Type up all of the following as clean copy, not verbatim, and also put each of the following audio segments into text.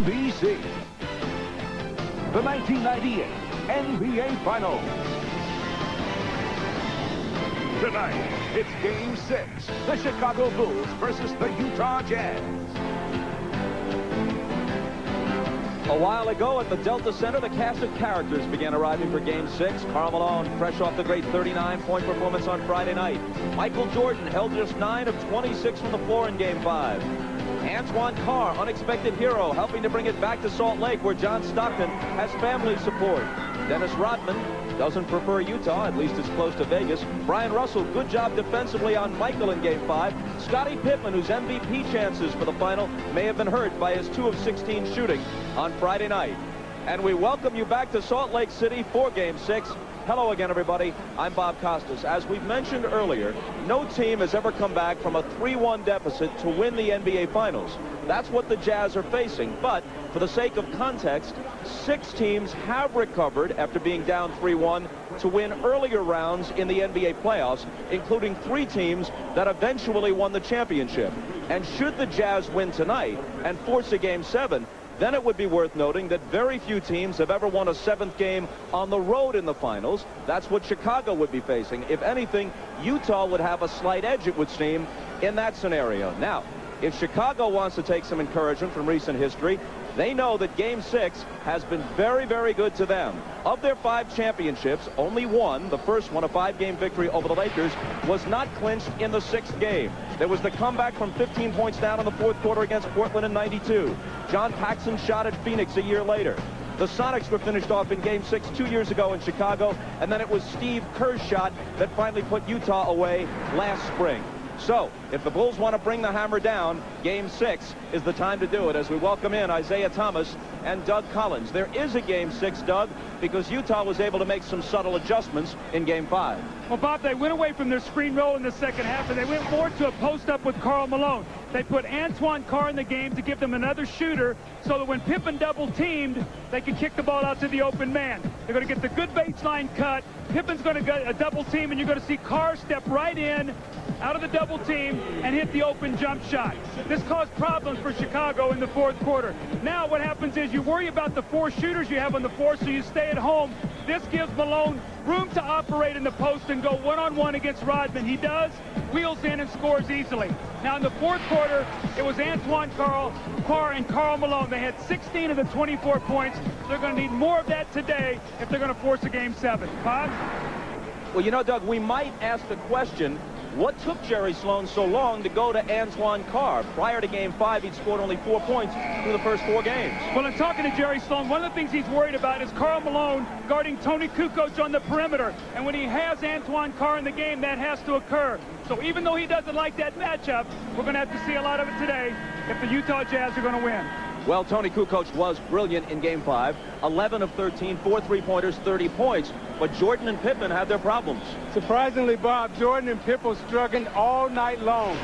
NBC. The 1998 NBA Finals. Tonight, it's Game 6. The Chicago Bulls versus the Utah Jazz. A while ago at the Delta Center, the cast of characters began arriving for Game 6. Karl Malone, fresh off the great 39-point performance on Friday night. Michael Jordan held just 9 of 26 from the floor in Game 5. Antoine Carr, unexpected hero, helping to bring it back to Salt Lake, where John Stockton has family support. Dennis Rodman doesn't prefer Utah, at least it's close to Vegas. Brian Russell, good job defensively on Michael in Game 5. Scottie Pippen, whose MVP chances for the final may have been hurt by his 2 of 16 shooting on Friday night. And we welcome you back to Salt Lake City for Game 6. Hello again, everybody. I'm Bob Costas. As we've mentioned earlier, no team has ever come back from a 3-1 deficit to win the NBA Finals. That's what the Jazz are facing. But for the sake of context, 6 teams have recovered after being down 3-1 to win earlier rounds in the NBA playoffs, including 3 teams that eventually won the championship. And should the Jazz win tonight and force a Game 7, then it would be worth noting that very few teams have ever won a 7th game on the road in the finals. That's what Chicago would be facing. If anything, Utah would have a slight edge, it would seem, in that scenario. Now, if Chicago wants to take some encouragement from recent history, they know that Game 6 has been very, very good to them. Of their 5 championships, only one, the first one, a 5-game victory over the Lakers, was not clinched in the 6th game. There was the comeback from 15 points down in the 4th quarter against Portland in '92. John Paxson's shot at Phoenix a year later. The Sonics were finished off in Game 6 2 years ago in Chicago, and then it was Steve Kerr's shot that finally put Utah away last spring. So, if the Bulls want to bring the hammer down, Game 6 is the time to do it as we welcome in Isaiah Thomas and Doug Collins. There is a Game 6, Doug, because Utah was able to make some subtle adjustments in Game 5. Well, Bob, they went away from their screen roll in the second half, and they went more to a post-up with Karl Malone. They put Antoine Carr in the game to give them another shooter so that when Pippen double-teamed, they could kick the ball out to the open man. They're going to get the good baseline cut. Pippen's going to get a double-team, and you're going to see Carr step right in out of the double-team and hit the open jump shot. This caused problems for Chicago in the 4th quarter. Now what happens is you worry about the 4 shooters you have on the floor, so you stay at home. This gives Malone room to operate in the post and go one-on-one against Rodman. He does, wheels in and scores easily. Now in the 4th quarter, it was Antoine Carr and Karl Malone. They had 16 of the 24 points. They're going to need more of that today if they're going to force a Game 7. Bob? Well, you know, Doug, we might ask the question, what took Jerry Sloan so long to go to Antoine Carr? Prior to Game 5, he'd scored only 4 points through the first 4 games. Well, in talking to Jerry Sloan, one of the things he's worried about is Karl Malone guarding Tony Kukoc on the perimeter. And when he has Antoine Carr in the game, that has to occur. So even though he doesn't like that matchup, we're going to have to see a lot of it today if the Utah Jazz are going to win. Well, Tony Kukoc was brilliant in Game 5. 11 of 13, 4 3-pointers, 30 points. But Jordan and Pippen had their problems. Surprisingly, Bob, Jordan and Pippen struggled all night long.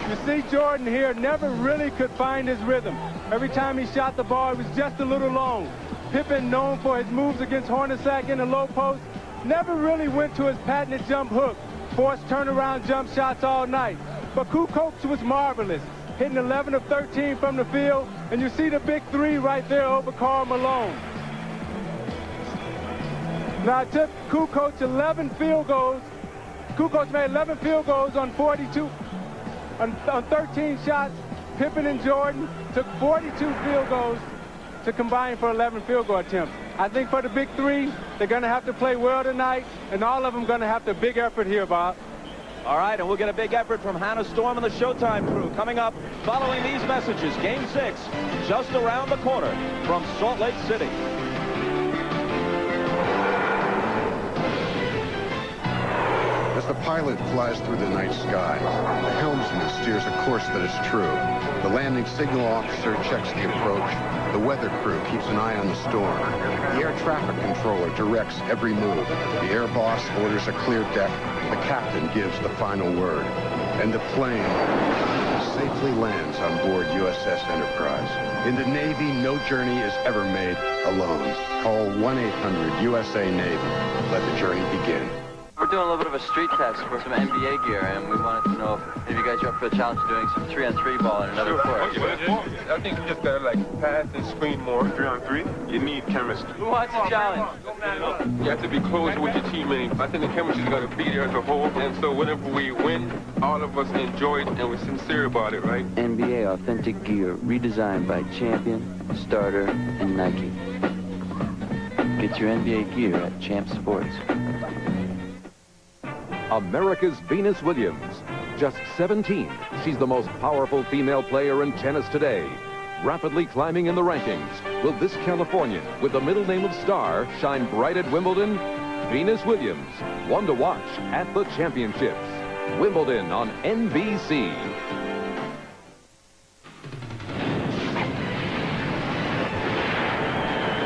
You see Jordan here never really could find his rhythm. Every time he shot the ball, it was just a little long. Pippen, known for his moves against Hornacek in the low post, never really went to his patented jump hook. Forced turnaround jump shots all night. But Kukoc was marvelous, hitting 11 of 13 from the field, and you see the big 3 right there over Karl Malone. Now, it took Kukoc 11 field goals. Kukoc made 11 field goals on 42, on 13 shots. Pippen and Jordan took 42 field goals to combine for 11 field goal attempts. I think for the big 3, they're going to have to play well tonight, and all of them going to have to big effort here, Bob. All right, and we'll get a big effort from Hannah Storm and the Showtime crew coming up following these messages. Game 6 just around the corner from Salt Lake City. As the pilot flies through the night sky, the helmsman steers a course that is true. The landing signal officer checks the approach. The weather crew keeps an eye on the storm. The air traffic controller directs every move. The air boss orders a clear deck. The captain gives the final word. And the plane safely lands on board USS Enterprise. In the Navy, no journey is ever made alone. Call 1-800-USA-NAVY. Let the journey begin. doing a little bit of a street test for some NBA gear, and we wanted to know if maybe you guys are up for the challenge of doing some 3-on-3 ball in another court. I think you just gotta pass and screen more. 3-on-3, you need chemistry. Who wants a challenge? You have to be close with your teammates. I think the chemistry's gotta be there as a whole, and so whenever we win, all of us enjoy it and we're sincere about it, right? NBA authentic gear redesigned by Champion, Starter, and Nike. Get your NBA gear at Champ Sports. America's Venus Williams. Just 17, she's the most powerful female player in tennis today. Rapidly climbing in the rankings. Will this Californian, with the middle name of Star, shine bright at Wimbledon? Venus Williams, one to watch at the championships. Wimbledon on NBC.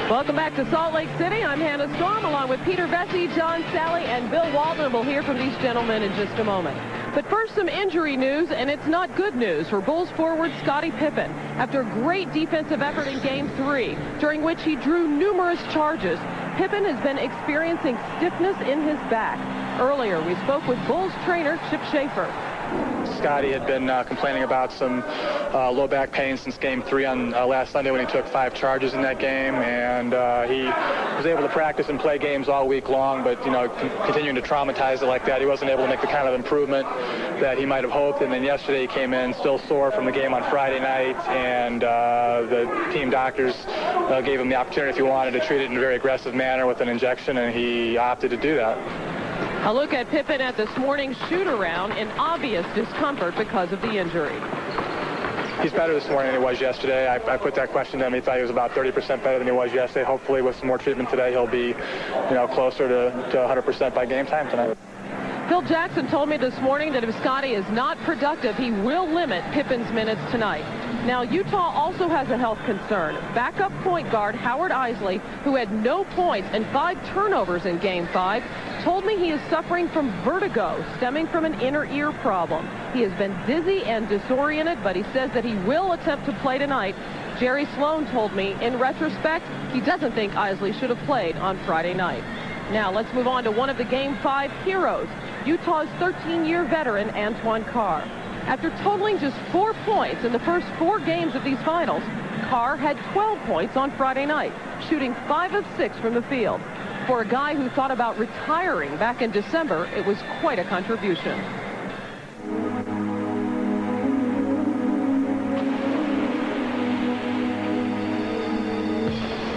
Welcome back to Salt Lake City. I'm Hannah Storm, along with Peter Vesey, John Sally, and Bill Walton. We'll hear from these gentlemen in just a moment. But first, some injury news, and it's not good news for Bulls forward Scottie Pippen. After a great defensive effort in Game 3, during which he drew numerous charges, Pippen has been experiencing stiffness in his back. Earlier, we spoke with Bulls trainer Chip Schaefer. Scottie had been complaining about some low back pain since Game 3 on last Sunday when he took 5 charges in that game, and he was able to practice and play games all week long, but, you know, continuing to traumatize it like that, he wasn't able to make the kind of improvement that he might have hoped. And then yesterday he came in still sore from the game on Friday night, and the team doctors gave him the opportunity, if he wanted, to treat it in a very aggressive manner with an injection, and he opted to do that. A look at Pippen at this morning's shoot-around in obvious discomfort because of the injury. He's better this morning than he was yesterday. I put that question to him. He thought he was about 30% better than he was yesterday. Hopefully, with some more treatment today, he'll be, you know, closer to 100% by game time tonight. Phil Jackson told me this morning that if Scottie is not productive, he will limit Pippen's minutes tonight. Now, Utah also has a health concern. Backup point guard Howard Isley, who had no points and 5 turnovers in Game 5, told me he is suffering from vertigo stemming from an inner ear problem. He has been dizzy and disoriented, but he says that he will attempt to play tonight. Jerry Sloan told me, in retrospect, he doesn't think Isley should have played on Friday night. Now, let's move on to one of the Game 5 heroes, Utah's 13-year veteran Antoine Carr. After totaling just 4 points in the first 4 games of these finals, Carr had 12 points on Friday night, shooting 5 of 6 from the field. For a guy who thought about retiring back in December, it was quite a contribution.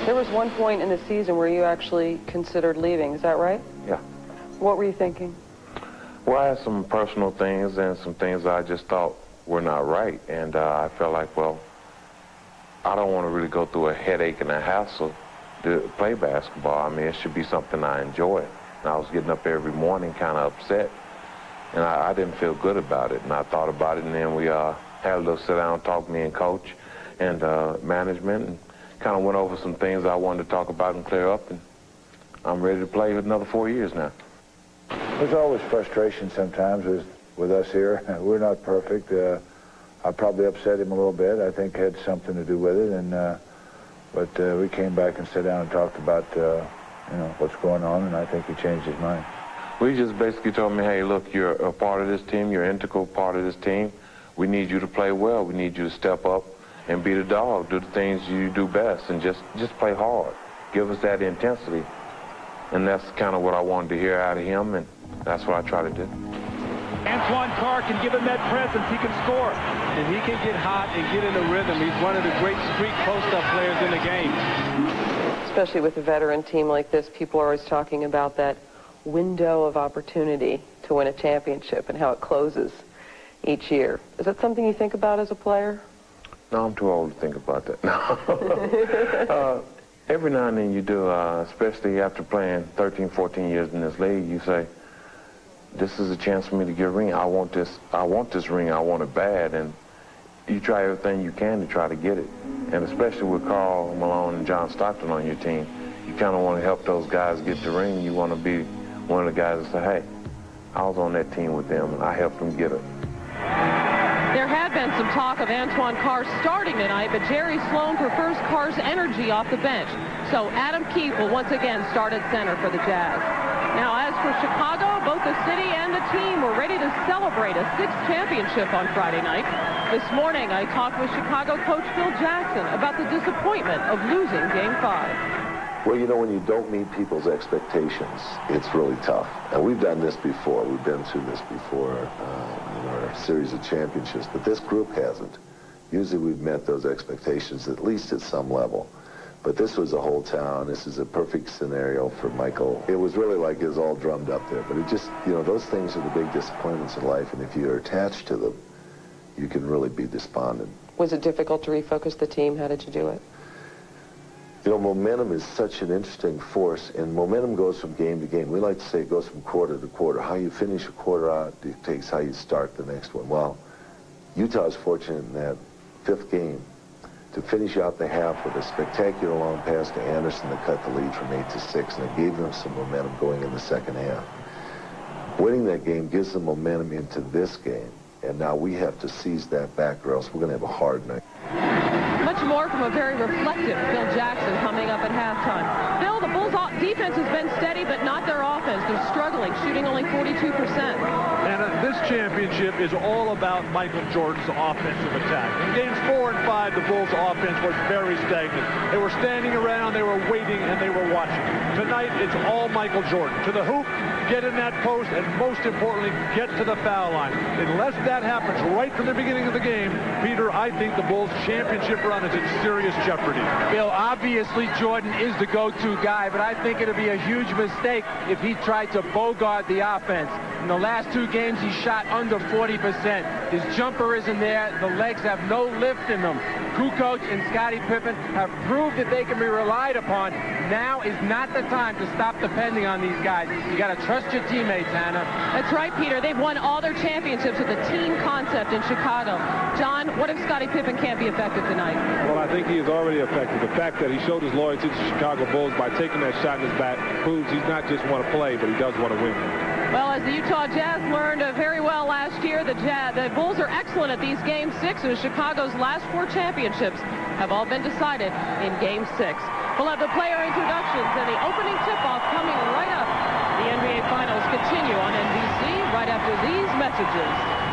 There was one point in the season where you actually considered leaving, is that right? Yeah. What were you thinking? Well, I had some personal things and some things I just thought were not right. And I felt like, well, I don't want to really go through a headache and a hassle to play basketball. I mean, it should be something I enjoy. And I was getting up every morning kind of upset. And I didn't feel good about it. And I thought about it, and then we had a little sit-down talk, me and coach and management, and kind of went over some things I wanted to talk about and clear up. And I'm ready to play another 4 years now. There's always frustration sometimes with us here. We're not perfect. I probably upset him a little bit. I think it had something to do with it. But we came back and sat down and talked about you know, what's going on, and I think he changed his mind. We just basically told me, hey, look, you're a part of this team. You're an integral part of this team. We need you to play well. We need you to step up and be the dog. Do the things you do best, and just play hard. Give us that intensity. And that's kind of what I wanted to hear out of him, and that's what I try to do. Antoine Carr can give him that presence. He can score. And he can get hot and get in a rhythm. He's one of the great street post-up players in the game. Especially with a veteran team like this, people are always talking about that window of opportunity to win a championship and how it closes each year. Is that something you think about as a player? No, I'm too old to think about that. No. Every now and then you do, especially after playing 13, 14 years in this league, you say, this is a chance for me to get a ring. I want this ring. I want it bad. And you try everything you can to try to get it. And especially with Karl Malone and John Stockton on your team, you kind of want to help those guys get the ring. You want to be one of the guys that say, hey, I was on that team with them, and I helped them get it. There had been some talk of Antoine Carr starting tonight, but Jerry Sloan prefers Carr's energy off the bench. So Adam Keefe will once again start at center for the Jazz. Now, as for Chicago, both the city and the team were ready to celebrate a 6th championship on Friday night. This morning, I talked with Chicago coach Phil Jackson about the disappointment of losing Game 5. Well, you know, when you don't meet people's expectations, it's really tough. And we've done this before. We've been through this before in our series of championships, but this group hasn't. Usually we've met those expectations, at least at some level. But this was a whole town. This is a perfect scenario for Michael. It was really like it was all drummed up there. But it just, you know, those things are the big disappointments in life. And if you're attached to them, you can really be despondent. Was it difficult to refocus the team? How did you do it? You know, momentum is such an interesting force, and momentum goes from game to game. We like to say it goes from quarter to quarter. How you finish a quarter out dictates how you start the next one. Well, Utah is fortunate in that 5th game to finish out the half with a spectacular long pass to Anderson that cut the lead from 8-6, and it gave them some momentum going in the second half. Winning that game gives them momentum into this game, and now we have to seize that back, or else we're going to have a hard night. Much more from a very reflective Phil Jackson coming up at halftime. Phil, the Bulls' defense has been steady, but not their offense. They're struggling, shooting only 42%. And this championship is all about Michael Jordan's offensive attack. In games 4 and 5, the Bulls' offense was very stagnant. They were standing around, they were waiting, and they were watching. Tonight, it's all Michael Jordan. To the hoop, get in that post, and most importantly, get to the foul line. Unless that happens right from the beginning of the game, Peter, I think the Bulls' championship run is in serious jeopardy. Bill, obviously Jordan is the go-to guy, but I think it'd be a huge mistake if he tried to bogart the offense. In the last 2 games, he shot under 40%. His jumper isn't there. The legs have no lift in them. Kukoc and Scottie Pippen have proved that they can be relied upon. Now is not the time to stop depending on these guys. You got to trust your teammates, Hannah. That's right, Peter. They've won all their championships with the team concept in Chicago. John, what if Scottie Pippen can't be effective tonight? Well, I think he is already effective. The fact that he showed his loyalty to the Chicago Bulls by taking that shot in his back proves he's not just want to play, but he does want to win. Well, as the Utah Jazz learned very well last year, the Bulls are excellent at these Game 6, Chicago's last 4 championships have all been decided in Game 6. We'll have the player introductions and the opening tip-off coming right up. The NBA Finals continue on NBC right after these messages.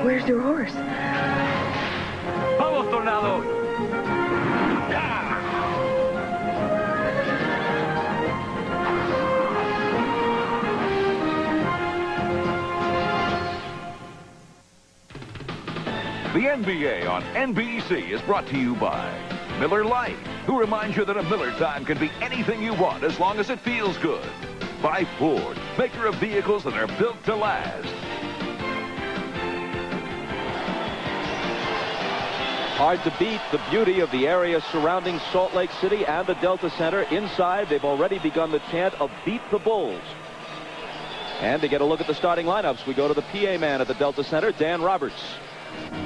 Where's your horse? Vamos, Tornado! The NBA on NBC is brought to you by Miller Lite, who reminds you that a Miller time can be anything you want as long as it feels good. By Ford, maker of vehicles that are built to last. Hard to beat the beauty of the area surrounding Salt Lake City and the Delta Center. Inside, they've already begun the chant of Beat the Bulls. And to get a look at the starting lineups, we go to the PA man at the Delta Center, Dan Roberts.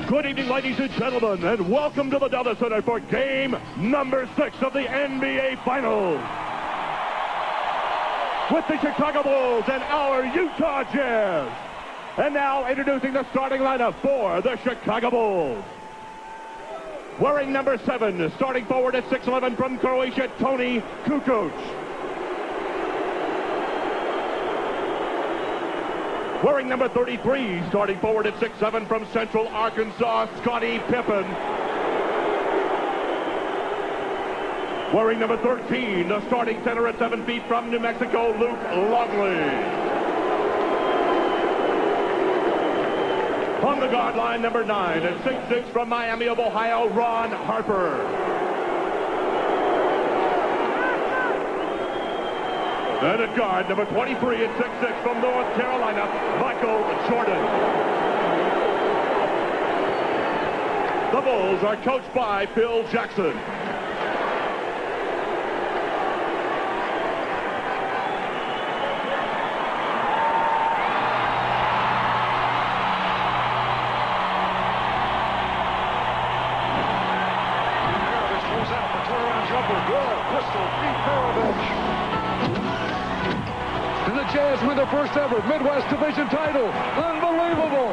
Good evening, ladies and gentlemen, and welcome to the Delta Center for game number 6 of the NBA Finals. With the Chicago Bulls and our Utah Jazz. And now introducing the starting lineup for the Chicago Bulls. Wearing number 7, starting forward at 6'11" from Croatia, Toni Kukoc. Wearing number 33, starting forward at 6'7" from Central Arkansas, Scottie Pippen. Wearing number 13, the starting center at 7 feet from New Mexico, Luke Longley. On the guard line, number 9, at 6'6" from Miami of Ohio, Ron Harper. And at guard, number 23 at 6'6" from North Carolina, Michael Jordan. The Bulls are coached by Phil Jackson. Jazz win their first ever Midwest Division title. Unbelievable.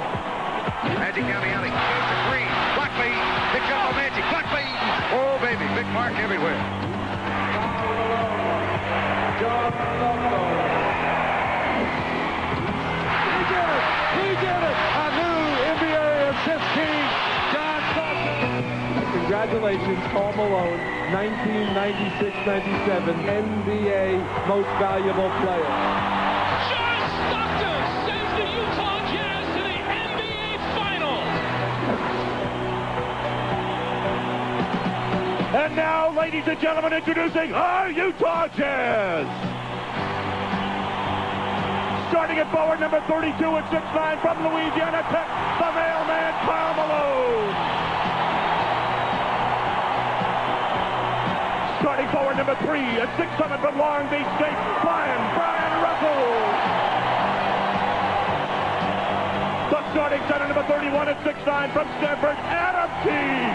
Magic down the alley. Goes to Green. Block bait. Picks up on Magic. Block bait. Oh, baby. Big mark everywhere. He did it. A new NBA assist king, John Stockton. Congratulations, Karl Malone, 1996-97 NBA Most Valuable Player. And now, ladies and gentlemen, introducing our Utah Jazz. Starting at forward, number 32 at 6'9" from Louisiana Tech, the mailman, Karl Malone. Starting forward, number 3 at 6'7" from Long Beach State, Brian Russell. The starting center, number 31 at 6'9" from Stanford, Adam Teague.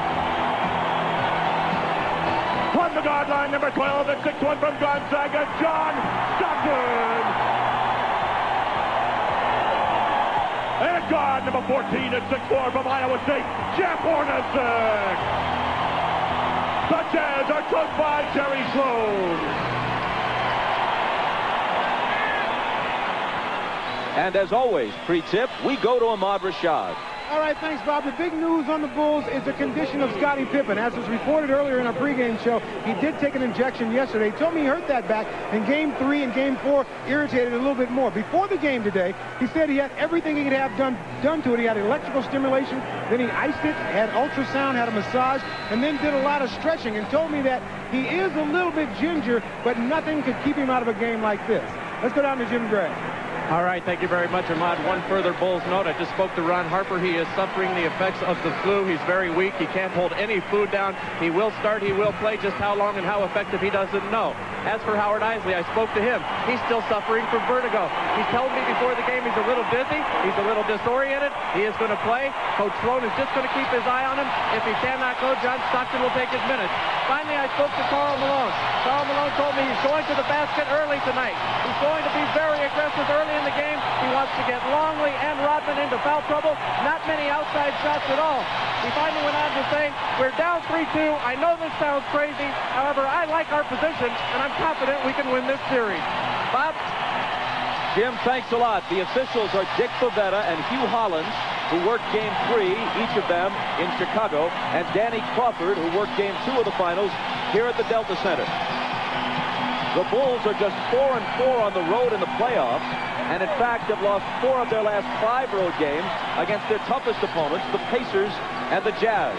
From the guard line, number 12 at 6'1" from Gonzaga, John Stockton. And at guard, number 14 at 6'4" from Iowa State, Jeff Hornacek. The Jazz are coached by Jerry Sloan. And as always, pre-tip, we go to Ahmad Rashad. All right, thanks, Bob. The big news on the Bulls is the condition of Scottie Pippen. As was reported earlier in our pregame show, he did take an injection yesterday. He told me he hurt that back in Game 3 and Game 4, irritated a little bit more. Before the game today, he said he had everything he could have done to it. He had electrical stimulation, then he iced it, had ultrasound, had a massage, and then did a lot of stretching and told me that he is a little bit ginger, but nothing could keep him out of a game like this. Let's go down to Jim Gray. All right, thank you very much, Ahmad. One further Bulls note. I just spoke to Ron Harper. He is suffering the effects of the flu. He's very weak. He can't hold any food down. He will start. He will play. Just how long and how effective he doesn't know. As for Howard Isley, I spoke to him. He's still suffering from vertigo. He's telling me before the game he's a little dizzy. He's a little disoriented. He is going to play. Coach Sloan is just going to keep his eye on him. If he cannot go, John Stockton will take his minutes. Finally, I spoke to Karl Malone. Karl Malone told me he's going to the basket early tonight. He's going to be very aggressive early in the game. He wants to get Longley and Rodman into foul trouble. Not many outside shots at all. He finally went on to say, we're down 3-2. I know this sounds crazy. However, I like our position, and I'm confident we can win this series. Bob? Jim, thanks a lot. The officials are Dick Bavetta and Hugh Hollins, who worked Game 3, each of them in Chicago, and Danny Crawford, who worked Game 2 of the finals here at the Delta Center. The Bulls are just 4-4 on the road in the playoffs, and in fact have lost 4 of their last 5 road games against their toughest opponents, the Pacers and the Jazz.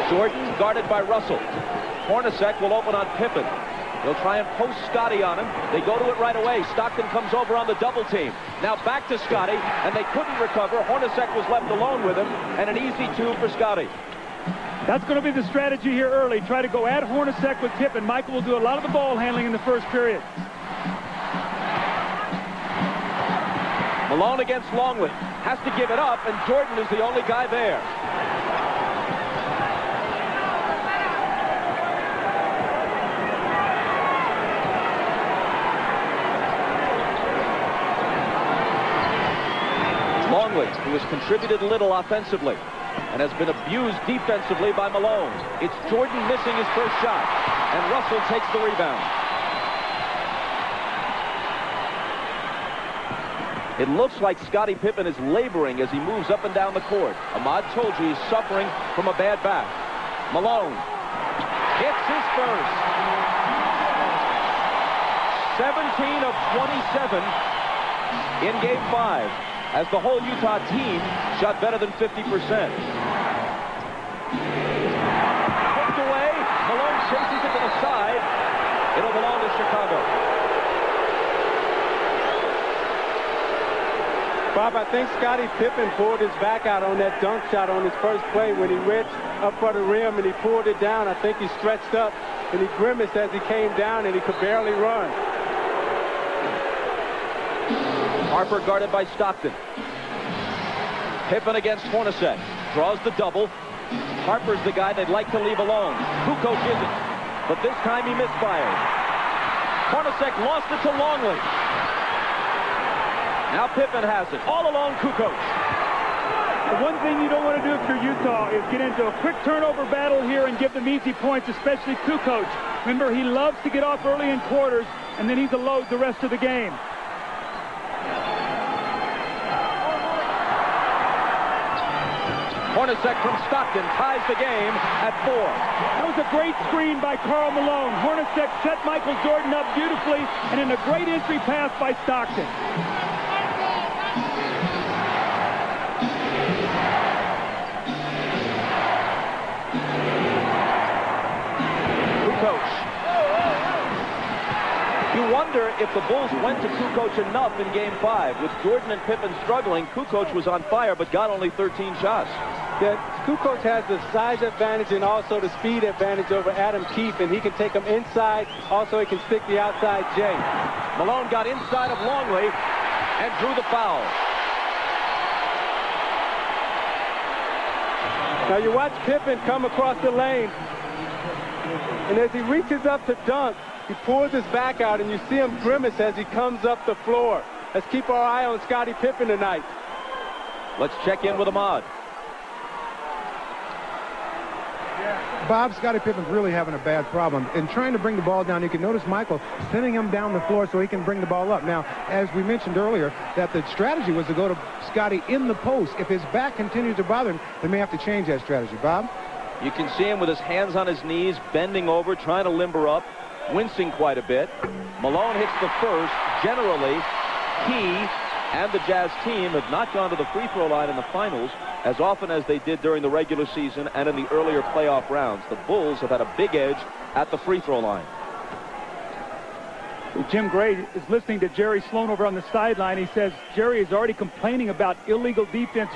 Jordan guarded by Russell. Hornacek will open on Pippen. He'll try and post Scottie on him. They go to it right away. Stockton comes over on the double team. Now back to Scottie, and they couldn't recover. Hornacek was left alone with him, and an easy 2 for Scottie. That's going to be the strategy here early. Try to go at Hornacek with Pippen. Michael will do a lot of the ball handling in the first period. Malone against Longley. Has to give it up, and Jordan is the only guy there. Longley, who has contributed little offensively and has been abused defensively by Malone. It's Jordan missing his first shot, and Russell takes the rebound. It looks like Scottie Pippen is laboring as he moves up and down the court. Ahmad told you he's suffering from a bad back. Malone hits his first. 17 of 27 in Game 5. As the whole Utah team shot better than 50%. Poked away. Malone chases it to the side. It'll belong to Chicago. Bob, I think Scottie Pippen pulled his back out on that dunk shot on his first play when he reached up for the rim and he pulled it down. I think he stretched up and he grimaced as he came down and he could barely run. Harper guarded by Stockton. Pippen against Hornacek. Draws the double. Harper's the guy they'd like to leave alone. Kukoc isn't. But this time he misfires. Hornacek lost it to Longley. Now Pippen has it. All along Kukoc. The one thing you don't want to do if you're Utah is get into a quick turnover battle here and give them easy points, especially Kukoc. Remember, he loves to get off early in quarters, and then he's a load the rest of the game. Hornacek from Stockton ties the game at 4. That was a great screen by Karl Malone. Hornacek set Michael Jordan up beautifully, and in a great entry pass by Stockton. Kukoc. You wonder if the Bulls went to Kukoc enough in Game 5. With Jordan and Pippen struggling, Kukoc was on fire, but got only 13 shots. Yeah, Kukoc has the size advantage and also the speed advantage over Adam Keefe, and he can take them inside. Also, he can stick the outside J. Malone got inside of Longley and drew the foul. Now you watch Pippen come across the lane, and as he reaches up to dunk, he pulls his back out, and you see him grimace as he comes up the floor. Let's keep our eye on Scottie Pippen tonight. Let's check in with Ahmad. Bob, Scottie Pippen's really having a bad problem. In trying to bring the ball down, you can notice Michael sending him down the floor so he can bring the ball up. Now, as we mentioned earlier, that the strategy was to go to Scottie in the post. If his back continues to bother him, they may have to change that strategy. Bob? You can see him with his hands on his knees, bending over, trying to limber up, wincing quite a bit. Malone hits the first. Generally, he and the Jazz team have not gone to the free throw line in the finals as often as they did during the regular season and in the earlier playoff rounds. The Bulls have had a big edge at the free throw line. Jim Gray is listening to Jerry Sloan over on the sideline. He says Jerry is already complaining about illegal defense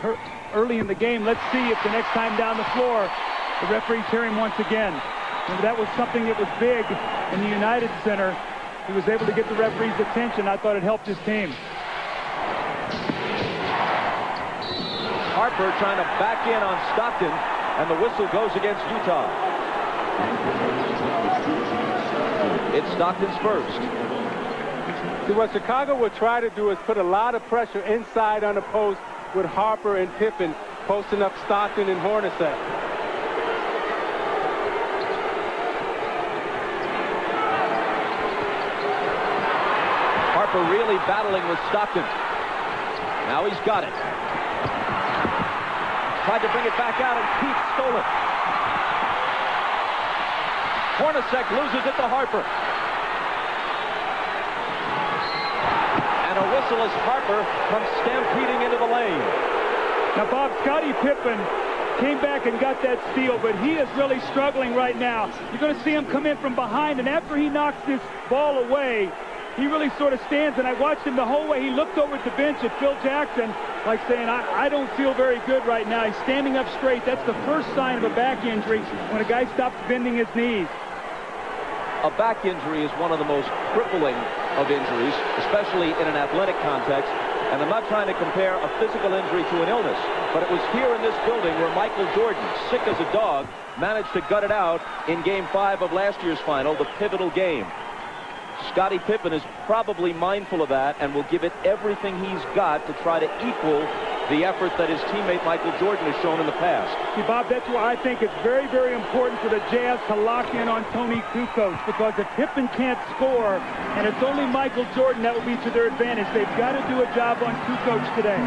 early in the game. Let's see if the next time down the floor the referees hear him once again. Remember, that was something that was big in the United Center. He was able to get the referee's attention. I thought it helped his team. Harper trying to back in on Stockton, and the whistle goes against Utah. It's Stockton's first. See, what Chicago will try to do is put a lot of pressure inside on the post with Harper and Pippen posting up Stockton and Hornacek. Harper really battling with Stockton. Now he's got it. Tried to bring it back out, and Keith stole it. Hornacek loses it to Harper. And a whistle as Harper comes stampeding into the lane. Now, Bob, Scottie Pippen came back and got that steal, but he is really struggling right now. You're going to see him come in from behind, and after he knocks this ball away, he really sort of stands, and I watched him the whole way. He looked over at the bench at Phil Jackson, like saying, I don't feel very good right now. He's standing up straight. That's the first sign of a back injury when a guy stops bending his knees. A back injury is one of the most crippling of injuries, especially in an athletic context. And I'm not trying to compare a physical injury to an illness, but it was here in this building where Michael Jordan, sick as a dog, managed to gut it out in Game 5 of last year's final, the pivotal game. Scottie Pippen is probably mindful of that and will give it everything he's got to try to equal the effort that his teammate Michael Jordan has shown in the past. See, Bob, that's why I think it's very, very important for the Jazz to lock in on Tony Kukoc, because if Pippen can't score and it's only Michael Jordan, that will be to their advantage. They've got to do a job on Kukoc today.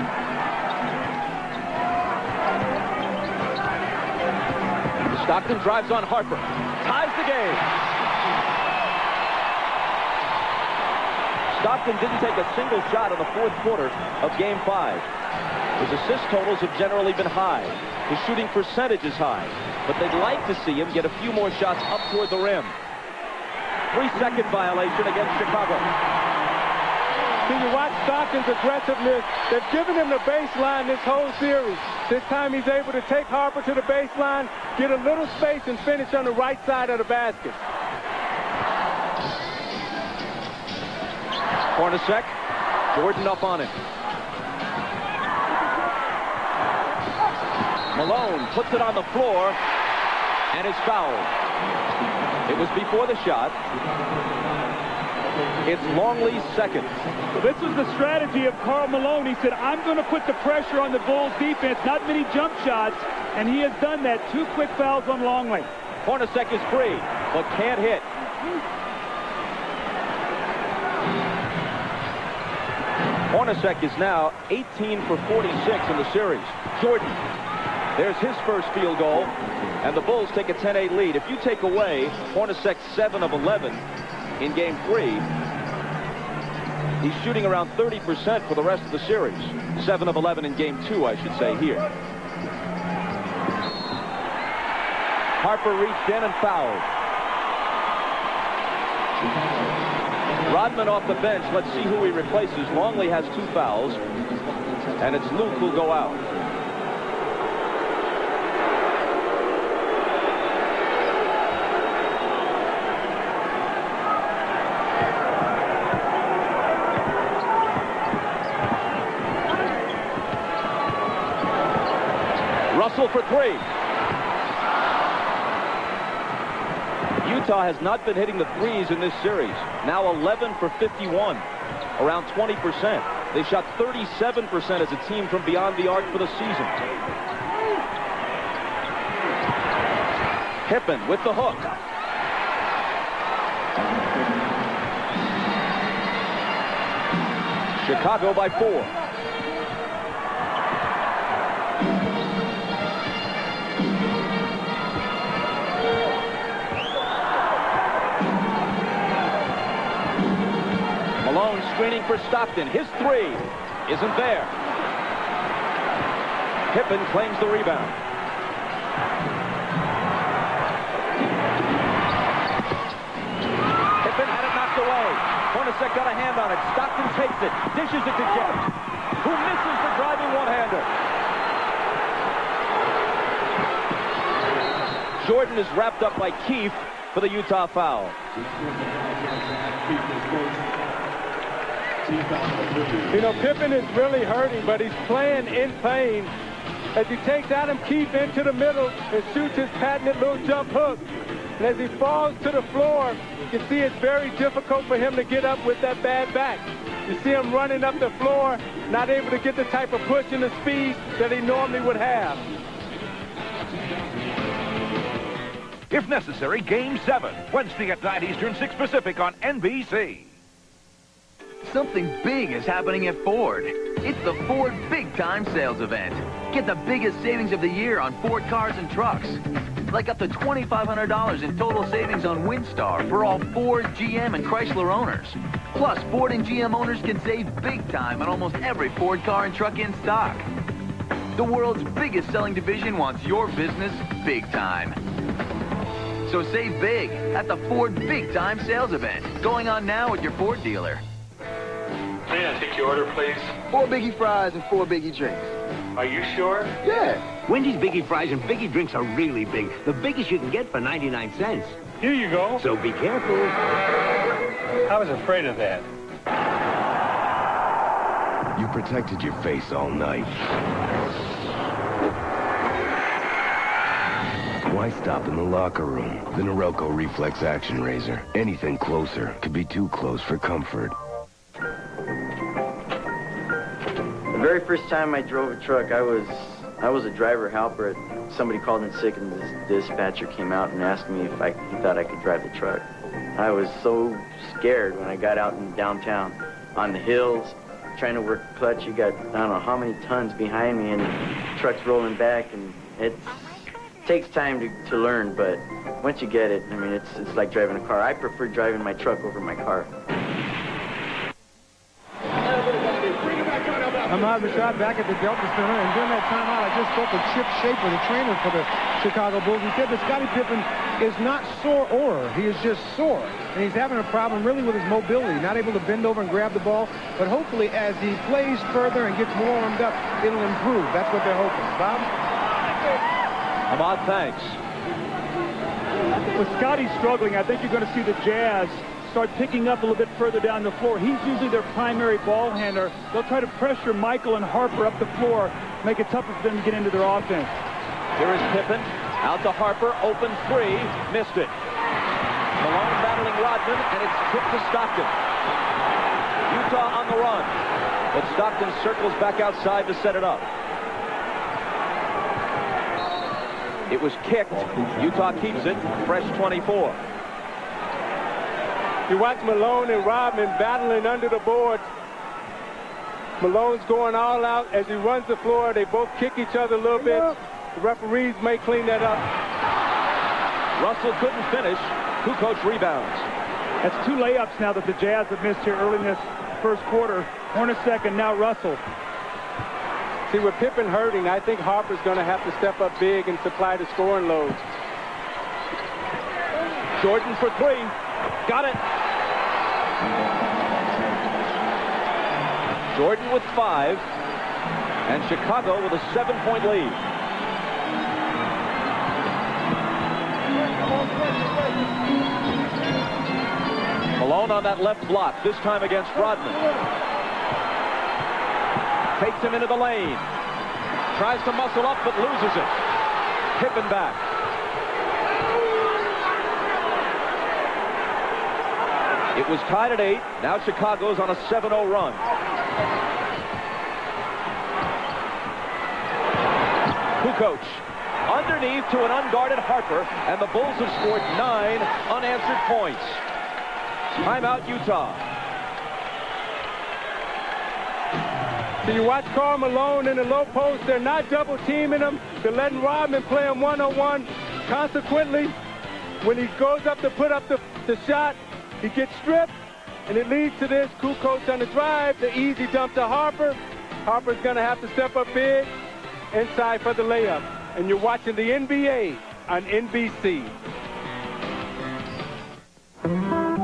Stockton drives on Harper, ties the game. Stockton didn't take a single shot in the fourth quarter of Game 5. His assist totals have generally been high. His shooting percentage is high. But they'd like to see him get a few more shots up toward the rim. 3-second violation against Chicago. See, you watch Stockton's aggressiveness. They've given him the baseline this whole series. This time he's able to take Harper to the baseline, get a little space, and finish on the right side of the basket. Hornacek, Jordan up on him. Malone puts it on the floor and is fouled. It was before the shot. It's Longley's second. So this was the strategy of Karl Malone. He said, I'm going to put the pressure on the Bulls defense, not many jump shots, and he has done that. 2 quick fouls on Longley. Hornacek is free, but can't hit. Hornacek is now 18 for 46 in the series. Jordan, there's his first field goal, and the Bulls take a 10-8 lead. If you take away Hornacek's 7 of 11 in Game 3, he's shooting around 30% for the rest of the series. 7 of 11 in Game 2, I should say, here. Harper reached in and fouled. Rodman off the bench. Let's see who he replaces. Longley has 2 fouls, and it's Luke who'll go out. Russell for 3. Utah has not been hitting the threes in this series. Now 11 for 51, around 20%. They shot 37% as a team from beyond the arc for the season. Pippen with the hook. Chicago by 4. Malone screening for Stockton. His 3 isn't there. Pippen claims the rebound. Pippen had it knocked away. Hornacek got a hand on it. Stockton takes it. Dishes it to Jeff, who misses the driving one-hander. Jordan is wrapped up by Keefe for the Utah foul. You know, Pippen is really hurting, but he's playing in pain as he takes Adam Keefe into the middle and shoots his patented little jump hook. And as he falls to the floor, you can see it's very difficult for him to get up with that bad back. You see him running up the floor, not able to get the type of push and the speed that he normally would have. If necessary, Game 7, Wednesday at 9 Eastern, 6 Pacific on NBC. Something big is happening at Ford. It's the Ford Big Time Sales Event. Get the biggest savings of the year on Ford cars and trucks. Like up to $2,500 in total savings on Windstar for all Ford, GM, and Chrysler owners. Plus, Ford and GM owners can save big time on almost every Ford car and truck in stock. The world's biggest selling division wants your business big time. So save big at the Ford Big Time Sales Event, going on now at your Ford dealer. May I take your order, please? 4 Biggie Fries and 4 Biggie Drinks. Are you sure? Yeah. Wendy's Biggie Fries and Biggie Drinks are really big. The biggest you can get for 99 cents. Here you go. So be careful. I was afraid of that. You protected your face all night. Why stop in the locker room? The Norelco Reflex Action Razor. Anything closer could be too close for comfort. The very first time I drove a truck, I was a driver helper. Somebody called in sick, and this dispatcher came out and asked me if he thought I could drive the truck. I was so scared when I got out in downtown on the hills, trying to work the clutch. You got, I don't know how many tons behind me, and the truck's rolling back, and it takes time to learn, but once you get it, I mean, it's like driving a car. I prefer driving my truck over my car. Ahmad Rashad back at the Delta Center, and during that timeout, I just spoke with Chip Schaefer, the trainer for the Chicago Bulls. He said that Scottie Pippen is not sore, he is just sore. And he's having a problem really with his mobility, not able to bend over and grab the ball. But hopefully, as he plays further and gets more warmed up, it'll improve. That's what they're hoping. Bob? Ahmad, thanks. With Scotty struggling, I think you're going to see the Jazz start picking up a little bit further down the floor. He's usually their primary ball handler. They'll try to pressure Michael and Harper up the floor, make it tougher for them to get into their offense. Here is Pippen, out to Harper, open three, missed it. Malone battling Rodman, and it's tipped to Stockton. Utah on the run, but Stockton circles back outside to set it up. It was kicked. Utah keeps it. Fresh 24. You watch Malone and Rodman battling under the boards. Malone's going all out as he runs the floor. They both kick each other a little bit. The referees may clean that up. Russell couldn't finish. Kukoc rebounds. That's 2 layups now that the Jazz have missed here early in this first quarter. Hornacek and now Russell. See, with Pippen hurting, I think Harper's going to have to step up big and supply the scoring load. Jordan for 3. Got it. Jordan with 5. And Chicago with a 7-point lead. Malone on that left block, this time against Rodman. Takes him into the lane. Tries to muscle up, but loses it. Pippen back. It was tied at 8. Now Chicago's on a 7-0 run. Kukoc underneath to an unguarded Harper, and the Bulls have scored 9 unanswered points. Timeout, Utah. So you watch Karl Malone in the low post. They're not double teaming him. They're letting Rodman play him one-on-one. Consequently, when he goes up to put up the shot, he gets stripped, and it leads to this. Kukoc on the drive, the easy dump to Harper. Harper's going to have to step up big inside for the layup. And you're watching the NBA on NBC.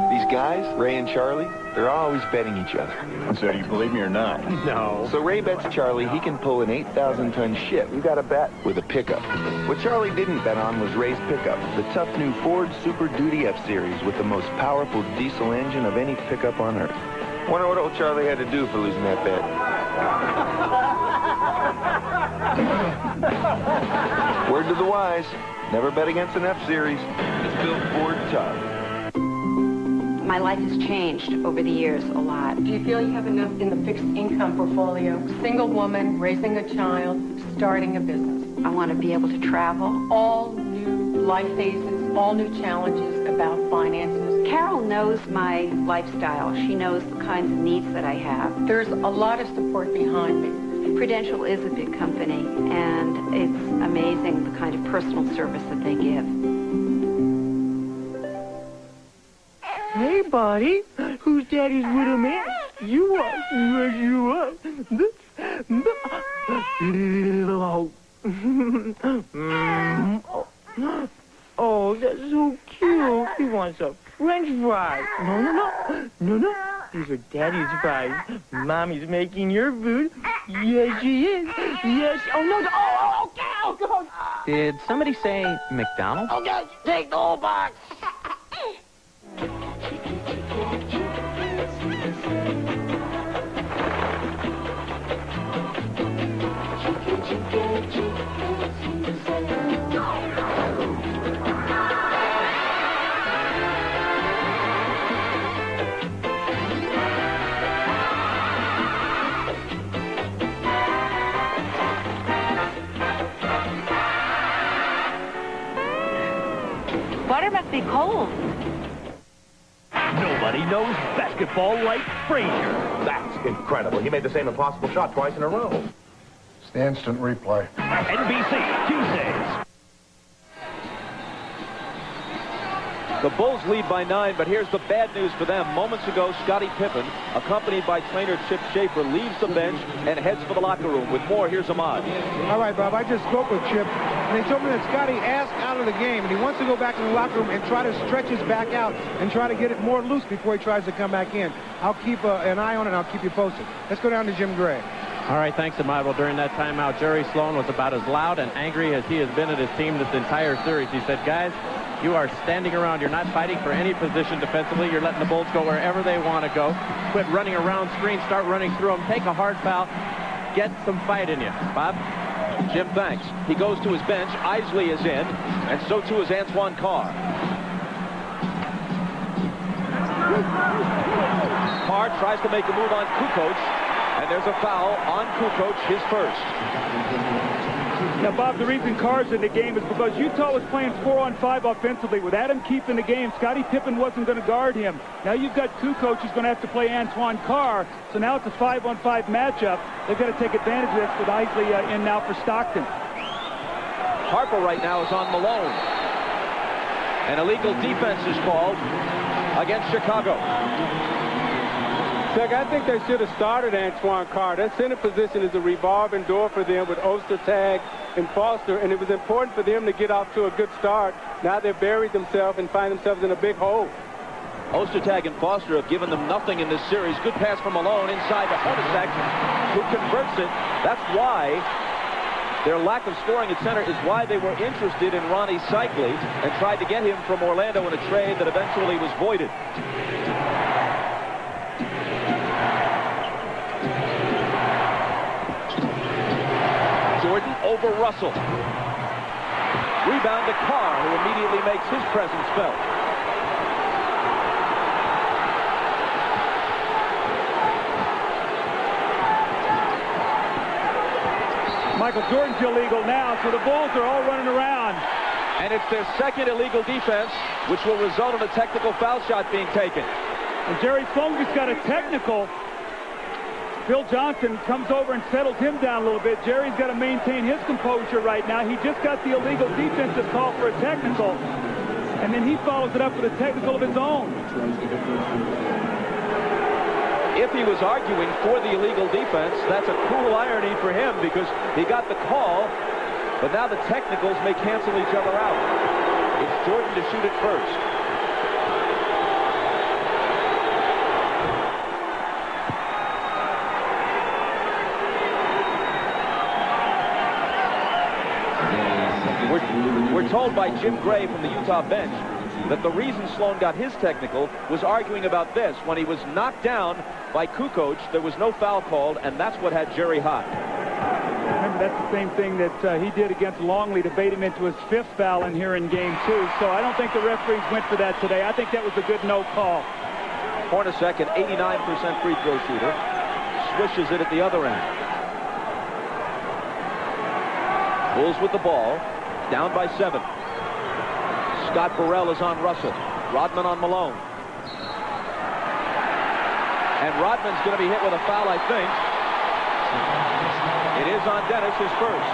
These guys, Ray and Charlie, they're always betting each other. So do you believe me or not? No. So Ray bets Charlie he can pull an 8,000-ton ship. You got to bet with a pickup. What Charlie didn't bet on was Ray's pickup, the tough new Ford Super Duty F-Series with the most powerful diesel engine of any pickup on Earth. Wonder what old Charlie had to do for losing that bet. Word to the wise, never bet against an F-Series. It's built Ford tough. My life has changed over the years a lot. Do you feel you have enough in the fixed income portfolio? Single woman, raising a child, starting a business. I want to be able to travel. All new life phases, all new challenges about finances. Carol knows my lifestyle. She knows the kinds of needs that I have. There's a lot of support behind me. Prudential is a big company, and it's amazing the kind of personal service that they give. Hey, buddy, whose daddy's widow man? You are. Yes, you are. Oh, that's so cute. He wants a French fry. No. These are daddy's fries. Mommy's making your food. Yes, she is. Yes. Oh, no. Oh, okay. Oh, God. Did somebody say McDonald's? Okay, take the whole box. Butter must be cold. Nobody knows basketball like Frazier. That's incredible. He made the same impossible shot twice in a row. It's the instant replay. NBC, Tuesdays. The Bulls lead by 9, but here's the bad news for them. Moments ago, Scottie Pippen, accompanied by trainer Chip Schaefer, leaves the bench and heads for the locker room. With more, here's Ahmad. All right, Bob, I just spoke with Chip, and they told me that Scottie asked out of the game, and he wants to go back in the locker room and try to stretch his back out and try to get it more loose before he tries to come back in. I'll keep an eye on it, and I'll keep you posted. Let's go down to Jim Gray. All right, thanks, Ahmad. Well, during that timeout, Jerry Sloan was about as loud and angry as he has been at his team this entire series. He said, guys, you are standing around. You're not fighting for any position defensively. You're letting the Bulls go wherever they want to go. Quit running around screens. Start running through them. Take a hard foul. Get some fight in you. Bob? Jim thanks. He goes to his bench. Isley is in, and so too is Antoine Carr. Carr tries to make a move on Kukoc, and there's a foul on Kukoc, his first. Now, Bob, the reason Carr's in the game is because Utah was playing 4-on-5 offensively. With Adam Keefe in the game, Scottie Pippen wasn't going to guard him. Now you've got Kukoc who's going to have to play Antoine Carr. So now it's a 5-on-5 matchup. They've got to take advantage of this with Isley in now for Stockton. Harper right now is on Malone. An illegal defense is called against Chicago. Doug, I think they should have started Antoine Carr. That center position is a revolving door for them with Ostertag and Foster, and it was important for them to get off to a good start. Now they've buried themselves and find themselves in a big hole. Ostertag and Foster have given them nothing in this series. Good pass from Malone inside to Hornacek, who converts it. That's why their lack of scoring at center is why they were interested in Ronnie Cycli and tried to get him from Orlando in a trade that eventually was voided. Jordan over Russell. Rebound to Carr, who immediately makes his presence felt. Michael Jordan's illegal now, so the Bulls are all running around. And it's their second illegal defense, which will result in a technical foul shot being taken. And Jerry Sloan just got a technical. Phil Johnson comes over and settles him down a little bit. Jerry's got to maintain his composure right now. He just got the illegal defensive call for a technical, and then he follows it up with a technical of his own. If he was arguing for the illegal defense, that's a cruel irony for him because he got the call, but now the technicals may cancel each other out. It's Jordan to shoot it first. We're told by Jim Gray from the Utah bench that the reason Sloan got his technical was arguing about this. When he was knocked down by Kukoc, there was no foul called, and that's what had Jerry hot. Remember, that's the same thing that he did against Longley to bait him into his 5th foul in here in Game 2. So I don't think the referees went for that today. I think that was a good no call. Hornacek, an 89% free throw shooter, swishes it at the other end. Bulls with the ball, down by 7. Scott Burrell is on Russell. Rodman on Malone. And Rodman's going to be hit with a foul, I think. It is on Dennis, his first.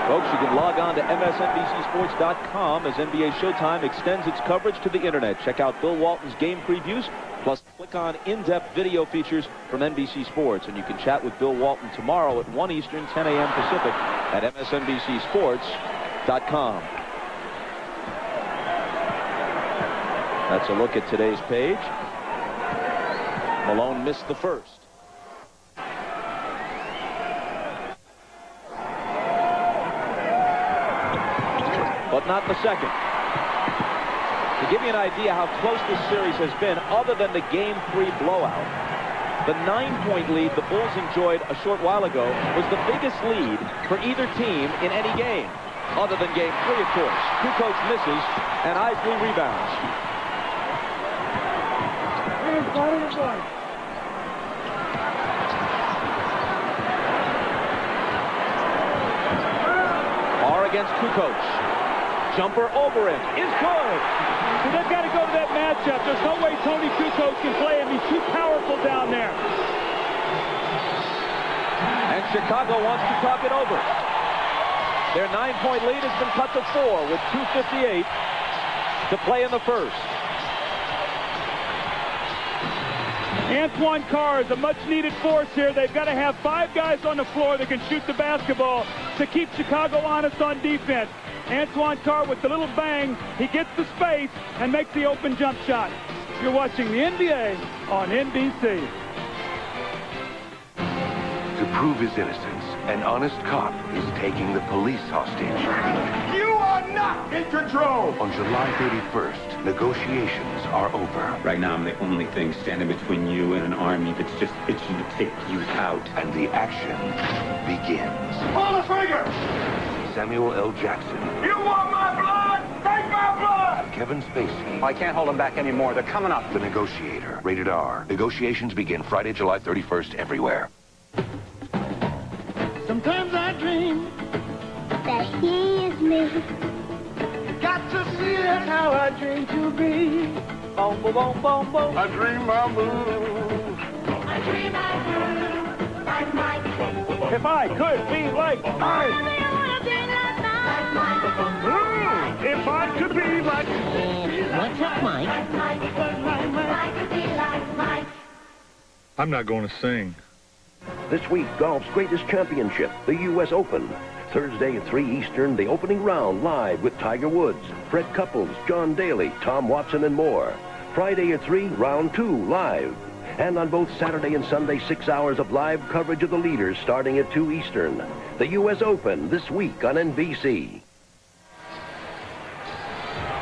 Folks, you can log on to MSNBCSports.com as NBA Showtime extends its coverage to the internet. Check out Bill Walton's game previews, plus click on in-depth video features from NBC Sports. And you can chat with Bill Walton tomorrow at 1 Eastern, 10 a.m. Pacific at MSNBCSports.com. That's a look at today's page. Malone missed the first. But not the second. To give you an idea how close this series has been, other than the Game 3 blowout, the 9-point lead the Bulls enjoyed a short while ago was the biggest lead for either team in any game, other than Game 3, of course. Kukoc misses, and Isley rebounds. Against Kukoc. Jumper over it is good. So they've got to go to that match matchup. There's no way Tony Kukoc can play him. He's too powerful down there. And Chicago wants to talk it over. Their 9-point lead has been cut to 4 with 2:58 to play in the first. Antoine Carr is a much-needed force here. They've got to have 5 guys on the floor that can shoot the basketball to keep Chicago honest on defense. Antoine Carr with the little bang, he gets the space and makes the open jump shot. You're watching the NBA on NBC. To prove his innocence, an honest cop is taking the police hostage. You are not in control! On July 31st, negotiations are over. Right now, I'm the only thing standing between you and an army that's just itching to take you out. And the action begins. Pull the trigger! Samuel L. Jackson. You want my blood? Take my blood! Kevin Spacey. I can't hold them back anymore. They're coming up. The Negotiator. Rated R. Negotiations begin Friday, July 31st everywhere. Sometimes I dream that he is me. Got to see it how I dream to be. Boom, boom, boom, boom, boom. I dream I move. I dream I move like Mike. If I could be like Mike. If I could be like What's up, Mike? I'm not going to sing. This week, golf's greatest championship, the U.S. Open. Thursday at 3 Eastern, the opening round live with Tiger Woods, Fred Couples, John Daly, Tom Watson, and more. Friday at 3, round 2 live. And on both Saturday and Sunday, 6 hours of live coverage of the leaders starting at 2 Eastern. The U.S. Open this week on NBC.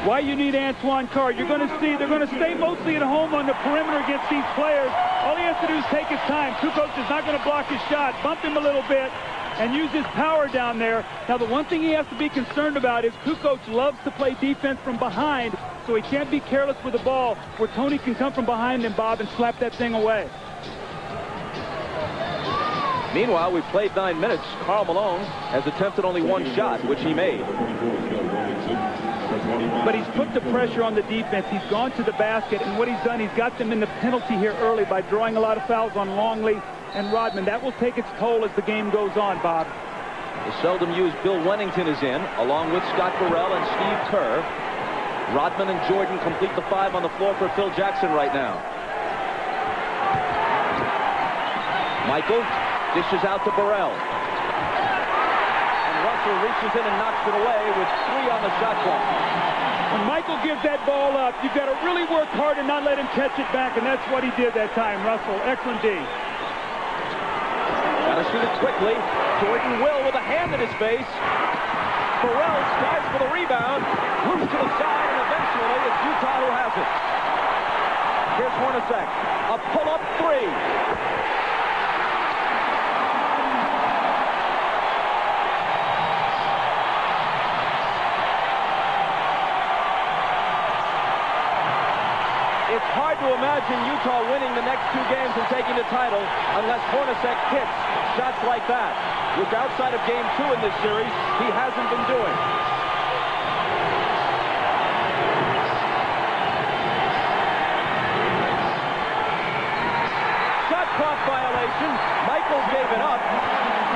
Why you need Antoine Carr? You're going to see they're going to stay mostly at home on the perimeter against these players. All he has to do is take his time. Kukoc is not going to block his shot. Bump him a little bit and use his power down there. Now, the one thing he has to be concerned about is Kukoc loves to play defense from behind, so he can't be careless with the ball where Tony can come from behind him, Bob, and slap that thing away. Meanwhile, we've played 9 minutes. Karl Malone has attempted only 1 shot, which he made. But he's put the pressure on the defense. He's gone to the basket, and what he's done, he's got them in the penalty here early by drawing a lot of fouls on Longley and Rodman. That will take its toll as the game goes on, Bob. The seldom used Bill Wennington is in, along with Scott Burrell and Steve Kerr. Rodman and Jordan complete the 5 on the floor for Phil Jackson right now. Michael dishes out to Burrell. And Russell reaches in and knocks it away with 3 on the shot clock. When Michael gives that ball up, you've got to really work hard and not let him catch it back, and that's what he did that time, Russell. Excellent D. Got to shoot it quickly. Jordan will with a hand in his face. Burrell strives for the rebound. Moves to the side, and eventually it's Utah who has it. Here's Hornacek. A pull-up 3. It's hard to imagine Utah winning the next 2 games and taking the title unless Hornacek hits shots like that, which outside of Game 2 in this series, he hasn't been doing. Shot clock violation. Michael gave it up.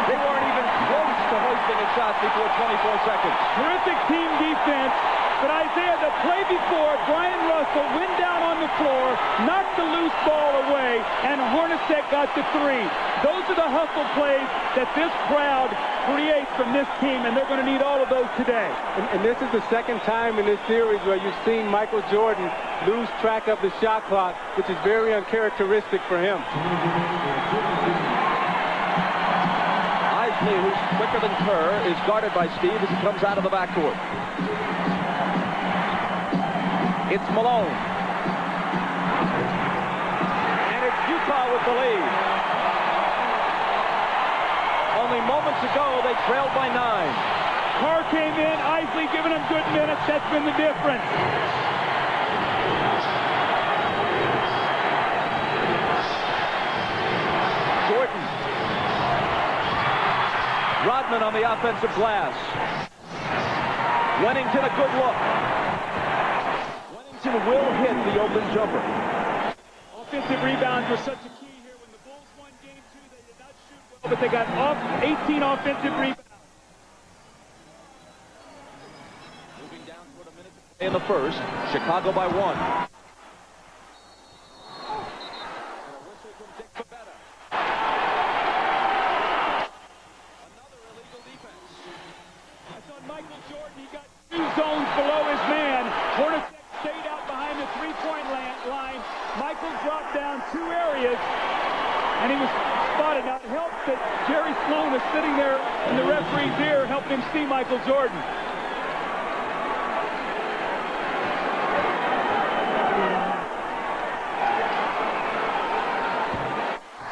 They weren't even close to hoisting a shot before 24 seconds. Terrific team defense. But Isaiah, the play before, Brian Russell went down on the floor, knocked the loose ball away, and Hornacek got the 3. Those are the hustle plays that this crowd creates from this team, and they're going to need all of those today. And this is the second time in this series where you've seen Michael Jordan lose track of the shot clock, which is very uncharacteristic for him. Isley, who's quicker than Kerr, is guarded by Steve as he comes out of the backcourt. It's Malone. And it's Utah with the lead. Only moments ago, they trailed by 9. Carr came in, Isley giving him good minutes. That's been the difference. Jordan. Rodman on the offensive glass. Wennington a good look. Robinson will hit the open jumper. Offensive rebounds were such a key here. When the Bulls won Game 2, they did not shoot well, but they got 18 offensive rebounds. Moving down toward a minute to play in the first. Chicago by 1. Zones below his man. Hornacek stayed out behind the three-point line. Michael dropped down 2 areas, and he was spotted. Now, it helped that Jerry Sloan was sitting there in the referee's ear, helping him see Michael Jordan.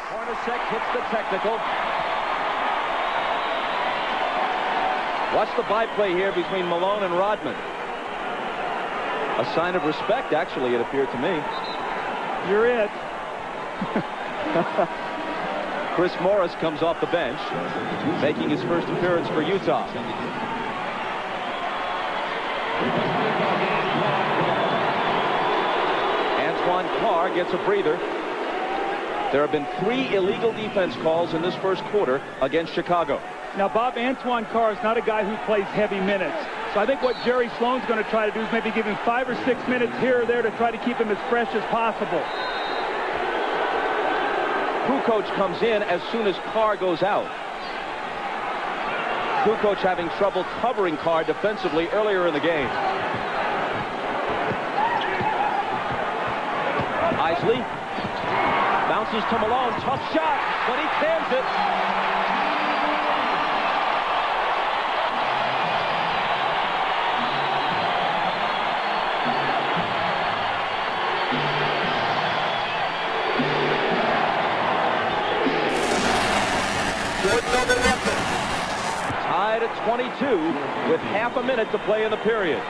Hornacek hits the technical. Watch the byplay here between Malone and Rodman. A sign of respect, actually, it appeared to me. You're it. Chris Morris comes off the bench, making his first appearance for Utah. Antoine Carr gets a breather. There have been 3 illegal defense calls in this first quarter against Chicago. Now, Bob, Antoine Carr is not a guy who plays heavy minutes. So I think what Jerry Sloan's going to try to do is maybe give him 5 or 6 minutes here or there to try to keep him as fresh as possible. Kukoc comes in as soon as Carr goes out. Kukoc having trouble covering Carr defensively earlier in the game. Isley bounces to Malone. Tough shot, but he cans it. Tied at 22 with half a minute to play in the period.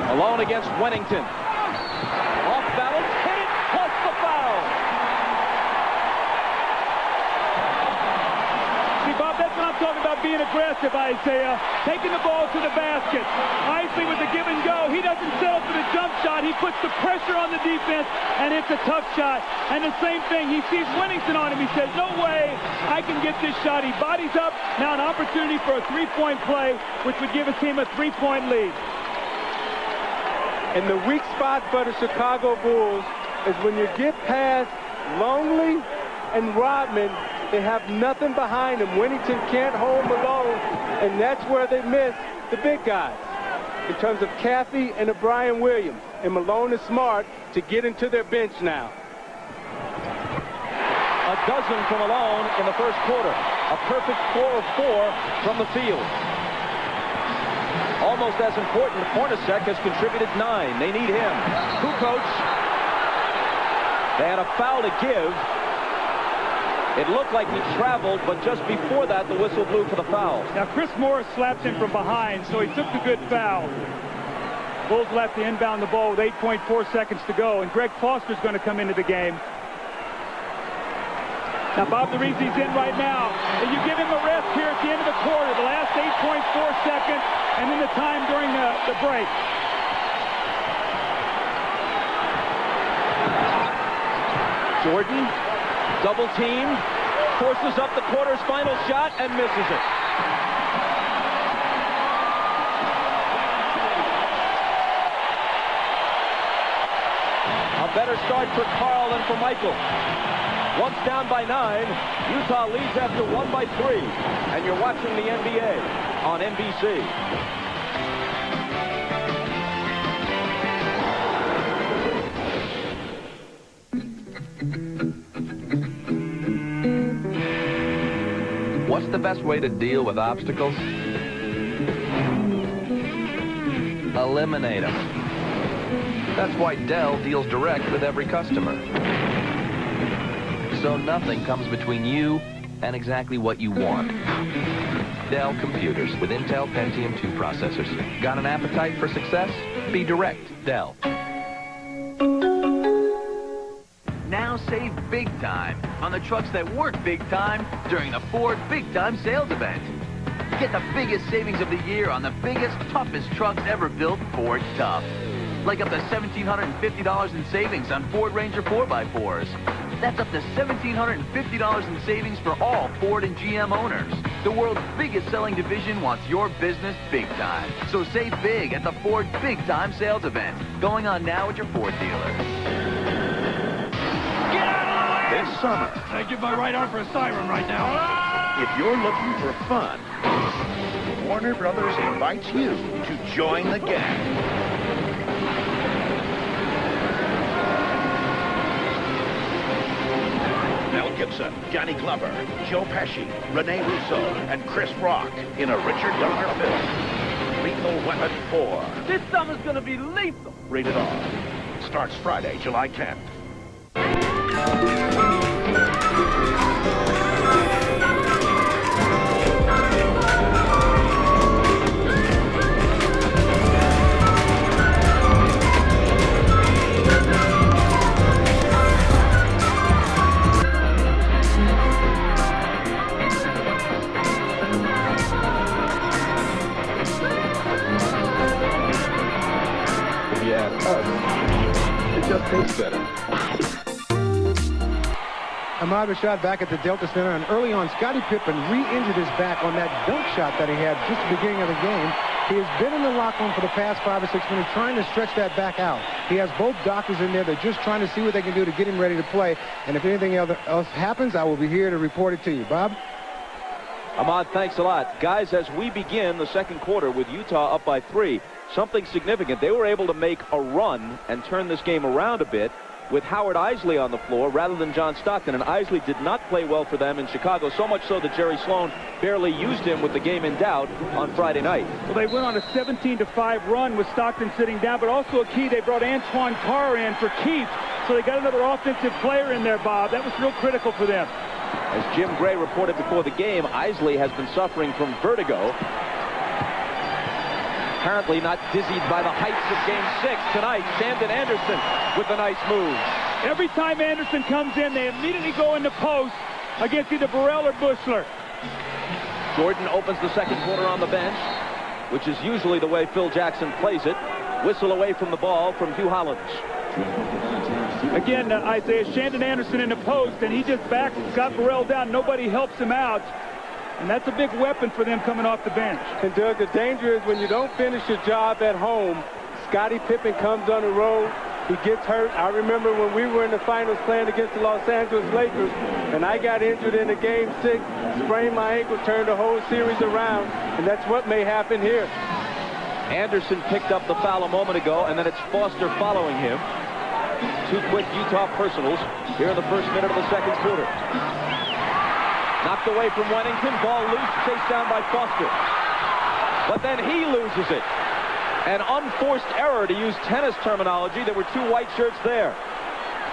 Malone against Wennington. Off balance, hit it, plus the foul. See, Bob, that's what I'm talking about, being aggressive, Isaiah. Taking the ball to the basket. Isley with the give and go. He doesn't settle for the jump shot. He puts the pressure on the defense, and it's a tough shot. And the same thing, he sees Wennington on him. He says, no way I can get this shot. He bodies up. Now an opportunity for a three-point play, which would give his team a 3-point lead. And the weak spot for the Chicago Bulls is when you get past Longley and Rodman, they have nothing behind them. Wennington can't hold Malone, and that's where they miss the big guys in terms of Cathy and O'Brien Williams. And Malone is smart to get into their bench now. A dozen from Malone in the first quarter. A perfect 4 of 4 from the field. Almost as important, Hornacek has contributed 9. They need him. Kukoc. They had a foul to give. It looked like he traveled, but just before that, the whistle blew for the foul. Now, Chris Morris slapped him from behind, so he took the good foul. Bulls left to inbound the ball with 8.4 seconds to go, and Greg Foster's going to come into the game. Now, Bob, the reason he's in right now, and you give him a rest here at the end of the quarter, the last 8.4 seconds, and then the time during the break. Jordan, double teamed, forces up the quarter's final shot and misses it. A better start for Carl than for Michael. Once down by 9, Utah leads after 1 by 3. And you're watching the NBA on NBC. What's the best way to deal with obstacles? Eliminate them. That's why Dell deals direct with every customer. So nothing comes between you and exactly what you want. Dell computers with Intel Pentium 2 processors. Got an appetite for success? Be direct, Dell. now save big time on the trucks that work big time during the Ford Big Time Sales Event. Get the biggest savings of the year on the biggest, toughest trucks ever built Ford Tough. Like up to $1,750 in savings on Ford Ranger 4x4s. That's up to $1,750 in savings for all Ford and GM owners. The world's biggest selling division wants your business big time. So save big at the Ford Big Time Sales Event. Going on now at your Ford dealer. Get out of the way! This summer, I give my right arm for a siren right now. if you're looking for fun, Warner Brothers invites you to join the gang. Mel Gibson, Danny Glover, Joe Pesci, Rene Russo, and Chris Rock in a Richard Donner film, Lethal Weapon 4. This summer's gonna be lethal. Rated R. Starts Friday, July 10th. It just tastes better. Ahmad Rashad back at the Delta Center, and early on, Scottie Pippen re-injured his back on that dunk shot that he had just at the beginning of the game. He has been in the locker room for the past 5 or 6 minutes trying to stretch that back out. He has both doctors in there. They're just trying to see what they can do to get him ready to play. And if anything else happens, I will be here to report it to you. Bob? Ahmad, thanks a lot. Guys, as we begin the second quarter with Utah up by 3, something significant. They were able to make a run and turn this game around a bit with Howard Isley on the floor rather than John Stockton. And Isley did not play well for them in Chicago, so much so that Jerry Sloan barely used him with the game in doubt on Friday night. Well, they went on a 17-5 run with Stockton sitting down, but also a key, they brought Antoine Carr in for Keith. So they got another offensive player in there, Bob. That was real critical for them. As Jim Gray reported before the game, Isley has been suffering from vertigo. Apparently not dizzied by the heights of Game 6 tonight. Shandon Anderson with a nice move. Every time Anderson comes in, they immediately go into post against either Burrell or Bushler. Jordan opens the second quarter on the bench, which is usually the way Phil Jackson plays it. Whistle away from the ball from Hugh Hollins. Again, Isaiah, Shandon Anderson in the post, and he just backs Scott Burrell down. Nobody helps him out. And that's a big weapon for them coming off the bench. And Doug, the danger is when you don't finish your job at home, Scottie Pippen comes on the road, he gets hurt. I remember when we were in the finals playing against the Los Angeles Lakers, and I got injured in the Game 6, sprained my ankle, turned the whole series around, and that's what may happen here. Anderson picked up the foul a moment ago, and then it's Foster following him. 2 quick Utah personals here in the first minute of the second quarter. Knocked away from Wennington, ball loose, chased down by Foster. But then he loses it. An unforced error, to use tennis terminology. There were 2 white shirts there.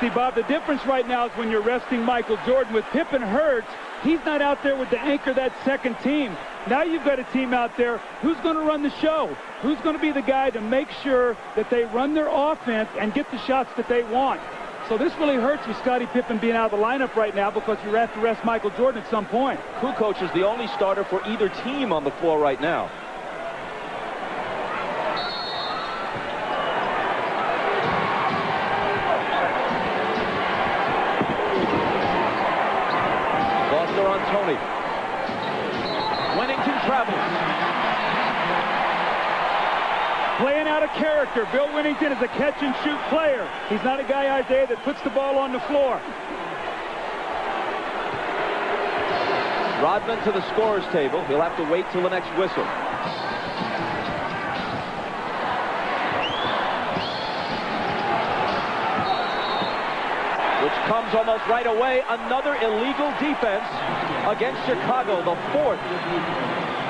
See, Bob, the difference right now is when you're resting Michael Jordan. With Pippen hurt, he's not out there with the anchor that second team. Now you've got a team out there. Who's going to run the show? Who's going to be the guy to make sure that they run their offense and get the shots that they want? So this really hurts with Scottie Pippen being out of the lineup right now because you have to rest Michael Jordan at some point. Kukoc is the only starter for either team on the floor right now. Foster on Tony. Wennington travels. Playing out of character. Bill Wennington is a catch-and-shoot player. He's not a guy, Isaiah, that puts the ball on the floor. Rodman to the scorer's table. He'll have to wait till the next whistle. Which comes almost right away. Another illegal defense against Chicago, the 4th.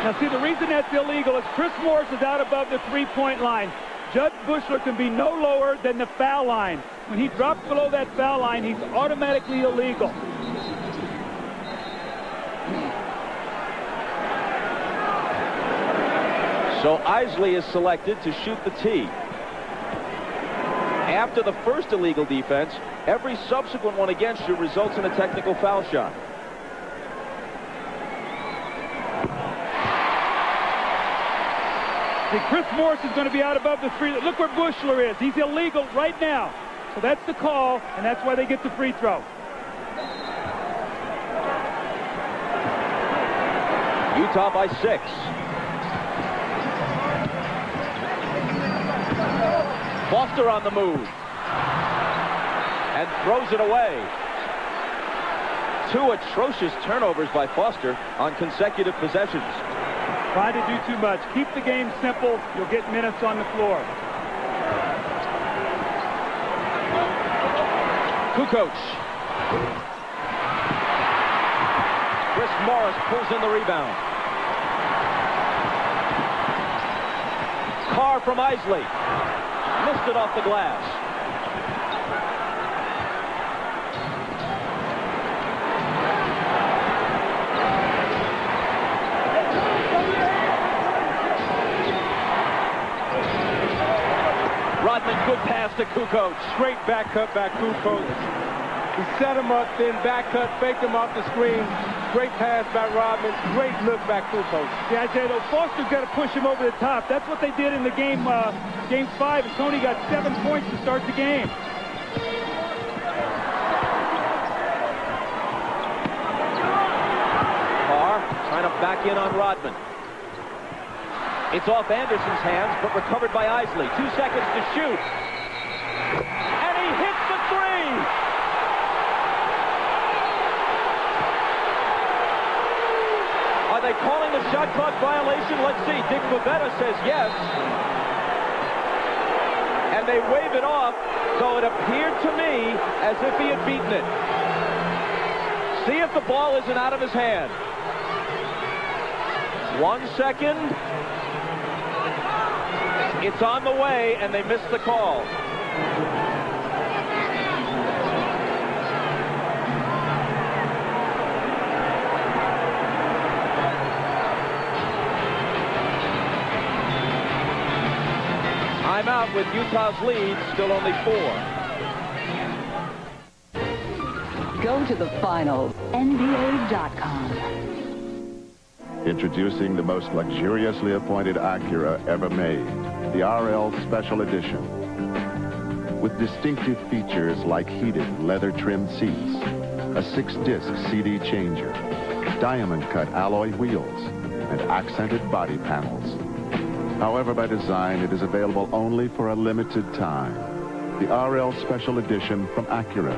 Now, see, the reason that's illegal is Chris Morris is out above the three-point line. Judge Bushler can be no lower than the foul line. When he drops below that foul line, he's automatically illegal. So Isley is selected to shoot the tee. After the first illegal defense, every subsequent one against you results in a technical foul shot. See, Chris Morris is going to be out above the free. Look where Bushler is. He's illegal right now. So that's the call, and that's why they get the free throw. Utah by 6. Foster on the move. And throws it away. 2 atrocious turnovers by Foster on consecutive possessions. Trying to do too much. Keep the game simple. You'll get minutes on the floor. Kukoc. Chris Morris pulls in the rebound. Carr from Isley. Missed it off the glass. Rodman, good pass to Kukoc. Straight back cut by Kukoc. He set him up, then back cut, faked him off the screen. Great pass by Rodman. Great look by Kukoc. Yeah, Isaiah, though, Foster's got to push him over the top. That's what they did in the game 5, and Tony got 7 points to start the game. Carr trying to back in on Rodman. It's off Anderson's hands, but recovered by Isley. 2 seconds to shoot. And he hits the 3! Are they calling a shot clock violation? Let's see. Dick Bavetta says yes. And they wave it off, so it appeared to me as if he had beaten it. See if the ball isn't out of his hand. 1 second. It's on the way, and they missed the call. Timeout with Utah's lead, still only 4. Go to the finals, NBA.com. Introducing the most luxuriously appointed Acura ever made, the RL Special Edition. With distinctive features like heated leather-trimmed seats, a 6-disc CD changer, diamond-cut alloy wheels, and accented body panels. However, by design, it is available only for a limited time. The RL Special Edition from Acura,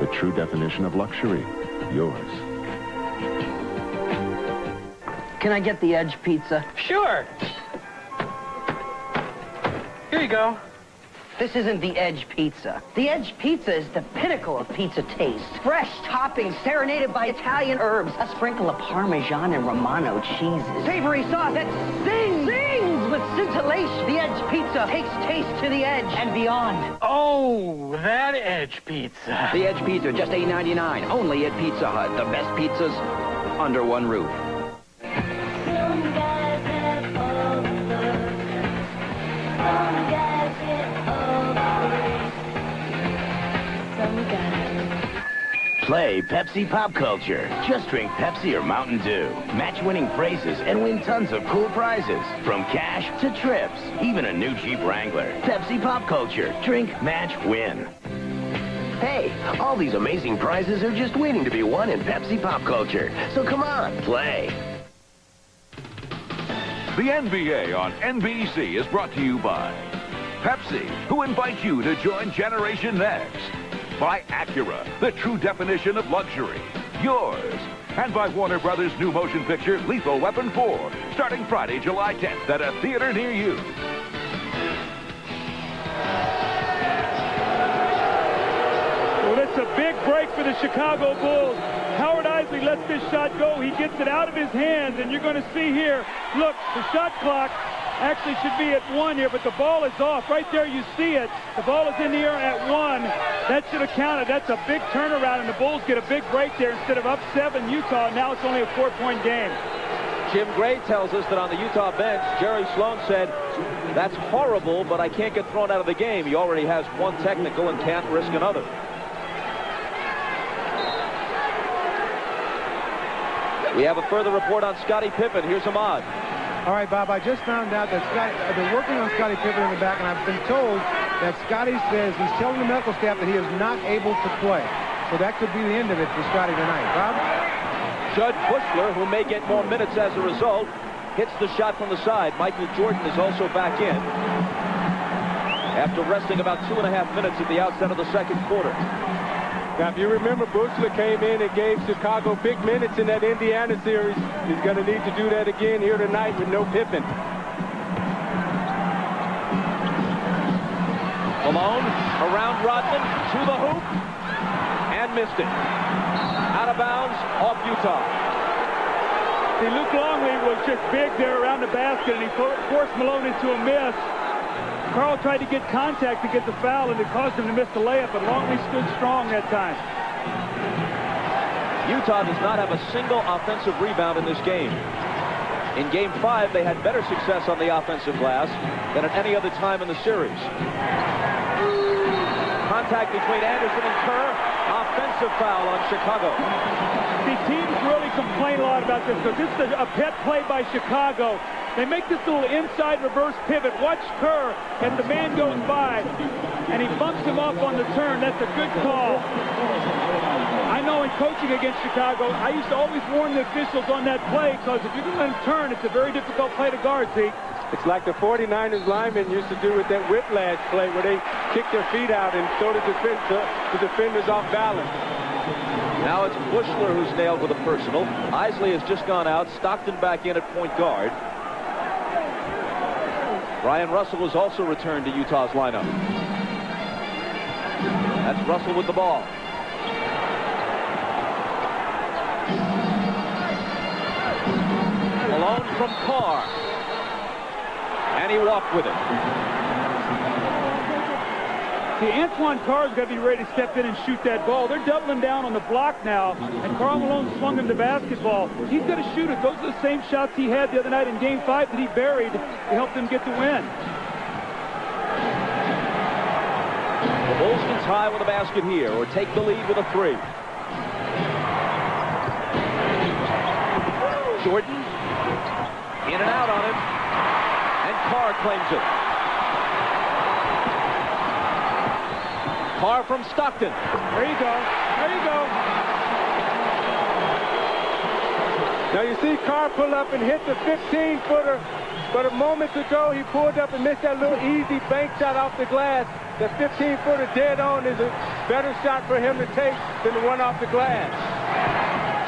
the true definition of luxury, yours. Can I get the Edge pizza? Sure. Here you go. This isn't the Edge pizza. The Edge pizza is the pinnacle of pizza taste. Fresh toppings serenaded by Italian herbs. A sprinkle of Parmesan and Romano cheeses. Savory sauce that sings with scintillation. The Edge pizza takes taste to the edge and beyond. Oh, that Edge pizza. The Edge pizza, just $8.99. Only at Pizza Hut. The best pizzas under one roof. Play Pepsi Pop Culture. Just drink Pepsi or Mountain Dew. Match-winning phrases and win tons of cool prizes. From cash to trips, even a new Jeep Wrangler. Pepsi Pop Culture. Drink, match, win. Hey, all these amazing prizes are just waiting to be won in Pepsi Pop Culture. So come on, play. The NBA on NBC is brought to you by Pepsi, who invites you to join Generation Next. By Acura, the true definition of luxury, yours. And by Warner Brothers' new motion picture, Lethal Weapon 4, starting Friday, July 10th at a theater near you. Well, it's a big break for the Chicago Bulls. Howard Isley lets this shot go. He gets it out of his hands, and you're going to see here, look, the shot clock actually should be at 1 here, but the ball is off. Right there, you see it. The ball is in the air at 1. That should have counted. That's a big turnaround, and the Bulls get a big break there. Instead of up 7 Utah, now it's only a 4-point game. Jim Gray tells us that on the Utah bench, Jerry Sloan said, That's horrible, but I can't get thrown out of the game. He already has one technical and can't risk another. We have a further report on Scottie Pippen. Here's Ahmad. All right, Bob, I just found out that they're working on Scottie Pippen in the back, and I've been told that Scottie says he's telling the medical staff that he is not able to play. So that could be the end of it for Scottie tonight. Bob? Judd Bushler, who may get more minutes as a result, hits the shot from the side. Michael Jordan is also back in after resting about 2.5 minutes at the outset of the second quarter. Now, if you remember, Bushler came in and gave Chicago big minutes in that Indiana series. He's going to need to do that again here tonight with no Pippen. Malone around Rodman to the hoop and missed it. Out of bounds off Utah. See, Luke Longley was just big there around the basket, and he forced Malone into a miss. Carl tried to get contact to get the foul, and it caused him to miss the layup, but Longley stood strong that time. Utah does not have a single offensive rebound in this game. In Game 5, they had better success on the offensive glass than at any other time in the series. Contact between Anderson and Kerr. Offensive foul on Chicago. The teams really complain a lot about this, because this is a pet play by Chicago. They make this little inside reverse pivot. Watch Kerr, and the man goes by, and he bumps him up on the turn. That's a good call. I know in coaching against Chicago, I used to always warn the officials on that play, because if you can let him turn, it's a very difficult play to guard, Zeke. It's like the 49ers linemen used to do with that whiplash play, where they kick their feet out and throw the defenders off balance. Now it's Bushler who's nailed with a personal. Isley has just gone out. Stockton back in at point guard. Brian Russell was also returned to Utah's lineup. That's Russell with the ball. Malone from Carr. And he walked with it. See, Antoine Carr's got to be ready to step in and shoot that ball. They're doubling down on the block now, and Karl Malone swung him the basketball. He's got to shoot it. Those are the same shots he had the other night in Game 5 that he buried to help them get the win. The Bulls can tie with a basket here or take the lead with a three. Jordan in and out on him, and Carr claims it. Carr from Stockton. There you go. There you go. Now you see Carr pull up and hit the 15-footer, but a moment ago he pulled up and missed that little easy bank shot off the glass. The 15-footer dead on is a better shot for him to take than the one off the glass.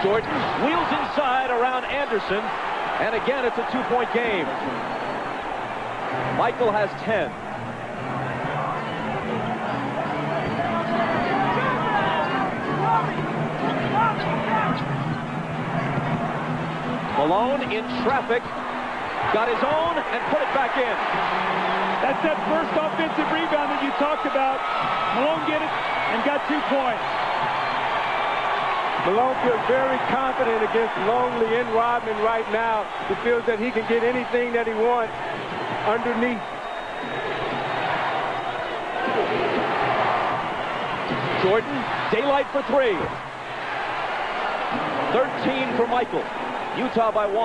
Jordan wheels inside around Anderson, and again it's a two-point game. Michael has 10. Malone in traffic, got his own and put it back in. That's that first offensive rebound that you talked about. Malone get it and got 2 points. Malone feels very confident against Longley and Rodman right now. He feels that he can get anything that he wants underneath. Jordan, daylight for three. 13 for Michael. Utah by 1.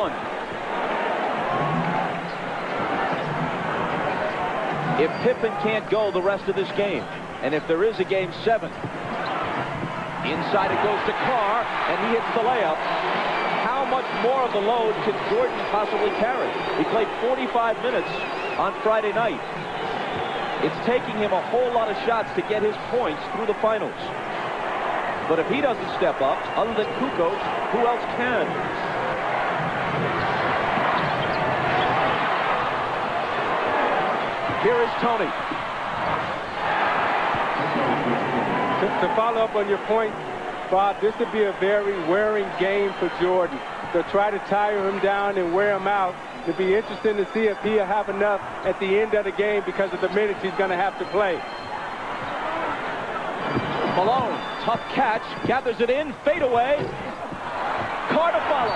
If Pippen can't go the rest of this game, and if there is a Game 7, inside it goes to Carr, and he hits the layup. How much more of the load can Jordan possibly carry? He played 45 minutes on Friday night. It's taking him a whole lot of shots to get his points through the finals. But if he doesn't step up, other than Kukoc, who else can? Here is Tony. To follow up on your point, Bob, this would be a very wearing game for Jordan. They'll try to tire him down and wear him out. It'll be interesting to see if he'll have enough at the end of the game because of the minutes he's going to have to play. Malone, tough catch, gathers it in, fade away. Carr to follow.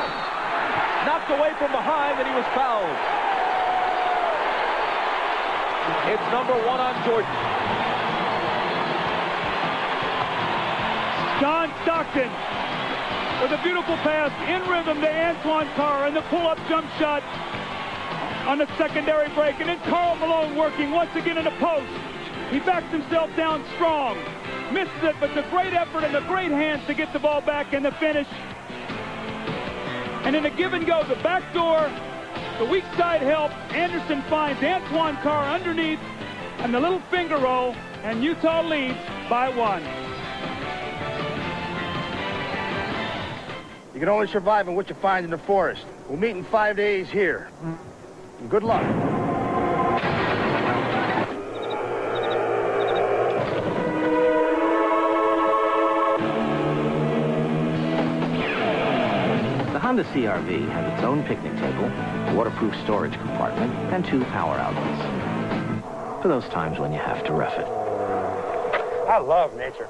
Knocked away from behind, and he was fouled. It's number 1 on Jordan. John Stockton with a beautiful pass in rhythm to Antoine Carr and the pull-up jump shot on the secondary break. And then Karl Malone working once again in the post. He backs himself down strong. Misses it, but the great effort and the great hands to get the ball back and the finish. And in the give and go, the back door, the weak side help. Anderson finds Antoine Carr underneath and the little finger roll, and Utah leads by 1. You can only survive on what you find in the forest. We'll meet in 5 days here. And good luck. The Honda CR-V has its own picnic table, a waterproof storage compartment, and 2 power outlets. For those times when you have to rough it. I love nature.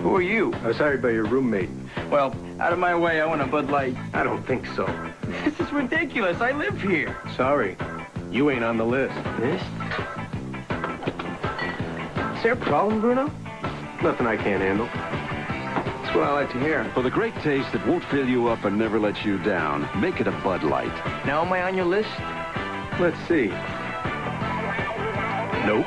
Who are you? I was hired by your roommate. Well, out of my way, I want a Bud Light. I don't think so. This is ridiculous. I live here. Sorry. You ain't on the list. List? Is there a problem, Bruno? Nothing I can't handle. That's what I like to hear. For the great taste that won't fill you up and never lets you down, make it a Bud Light. Now am I on your list? Let's see. Nope.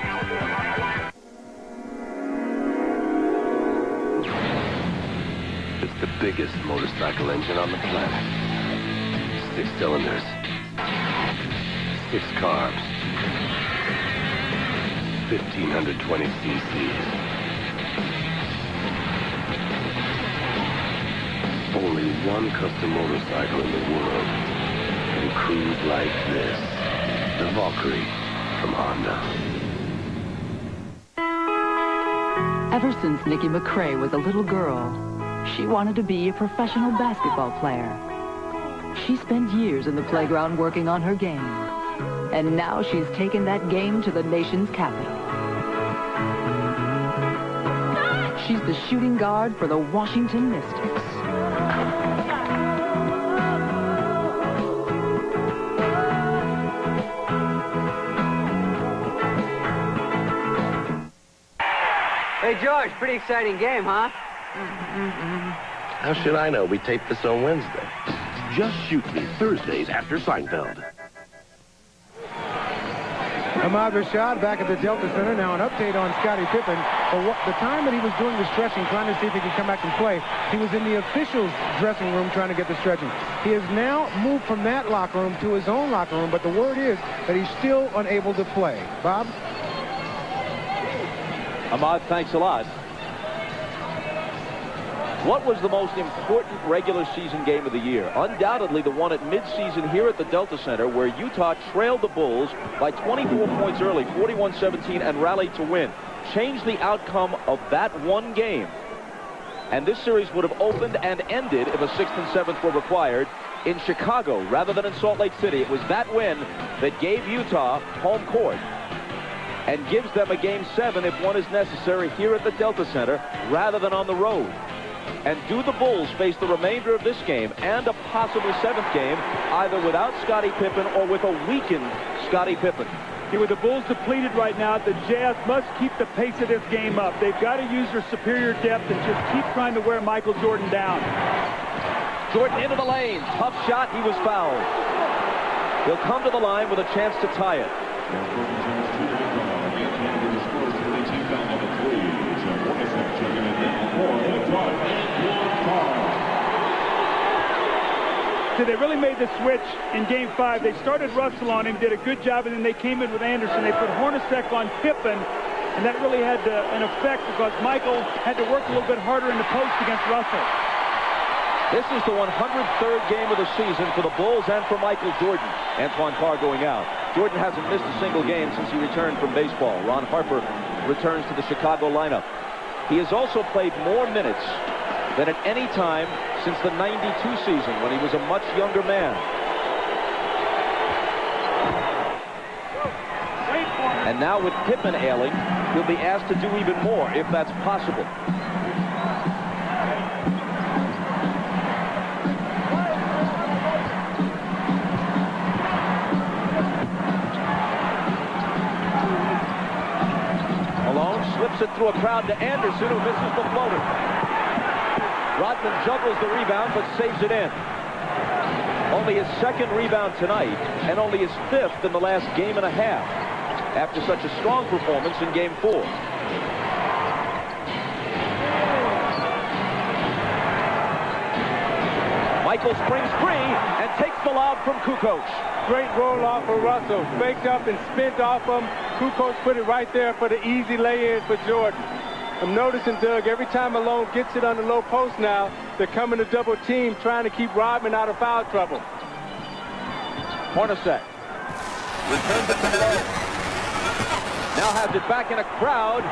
It's the biggest motorcycle engine on the planet. 6 cylinders. 6 carbs. 1,520 cc's. Only one custom motorcycle in the world can cruise like this. The Valkyrie from Honda. Ever since Nikki McCrae was a little girl, she wanted to be a professional basketball player. She spent years in the playground working on her game. And now she's taken that game to the nation's capital. She's the shooting guard for the Washington Mystics. Hey, George, pretty exciting game, huh? How should I know? We taped this on Wednesday. Just Shoot Me, Thursdays after Seinfeld. Ahmad Rashad back at the Delta Center. Now an update on Scottie Pippen. For the time that he was doing the stretching, trying to see if he could come back and play, he was in the officials' dressing room trying to get the stretching. He has now moved from that locker room to his own locker room, but the word is that he's still unable to play. Bob? Ahmad, thanks a lot. What was the most important regular season game of the year? Undoubtedly the one at midseason here at the Delta Center, where Utah trailed the Bulls by 24 points early, 41-17, and rallied to win. Changed the outcome of that one game. And this series would have opened and ended if a 6th and 7th were required in Chicago rather than in Salt Lake City. It was that win that gave Utah home court and gives them a Game 7 if one is necessary here at the Delta Center rather than on the road. And do the Bulls face the remainder of this game and a possible 7th game either without Scottie Pippen or with a weakened Scottie Pippen? Yeah, with the Bulls depleted right now, the Jazz must keep the pace of this game up. They've got to use their superior depth and just keep trying to wear Michael Jordan down. Jordan into the lane. Tough shot. He was fouled. He'll come to the line with a chance to tie it. So they really made the switch in Game 5. They started Russell on him, did a good job, and then they came in with Anderson. They put Hornacek on Pippen, and that really had an effect because Michael had to work a little bit harder in the post against Russell. This is the 103rd game of the season for the Bulls and for Michael Jordan. Antoine Carr going out. Jordan hasn't missed a single game since he returned from baseball. Ron Harper returns to the Chicago lineup. He has also played more minutes than at any time since the '92 season when he was a much younger man. And now with Pippen ailing, he'll be asked to do even more if that's possible. Flips it through a crowd to Anderson, who misses the floater. Rodman juggles the rebound, but saves it in. Only his second rebound tonight, and only his fifth in the last game and a half, after such a strong performance in Game 4. Michael springs free and takes the lob from Kukoc. Great roll-off for Russell. Faked up and spent off him. Kukoc put it right there for the easy lay-in for Jordan. I'm noticing, Doug, every time Malone gets it on the low post now, they're coming to double team, trying to keep Rodman out of foul trouble. Hornacek returns it to Malone. Now has it back in a crowd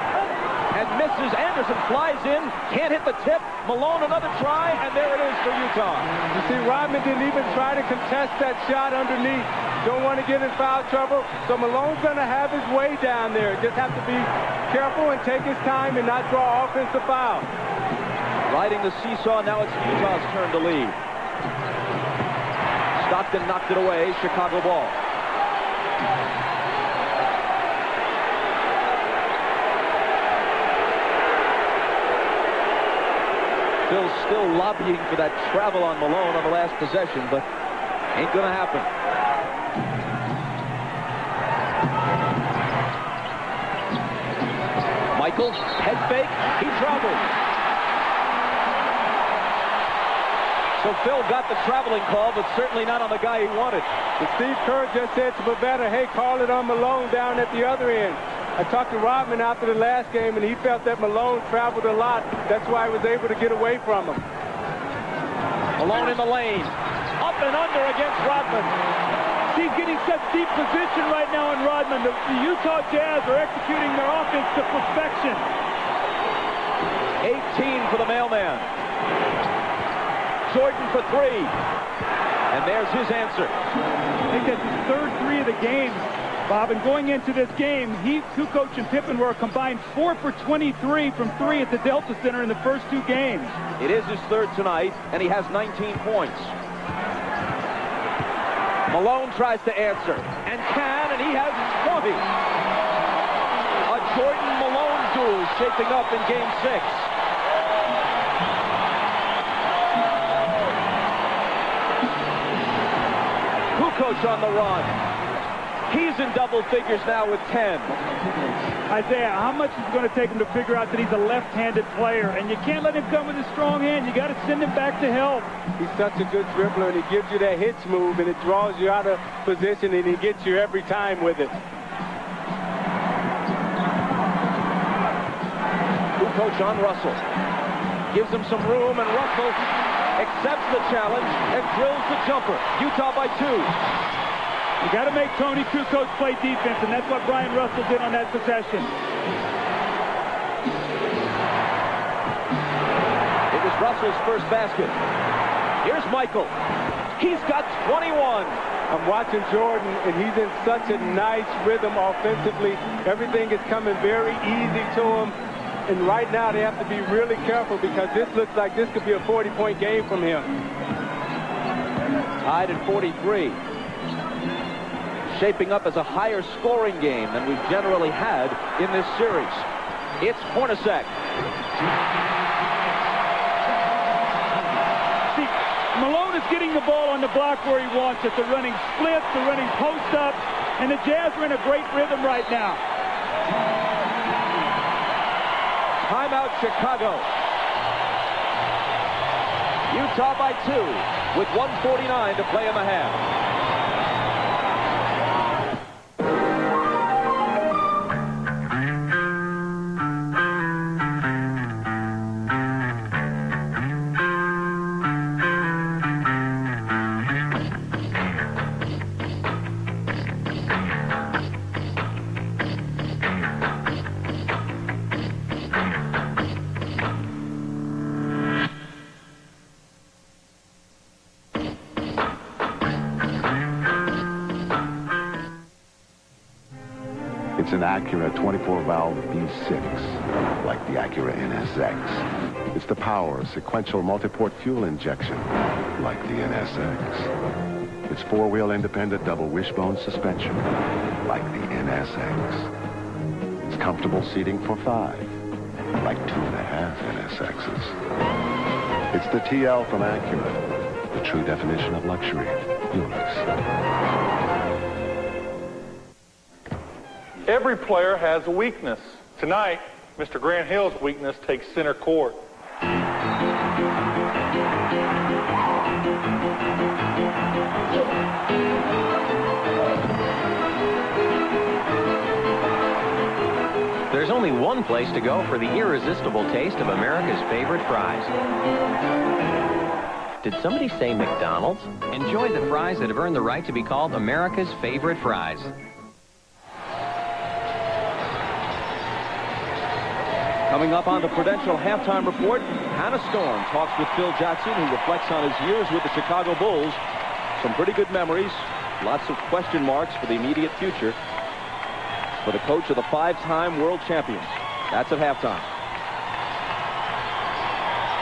and misses. Anderson flies in, can't hit the tip. Malone another try, and there it is for Utah. You see, Rodman didn't even try to contest that shot underneath. Don't want to get in foul trouble, so Malone's going to have his way down there. Just have to be careful and take his time and not draw offensive foul. Riding the seesaw, now it's Utah's turn to lead. Stockton knocked it away, Chicago ball. Phil's still lobbying for that travel on Malone on the last possession, but ain't gonna happen. Michael, head fake, he traveled. So Phil got the traveling call, but certainly not on the guy he wanted. And Steve Kerr just said to Pavetta, hey, call it on Malone down at the other end. I talked to Rodman after the last game, and he felt that Malone traveled a lot. That's why he was able to get away from him. Malone in the lane. Up and under against Rodman. He's getting such deep position right now on Rodman. The Utah Jazz are executing their offense to perfection. 18 for the mailman. Jordan for three. And there's his answer. I think that's his third three of the game, Bob. And going into this game, Kukoc and Pippen were a combined 4 for 23 from three at the Delta Center in the first two games. It is his third tonight, and he has 19 points. Malone tries to answer, and can, and he has 20. A Jordan-Malone duel shaping up in Game 6. Kukoc on the run. He's in double figures now with 10. Isaiah, how much is it going to take him to figure out that he's a left-handed player? And you can't let him come with a strong hand. You got to send him back to help. He's such a good dribbler, and he gives you that hitch move, and it draws you out of position, and he gets you every time with it. Kukoc on Russell. Gives him some room, and Russell accepts the challenge and drills the jumper. Utah by 2. You got to make Tony Kukoc play defense, and that's what Brian Russell did on that possession. It was Russell's first basket. Here's Michael. He's got 21. I'm watching Jordan, and he's in such a nice rhythm offensively. Everything is coming very easy to him. And right now they have to be really careful because this looks like this could be a 40-point game from him. Tied at 43. Shaping up as a higher scoring game than we've generally had in this series. It's Hornacek. See, Malone is getting the ball on the block where he wants it. They're running splits, they're running post up, and the Jazz are in a great rhythm right now. Timeout Chicago. Utah by 2 with 1:49 to play in the half. It's an Acura 24-valve V6, like the Acura NSX. It's the power sequential multi-port fuel injection, like the NSX. It's four-wheel independent double wishbone suspension, like the NSX. It's comfortable seating for 5, like 2.5 NSXs. It's the TL from Acura, the true definition of luxury. Yours. Every player has a weakness. Tonight, Mr. Grant Hill's weakness takes center court. There's only one place to go for the irresistible taste of America's favorite fries. Did somebody say McDonald's? Enjoy the fries that have earned the right to be called America's favorite fries. Coming up on the Prudential Halftime Report, Hannah Storm talks with Phil Jackson, who reflects on his years with the Chicago Bulls. Some pretty good memories, lots of question marks for the immediate future for the coach of the 5-time world champions. That's at halftime.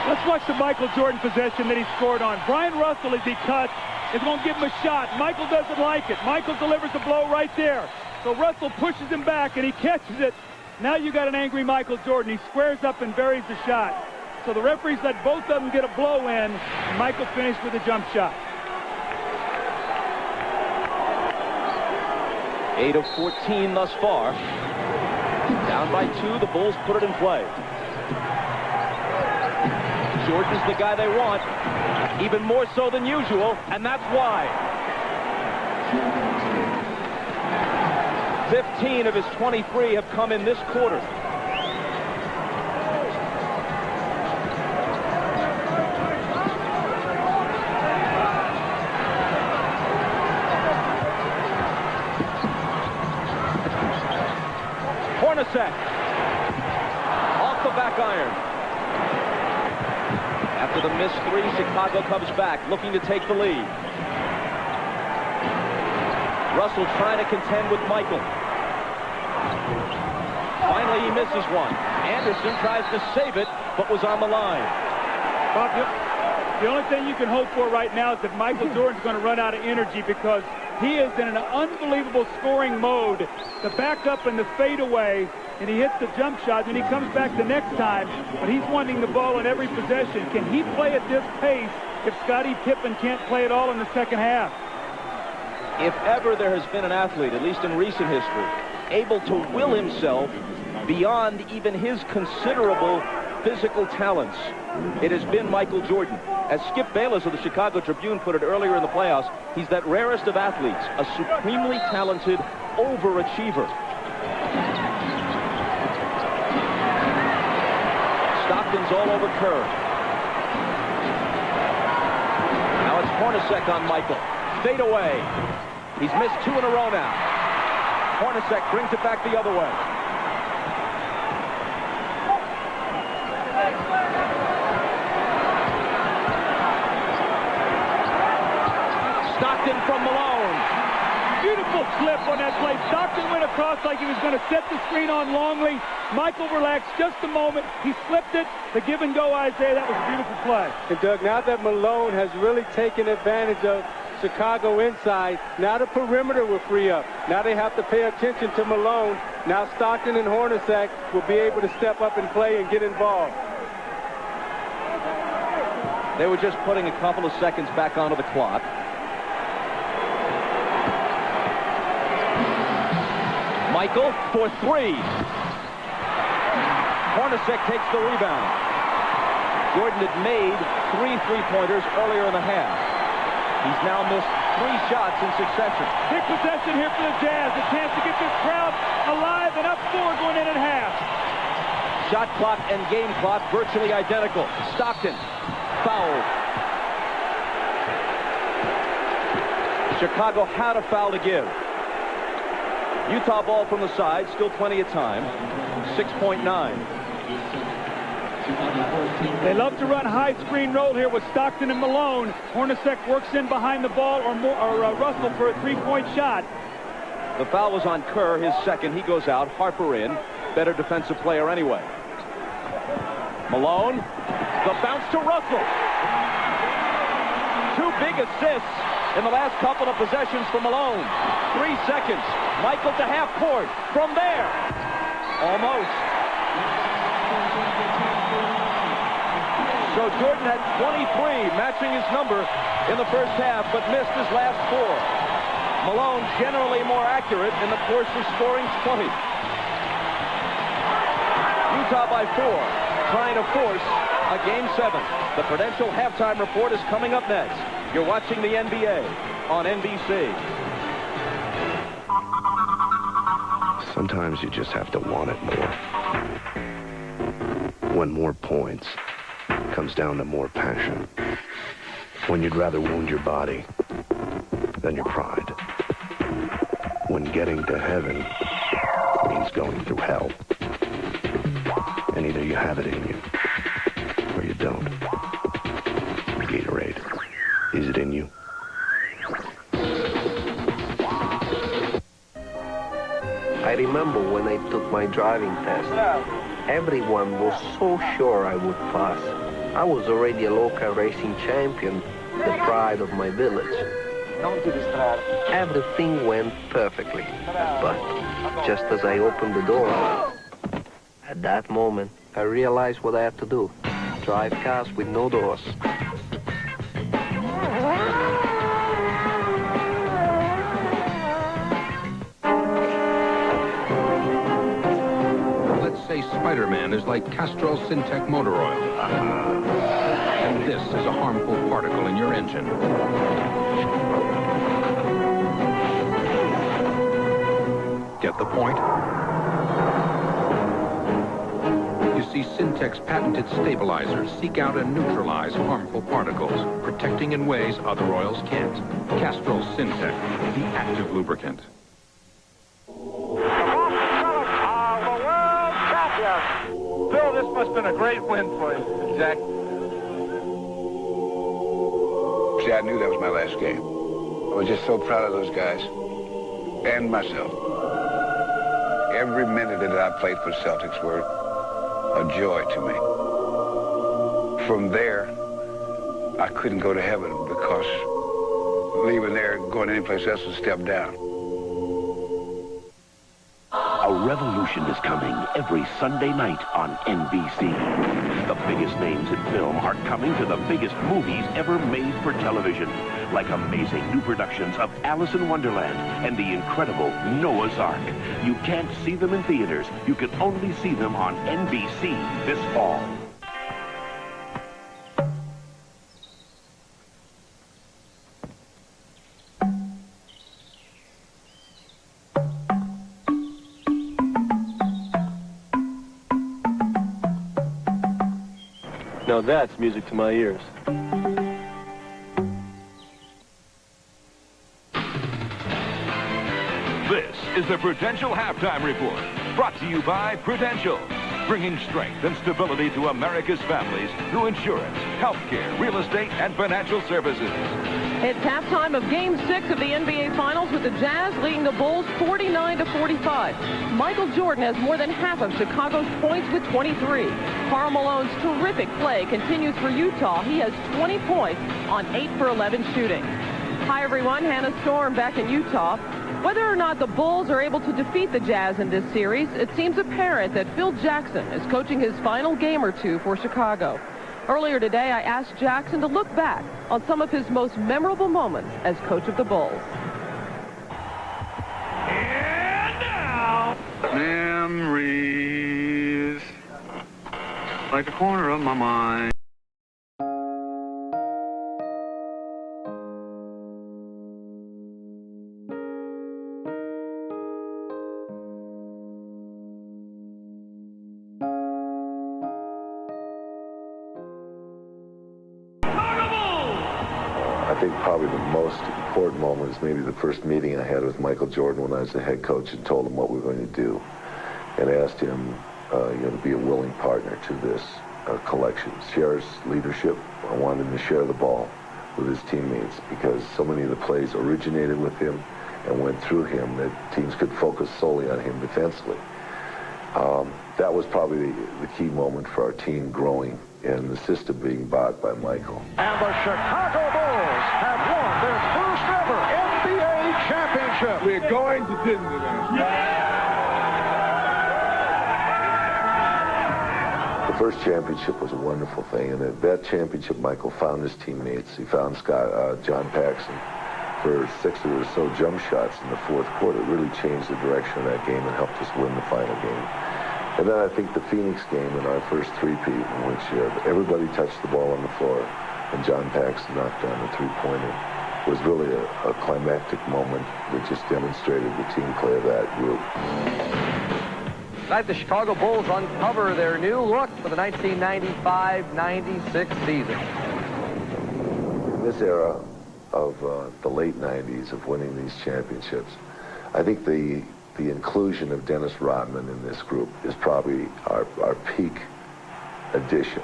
Let's watch the Michael Jordan possession that he scored on. Brian Russell, as he cuts, is going to give him a shot. Michael doesn't like it. Michael delivers the blow right there. So Russell pushes him back, and he catches it. Now you got an angry Michael Jordan. He squares up and buries the shot. So the referees let both of them get a blow in, and Michael finished with a jump shot. 8 of 14 thus far. Down by 2, the Bulls put it in play. Jordan's the guy they want, even more so than usual, and that's why. 15 of his 23 have come in this quarter. Hornacek off the back iron. After the missed 3, Chicago comes back, looking to take the lead. Russell trying to contend with Michael. Finally, he misses one. Anderson tries to save it, but was on the line. Bob, the only thing you can hope for right now is that Michael Jordan's going to run out of energy, because he is in an unbelievable scoring mode. The back up and the fade away, and he hits the jump shot, and he comes back the next time, but he's wanting the ball in every possession. Can he play at this pace if Scottie Pippen can't play at all in the second half? If ever there has been an athlete, at least in recent history, able to will himself beyond even his considerable physical talents, it has been Michael Jordan. As Skip Bayless of the Chicago Tribune put it earlier in the playoffs, he's that rarest of athletes, a supremely talented overachiever. Stockton's all over Kerr. Now it's Hornacek on Michael. Fade away. He's missed 2 in a row now. Hornacek brings it back the other way. Stockton from Malone. Beautiful slip on that play. Stockton went across like he was going to set the screen on Longley. Michael relaxed just a moment. He slipped it. The give and go, Isaiah. That was a beautiful play. And Doug, now that Malone has really taken advantage of Chicago inside, now the perimeter will free up. Now they have to pay attention to Malone. Now Stockton and Hornacek will be able to step up and play and get involved. They were just putting a couple of seconds back onto the clock. Michael for 3. Hornacek takes the rebound. Jordan had made 3 three-pointers earlier in the half. He's now missed 3 shots in succession. Big possession here for the Jazz. A chance to get this crowd alive and up 4 going in at half. Shot clock and game clock virtually identical. Stockton fouled. Chicago had a foul to give. Utah ball from the side, still plenty of time. 6.9. They love to run high screen roll here with Stockton and Malone. Hornacek works in behind the ball, or Russell for a 3-point shot. The foul was on Kerr, his second. He goes out. Harper in. Better defensive player anyway. Malone. The bounce to Russell. 2 big assists in the last couple of possessions for Malone. 3 seconds. Michael to half court. From there. Almost. So Jordan had 23, matching his number in the first half, but missed his last 4. Malone generally more accurate in the course of scoring 20. Utah by 4, trying to force a Game 7. The Prudential halftime report is coming up next. You're watching the NBA on NBC. Sometimes you just have to want it more. When more points comes down to more passion. When you'd rather wound your body than your pride. When getting to heaven means going through hell. And either you have it in you or you don't. Gatorade, is it in you? I remember when I took my driving test. Everyone was so sure I would pass. I was already a local racing champion, the pride of my village. Everything went perfectly. But just as I opened the door, at that moment, I realized what I had to do. Drive cars with no doors. Spider-Man is like Castrol Syntec motor oil. And this is a harmful particle in your engine. Get the point? You see, Syntec's patented stabilizers seek out and neutralize harmful particles, protecting in ways other oils can't. Castrol Syntec, the active lubricant. Bill, this must have been a great win for you. Jack. See, I knew that was my last game. I was just so proud of those guys and myself. Every minute that I played for Celtics were a joy to me. From there, I couldn't go to heaven because leaving there, going anyplace else was a step down. A revolution is coming every Sunday night on NBC. The biggest names in film are coming to the biggest movies ever made for television, like amazing new productions of Alice in Wonderland and the incredible Noah's Ark. You can't see them in theaters. You can only see them on NBC this fall. Now that's music to my ears. This is the Prudential Halftime Report, brought to you by Prudential, bringing strength and stability to America's families through insurance, healthcare, real estate, and financial services. It's halftime of Game 6 of the NBA Finals with the Jazz leading the Bulls 49-45. Michael Jordan has more than half of Chicago's points with 23. Karl Malone's terrific play continues for Utah. He has 20 points on 8 for 11 shooting. Hi, everyone. Hannah Storm back in Utah. Whether or not the Bulls are able to defeat the Jazz in this series, it seems apparent that Phil Jackson is coaching his final game or two for Chicago. Earlier today, I asked Jackson to look back on some of his most memorable moments as coach of the Bulls. And now, memories like the corner of my mind. I think probably the most important moment is maybe the first meeting I had with Michael Jordan when I was the head coach and told him what we were going to do, and asked him to be a willing partner to this collection. Share his leadership. I wanted him to share the ball with his teammates because so many of the plays originated with him and went through him that teams could focus solely on him defensively. That was probably the key moment for our team growing and the system being bought by Michael. And the Chicago Bulls have won their first ever NBA championship. We're going to Disneyland. first championship was a wonderful thing, and at that championship, Michael found his teammates. He found John Paxson for 6 or so jump shots in the fourth quarter. It really changed the direction of that game and helped us win the final game. And then I think the Phoenix game in our first three-peat, in which everybody touched the ball on the floor, and John Paxson knocked down the three-pointer, was really a climactic moment that just demonstrated the team play of that group. Tonight, the Chicago Bulls uncover their new look for the 1995-96 season. In this era of the late 90s of winning these championships, I think the inclusion of Dennis Rodman in this group is probably our peak addition.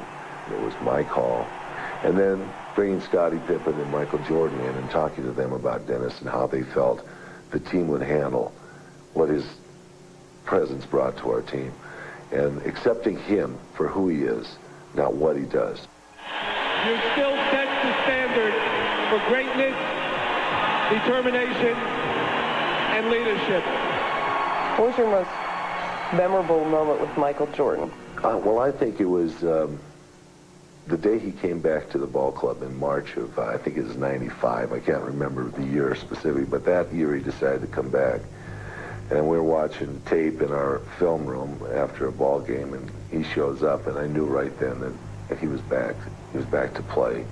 It was my call. And then bringing Scottie Pippen and Michael Jordan in and talking to them about Dennis and how they felt the team would handle what his presence brought to our team, and accepting him for who he is, not what he does. You still set the standard for greatness, determination, and leadership. What was your most memorable moment with Michael Jordan? Well, I think it was the day he came back to the ball club in March of, I think it was 95. I can't remember the year specifically, but that year he decided to come back. And we were watching tape in our film room after a ball game, and he shows up, and I knew right then that he was back. He was back to play.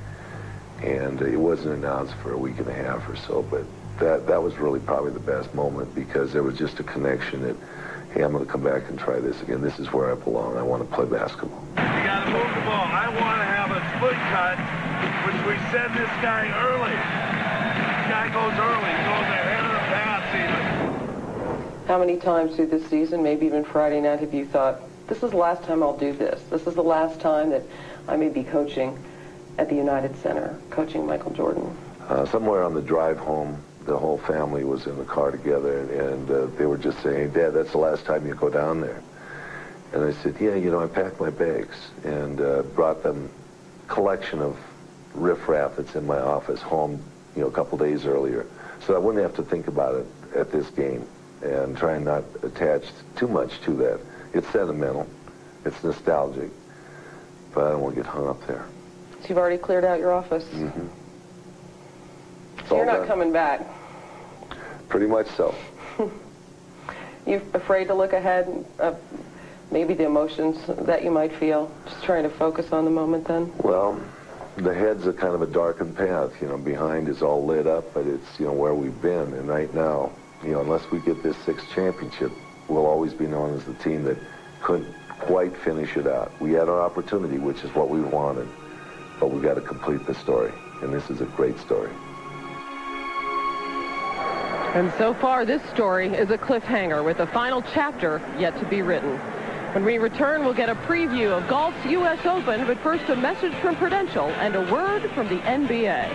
And it wasn't announced for a week and a half or so, but that was really probably the best moment, because there was just a connection that, hey, I'm going to come back and try this again. This is where I belong. I want to play basketball. You got to move the ball. I want to have a split cut, which we send this guy early. This guy goes early. He goes ahead of the pass even. How many times through this season, maybe even Friday night, have you thought, this is the last time I'll do this? This is the last time that I may be coaching at the United Center, coaching Michael Jordan? Somewhere on the drive home, the whole family was in the car together, and they were just saying, Dad, that's the last time you go down there. And I said, yeah, you know, I packed my bags and brought them a collection of riffraff that's in my office home, you know, a couple days earlier, so I wouldn't have to think about it at this game, and try and not attach too much to that. It's sentimental, it's nostalgic, but I don't want to get hung up there. So you've already cleared out your office? Mm-hmm. So you're not coming back? Pretty much so. You afraid to look ahead of maybe the emotions that you might feel? Just trying to focus on the moment then? Well, the head's a kind of a darkened path. You know, behind is all lit up, but it's, you know, where we've been. And right now, you know, unless we get this 6th championship, we'll always be known as the team that couldn't quite finish it out. We had our opportunity, which is what we wanted, but we got to complete the story. And this is a great story. And so far, this story is a cliffhanger with a final chapter yet to be written. When we return, we'll get a preview of golf's U.S. Open, but first a message from Prudential and a word from the NBA.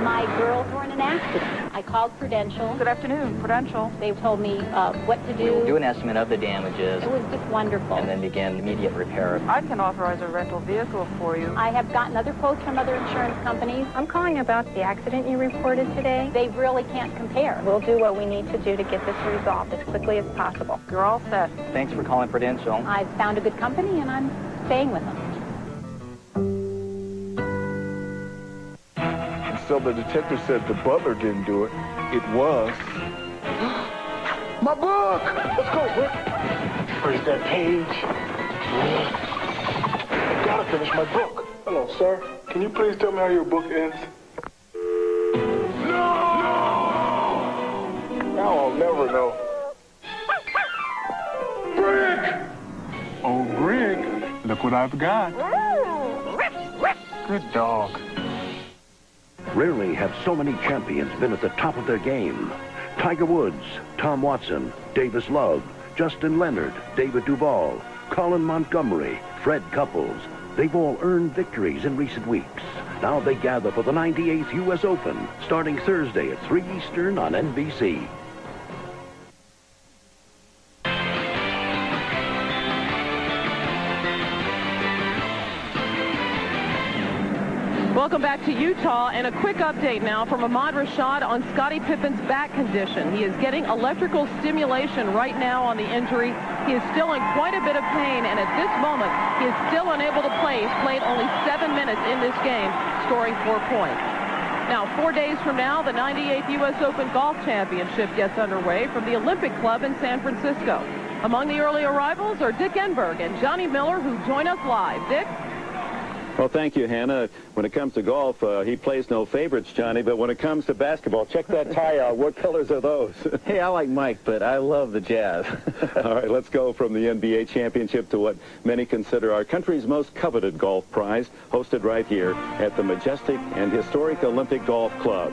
My girls were in an accident. I called Prudential. Good afternoon, Prudential. They told me what to do. Do an estimate of the damages. It was just wonderful. And then begin immediate repair. I can authorize a rental vehicle for you. I have gotten other quotes from other insurance companies. I'm calling about the accident you reported today. They really can't compare. We'll do what we need to do to get this resolved as quickly as possible. You're all set. Thanks for calling Prudential. I've found a good company, and I'm staying with them. So the detective said the butler didn't do it. It was. My book! Let's go, Rick. Where's that page? I gotta finish my book. Hello, sir. Can you please tell me how your book ends? No! Now I'll never know. Rick! Oh, Rick, look what I've got. Good dog. Rarely have so many champions been at the top of their game. Tiger Woods, Tom Watson, Davis Love, Justin Leonard, David Duval, Colin Montgomery, Fred Couples. They've all earned victories in recent weeks. Now they gather for the 98th U.S. Open, starting Thursday at 3 Eastern on NBC. Welcome back to Utah, and a quick update now from Ahmad Rashad on Scottie Pippen's back condition. He is getting electrical stimulation right now on the injury. He is still in quite a bit of pain, and at this moment, he is still unable to play. He's played only 7 minutes in this game, scoring 4 points. Now, 4 days from now, the 98th U.S. Open Golf Championship gets underway from the Olympic Club in San Francisco. Among the early arrivals are Dick Enberg and Johnny Miller, who join us live. Dick? Well, thank you, Hannah. When it comes to golf, he plays no favorites, Johnny, but when it comes to basketball, check that tie out. What colors are those? Hey, I like Mike, but I love the Jazz. All right, let's go from the NBA championship to what many consider our country's most coveted golf prize, hosted right here at the majestic and historic Olympic Golf Club.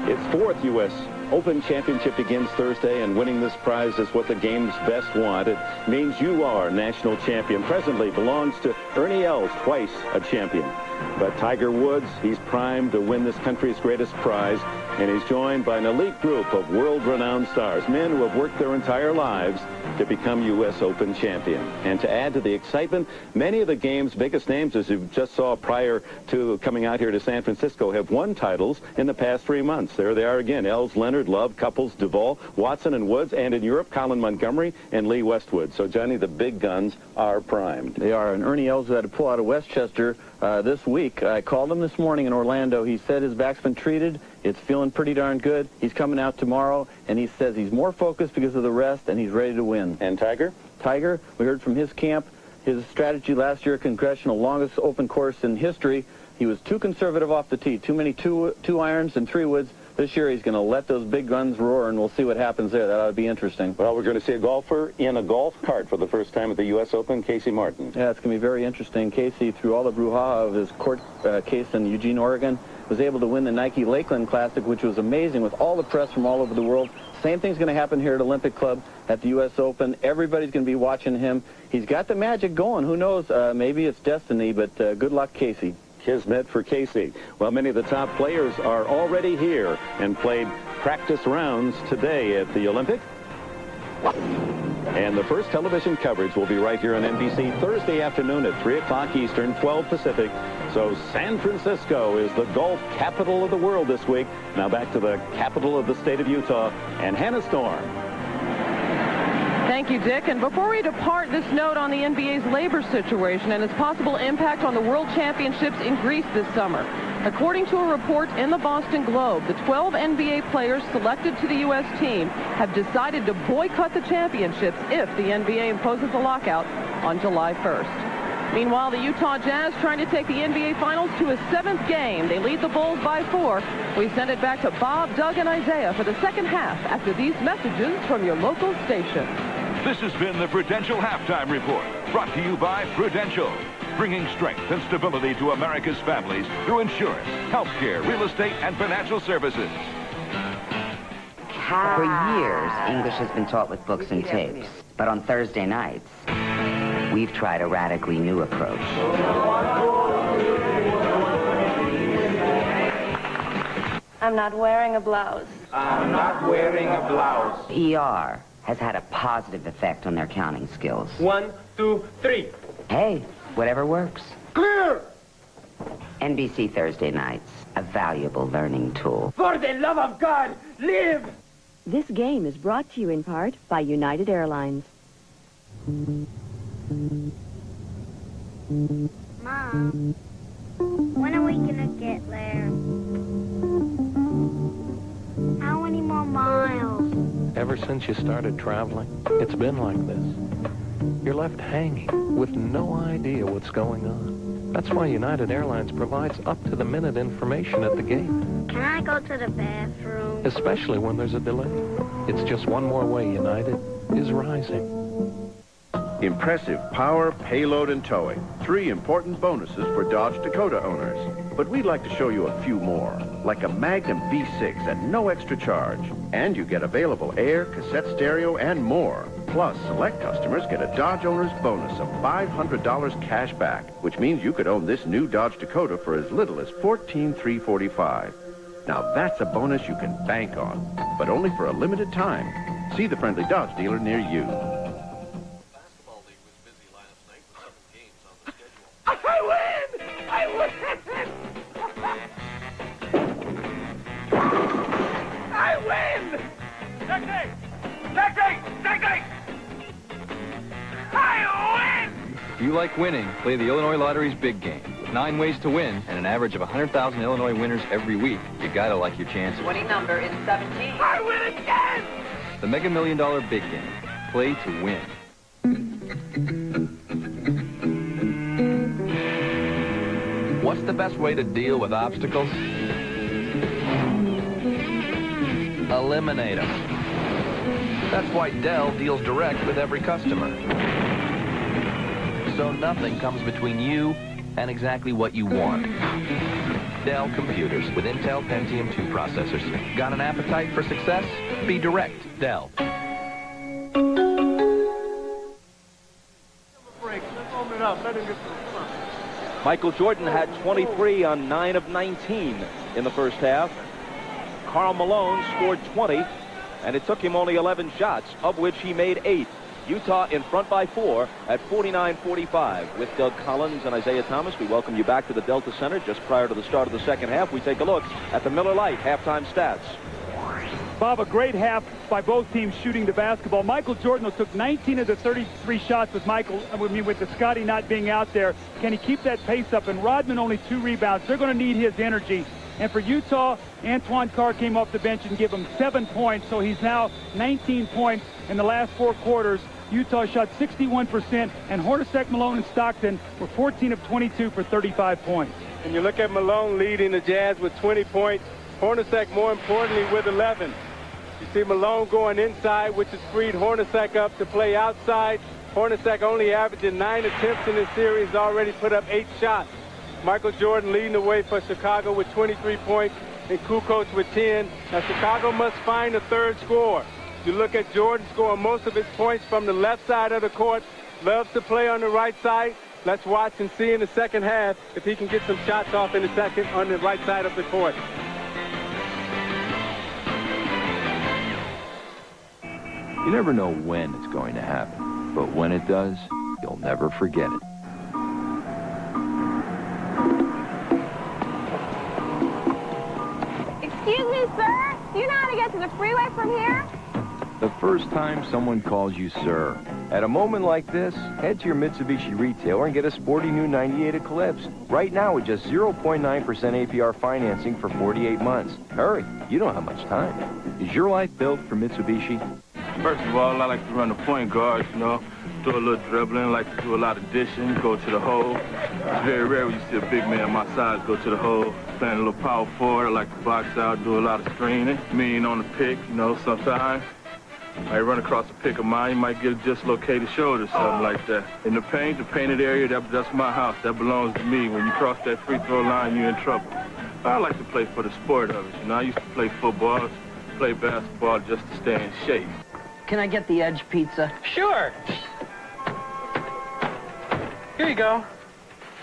Its 4th U.S. Open Championship begins Thursday, and winning this prize is what the game's best want. It means you are national champion. Presently belongs to Ernie Els, twice a champion. But Tiger Woods, he's primed to win this country's greatest prize, and he's joined by an elite group of world-renowned stars, men who have worked their entire lives to become U.S. Open champion. And to add to the excitement, many of the game's biggest names, as you just saw prior to coming out here to San Francisco, have won titles in the past 3 months. There they are again: Els, Leonard, Love, Couples, Duvall, Watson, and Woods, and in Europe, Colin Montgomery and Lee Westwood. So, Johnny, the big guns are primed. They are, and Ernie Els had to pull out of Westchester this week. I called him this morning in Orlando. He said his back's been treated. It's feeling pretty darn good. He's coming out tomorrow, and he says he's more focused because of the rest, and he's ready to win. And Tiger? Tiger, we heard from his camp, his strategy last year, congressional longest open course in history. He was too conservative off the tee, too many two irons and 3 woods. This year he's going to let those big guns roar, and we'll see what happens there. That ought to be interesting. Well, we're going to see a golfer in a golf cart for the first time at the U.S. Open, Casey Martin. Yeah, it's going to be very interesting. Casey, through all the brouhaha of his court case in Eugene, Oregon, was able to win the Nike Lakeland Classic, which was amazing with all the press from all over the world. Same thing's going to happen here at Olympic Club at the U.S. Open. Everybody's going to be watching him. He's got the magic going. Who knows? Maybe it's destiny, but good luck, Casey. Kismet for Casey. Well, many of the top players are already here and played practice rounds today at the Olympic. And the first television coverage will be right here on NBC Thursday afternoon at 3 o'clock Eastern, 12 Pacific. So San Francisco is the golf capital of the world this week. Now back to the capital of the state of Utah and Hannah Storm. Thank you, Dick. And before we depart, this note on the NBA's labor situation and its possible impact on the World Championships in Greece this summer. According to a report in the Boston Globe, the 12 NBA players selected to the U.S. team have decided to boycott the championships if the NBA imposes a lockout on July 1st. Meanwhile, the Utah Jazz trying to take the NBA Finals to a 7th game. They lead the Bulls by 4. We send it back to Bob, Doug, and Isaiah for the second half after these messages from your local station. This has been the Prudential Halftime Report, brought to you by Prudential, bringing strength and stability to America's families through insurance, healthcare, real estate, and financial services. For years, English has been taught with books and tapes. But on Thursday nights, we've tried a radically new approach. I'm not wearing a blouse. I'm not wearing a blouse. ER has had a positive effect on their counting skills. 1, 2, 3. Hey, whatever works. Clear! NBC Thursday nights, a valuable learning tool. For the love of God, live! This game is brought to you in part by United Airlines. Mom, when are we gonna get there? How many more miles? Ever since you started traveling, it's been like this. You're left hanging with no idea what's going on. That's why United Airlines provides up-to-the-minute information at the gate. Can I go to the bathroom? Especially when there's a delay. It's just one more way United is rising. Impressive power, payload, and towing. 3 important bonuses for Dodge Dakota owners. But we'd like to show you a few more, like a Magnum V6 at no extra charge. And you get available air, cassette stereo, and more. Plus, select customers get a Dodge owner's bonus of $500 cash back, which means you could own this new Dodge Dakota for as little as $14,345. Now that's a bonus you can bank on, but only for a limited time. See the friendly Dodge dealer near you. I win! I win! If you like winning, play the Illinois Lottery's big game. With 9 ways to win and an average of 100,000 Illinois winners every week, you gotta like your chances. Winning number is 17. I win again! The Mega Million Dollar Big Game. Play to win. What's the best way to deal with obstacles? Eliminate them. That's why Dell deals direct with every customer. So nothing comes between you and exactly what you want. Dell computers with Intel Pentium 2 processors. Got an appetite for success? Be direct, Dell. Michael Jordan had 23 on 9 of 19 in the first half. Karl Malone scored 20, and it took him only 11 shots, of which he made 8. Utah in front by 4 at 49-45. With Doug Collins and Isaiah Thomas, we welcome you back to the Delta Center. Just prior to the start of the second half, we take a look at the Miller Lite halftime stats. Bob, a great half by both teams shooting the basketball. Michael Jordan took 19 of the 33 shots with with the Scotty not being out there. Can he keep that pace up? And Rodman only 2 rebounds. They're going to need his energy. And for Utah, Antoine Carr came off the bench and gave him 7 points. So he's now 19 points in the last 4 quarters. Utah shot 61%, and Hornacek, Malone, and Stockton were 14 of 22 for 35 points. And you look at Malone leading the Jazz with 20 points. Hornacek, more importantly, with 11. You see Malone going inside, which has freed Hornacek up to play outside. Hornacek only averaging 9 attempts in this series, already put up 8 shots. Michael Jordan leading the way for Chicago with 23 points, and Kukoc with 10. Now, Chicago must find a third scorer. You look at Jordan scoring most of his points from the left side of the court. Loves to play on the right side. Let's watch and see in the second half if he can get some shots off in the second on the right side of the court. You never know when it's going to happen, but when it does, you'll never forget it. Excuse me, sir. Do you know how to get to the freeway from here? The first time someone calls you sir. At a moment like this, head to your Mitsubishi retailer and get a sporty new 98 Eclipse. Right now with just 0.9% APR financing for 48 months. Hurry, you don't have much time. Is your life built for Mitsubishi? First of all, I like to run the point guard, you know, do a little dribbling, like to do a lot of dishing, go to the hole. It's very rare when you see a big man my size go to the hole. Playing a little power forward, I like to box out, do a lot of screening. Mean on the pick, you know, sometimes. I run across a pick of mine, you might get a dislocated shoulder, something like that. In the paint, the painted area, that's my house. That belongs to me. When you cross that free throw line, you're in trouble. I like to play for the sport of it. You know, I used to play football, play basketball just to stay in shape. Can I get the Edge pizza? Sure. Here you go.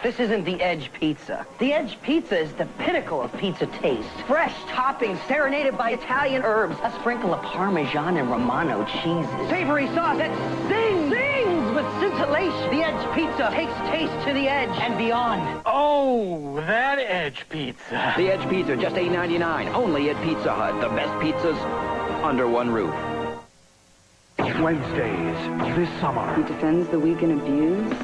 This isn't the Edge pizza. The Edge pizza is the pinnacle of pizza taste. Fresh toppings serenaded by Italian herbs. A sprinkle of Parmesan and Romano cheeses. Savory sauce that sings with scintillation. The Edge pizza takes taste to the edge and beyond. Oh, that Edge pizza. The Edge Pizza, just $8.99. Only at Pizza Hut. The best pizzas under one roof. Wednesdays this summer. He defends the weak and abused.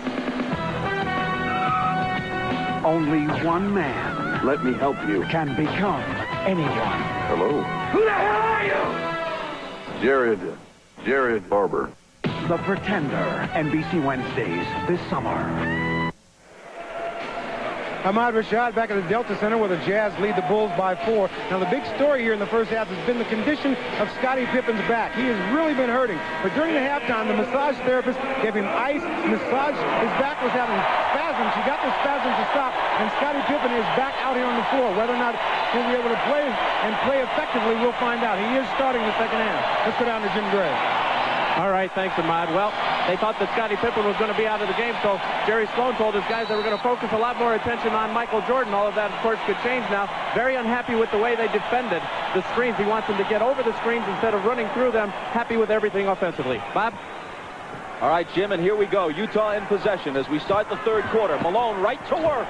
Only one man. Let me help you. Can become anyone. Hello. Who the hell are you? Jared Barber. The Pretender. NBC Wednesdays this summer. Ahmad Rashad back at the Delta Center where the Jazz lead the Bulls by 4. Now, the big story here in the first half has been the condition of Scottie Pippen's back. He has really been hurting. But during the halftime, the massage therapist gave him ice, massaged. His back was having spasms. He got the spasms to stop, and Scottie Pippen is back out here on the floor. Whether or not he'll be able to play and play effectively, we'll find out. He is starting the second half. Let's go down to Jim Gray. All right, thanks, Ahmad. Well, they thought that Scottie Pippen was going to be out of the game, so Jerry Sloan told his guys they were going to focus a lot more attention on Michael Jordan. All of that, of course, could change now. Very unhappy with the way they defended the screens. He wants them to get over the screens instead of running through them. Happy with everything offensively. Bob? All right, Jim, and here we go. Utah in possession as we start the third quarter. Malone right to work.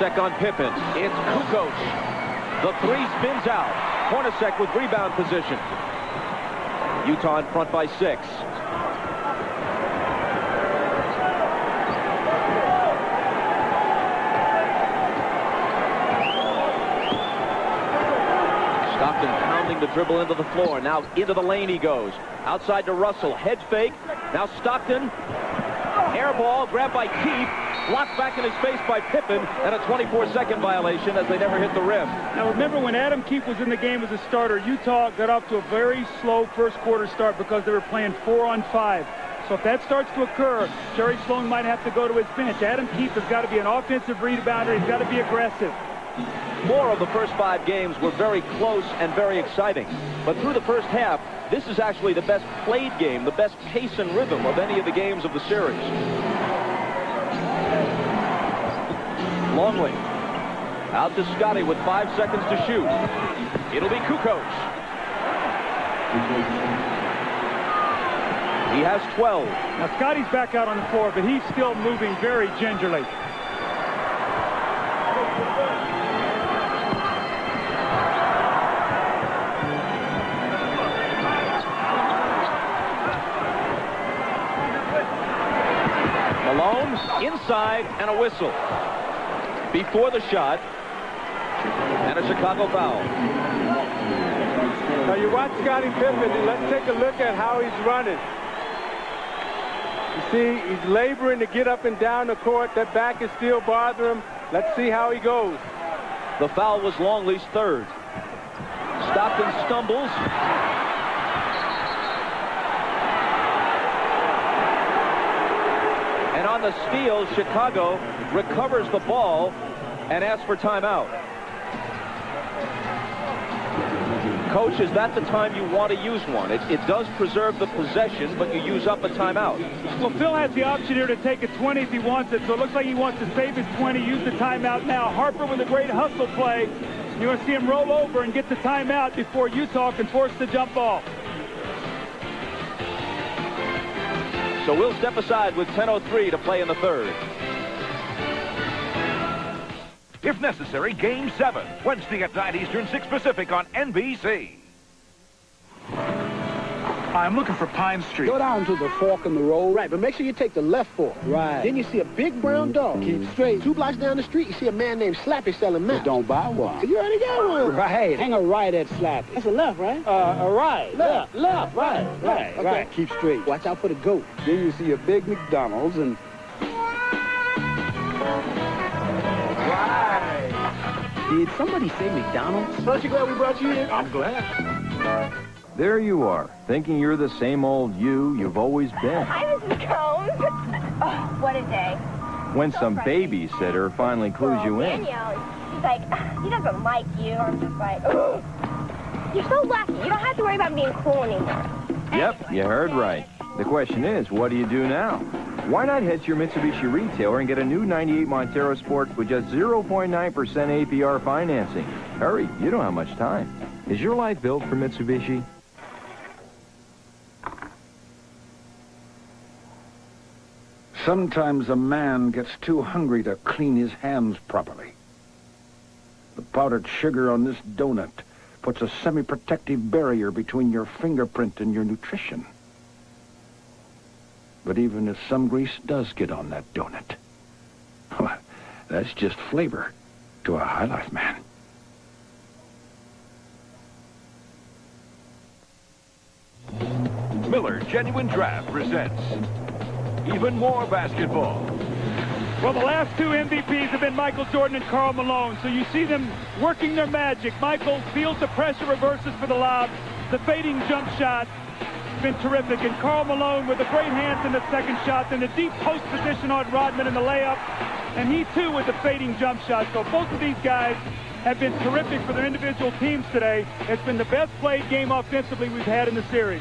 Hornacek on Pippen. It's Kukoc. The three spins out. Hornacek with rebound position. Utah in front by 6. Stockton pounding the dribble into the floor. Now into the lane he goes. Outside to Russell. Head fake. Now Stockton. Air ball grabbed by Keith. Blocked back in his face by Pippen, and a 24-second violation as they never hit the rim. Now remember, when Adam Keefe was in the game as a starter, Utah got off to a very slow first quarter start because they were playing 4-on-5. So if that starts to occur, Jerry Sloan might have to go to his bench. Adam Keefe has got to be an offensive rebounder. He's got to be aggressive. 4 of the first 5 games were very close and very exciting. But through the first half, this is actually the best played game, the best pace and rhythm of any of the games of the series. Longley out to Scotty with 5 seconds to shoot. It'll be Kukoc. He has 12. Now Scotty's back out on the floor, but he's still moving very gingerly. Malone inside and a whistle before the shot, and a Chicago foul. Now you watch Scottie Pippen, and let's take a look at how he's running. You see, he's laboring to get up and down the court. That back is still bothering him. Let's see how he goes. The foul was Longley's 3rd. Stockton stumbles. And on the steal, Chicago recovers the ball and asks for timeout. Coach, is that the time you want to use one? It does preserve the possession, but you use up a timeout. Well, Phil has the option here to take a 20 if he wants it, so it looks like he wants to save his 20, use the timeout now. Harper with a great hustle play. You want to see him roll over and get the timeout before Utah can force the jump ball. So we'll step aside with 10:03 to play in the 3rd. If necessary, Game 7, Wednesday at 9 Eastern, 6 Pacific on NBC. I'm looking for Pine Street. Go down to the fork in the road. Right, but make sure you take the left fork. Right. Then you see a big brown dog. Keep straight. 2 blocks down the street, you see a man named Slappy selling maps. Don't buy one. You already got one. Right. Hang a right at Slappy. That's a left, right? A right. Left. Right. Okay. Right. Keep straight. Watch out for the goat. Then you see a big McDonald's and... Did somebody say McDonald's? Aren't you glad we brought you here? I'm glad. There you are, thinking you're the same old you've always been. Hi, Mrs. Combs. Oh, what a day. When some babysitter finally clues you in. Danielle, he's like, he doesn't like you. I'm just like, ugh. You're so lucky. You don't have to worry about being cool anymore. Yep, you heard right. The question is, what do you do now? Why not head to your Mitsubishi retailer and get a new 98 Montero Sport with just 0.9% APR financing? Hurry, you don't have much time. Is your life built for Mitsubishi? Sometimes a man gets too hungry to clean his hands properly. The powdered sugar on this donut puts a semi-protective barrier between your fingerprint and your nutrition. But even if some grease does get on that donut, well, that's just flavor to a High Life man. Miller Genuine Draft presents even more basketball. Well, the last 2 MVPs have been Michael Jordan and Karl Malone, so you see them working their magic. Michael fields the pressure, reverses for the lob, the fading jump shot. Been terrific, and Karl Malone with the great hands in the second shot, then the deep post position on Rodman in the layup, and he too with the fading jump shot. So both of these guys have been terrific for their individual teams today. It's been the best played game offensively we've had in the series.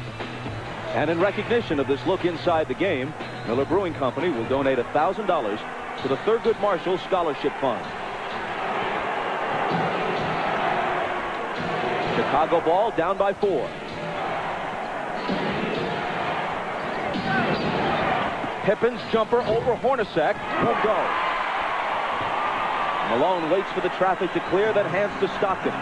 And in recognition of this look inside the game, Miller Brewing Company will donate $1,000 to the Thurgood Marshall Scholarship Fund. Chicago ball down by 4. Pippen's jumper over Hornacek won't go. Malone waits for the traffic to clear, then hands to Stockton.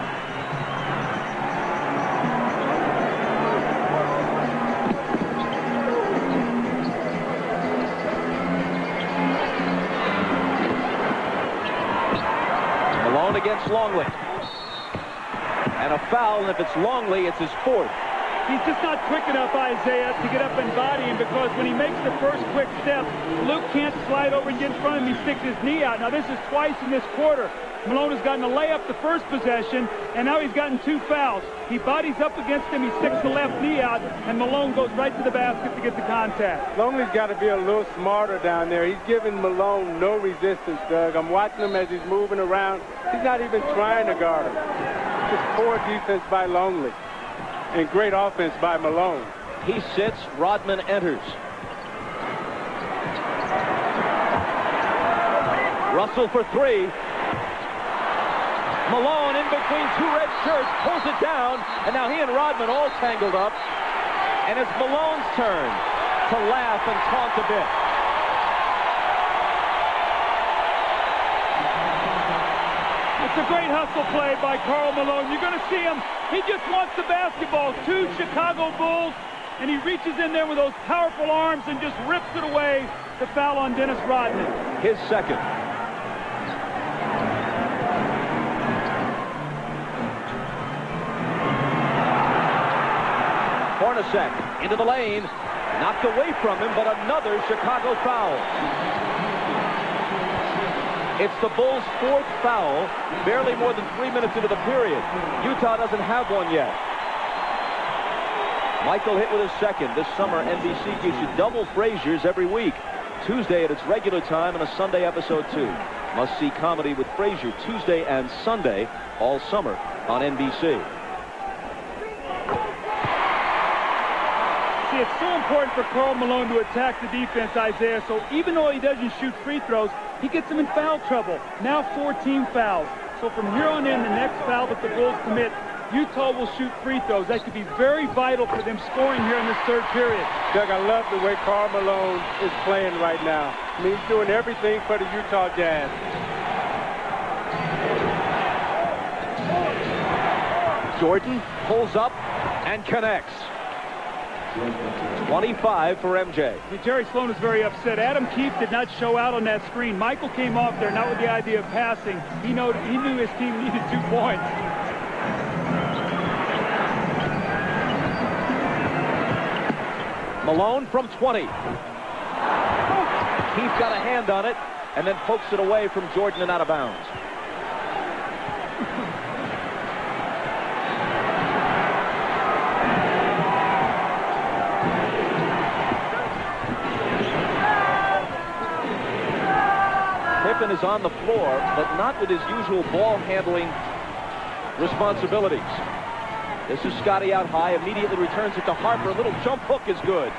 Malone against Longley. And a foul, and if it's Longley, it's his fourth. He's just not quick enough, Isaiah, to get up and body him, because when he makes the first quick step, Luke can't slide over and get in front of him. He sticks his knee out. Now, this is twice in this quarter. Malone has gotten a layup the first possession, and now he's gotten 2 fouls. He bodies up against him, he sticks the left knee out, and Malone goes right to the basket to get the contact. Longley's got to be a little smarter down there. He's giving Malone no resistance, Doug. I'm watching him as he's moving around. He's not even trying to guard him. Just poor defense by Longley. And great offense by Malone. He sits. Rodman enters. Russell for 3. Malone in between 2 red shirts, pulls it down, and now he and Rodman all tangled up. And it's Malone's turn to laugh and taunt a bit. It's a great hustle play by Karl Malone. You're going to see him. He just wants the basketball. 2 Chicago Bulls, and he reaches in there with those powerful arms and just rips it away. The foul on Dennis Rodman. His second. Hornacek into the lane. Knocked away from him, but another Chicago foul. It's the Bulls' 4th foul, barely more than 3 minutes into the period. Utah doesn't have one yet. Michael hit with his second. This summer, NBC gives you double Frasier's every week. Tuesday at its regular time and a Sunday episode too. Must-see comedy with Frasier Tuesday and Sunday all summer on NBC. See, it's so important for Karl Malone to attack the defense, Isaiah, so even though he doesn't shoot free throws, he gets them in foul trouble. Now 14 fouls. So from here on in, the next foul that the Bulls commit, Utah will shoot free throws. That could be very vital for them scoring here in this third period. Doug, I love the way Karl Malone is playing right now. I mean, he's doing everything for the Utah Jazz. Jordan pulls up and connects. 25 for MJ. Jerry Sloan is very upset. Adam Keefe did not show out on that screen. Michael came off there not with the idea of passing. He knew his team needed 2 points. Malone from 20. Keefe got a hand on it and then pokes it away from Jordan and out of bounds. Pippen is on the floor, but not with his usual ball handling responsibilities. This is Scotty out high, immediately returns it to Harper. A little jump hook is good.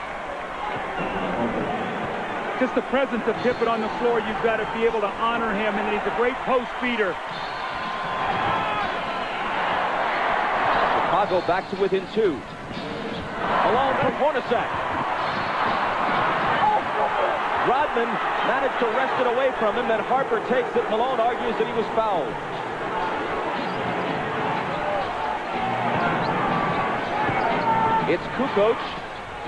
Just the presence of Pippen on the floor, you've got to be able to honor him, and he's a great post feeder. Chicago back to within 2. Malone from Hornacek. Rodman managed to wrest it away from him, then Harper takes it. Malone argues that he was fouled. It's Kukoc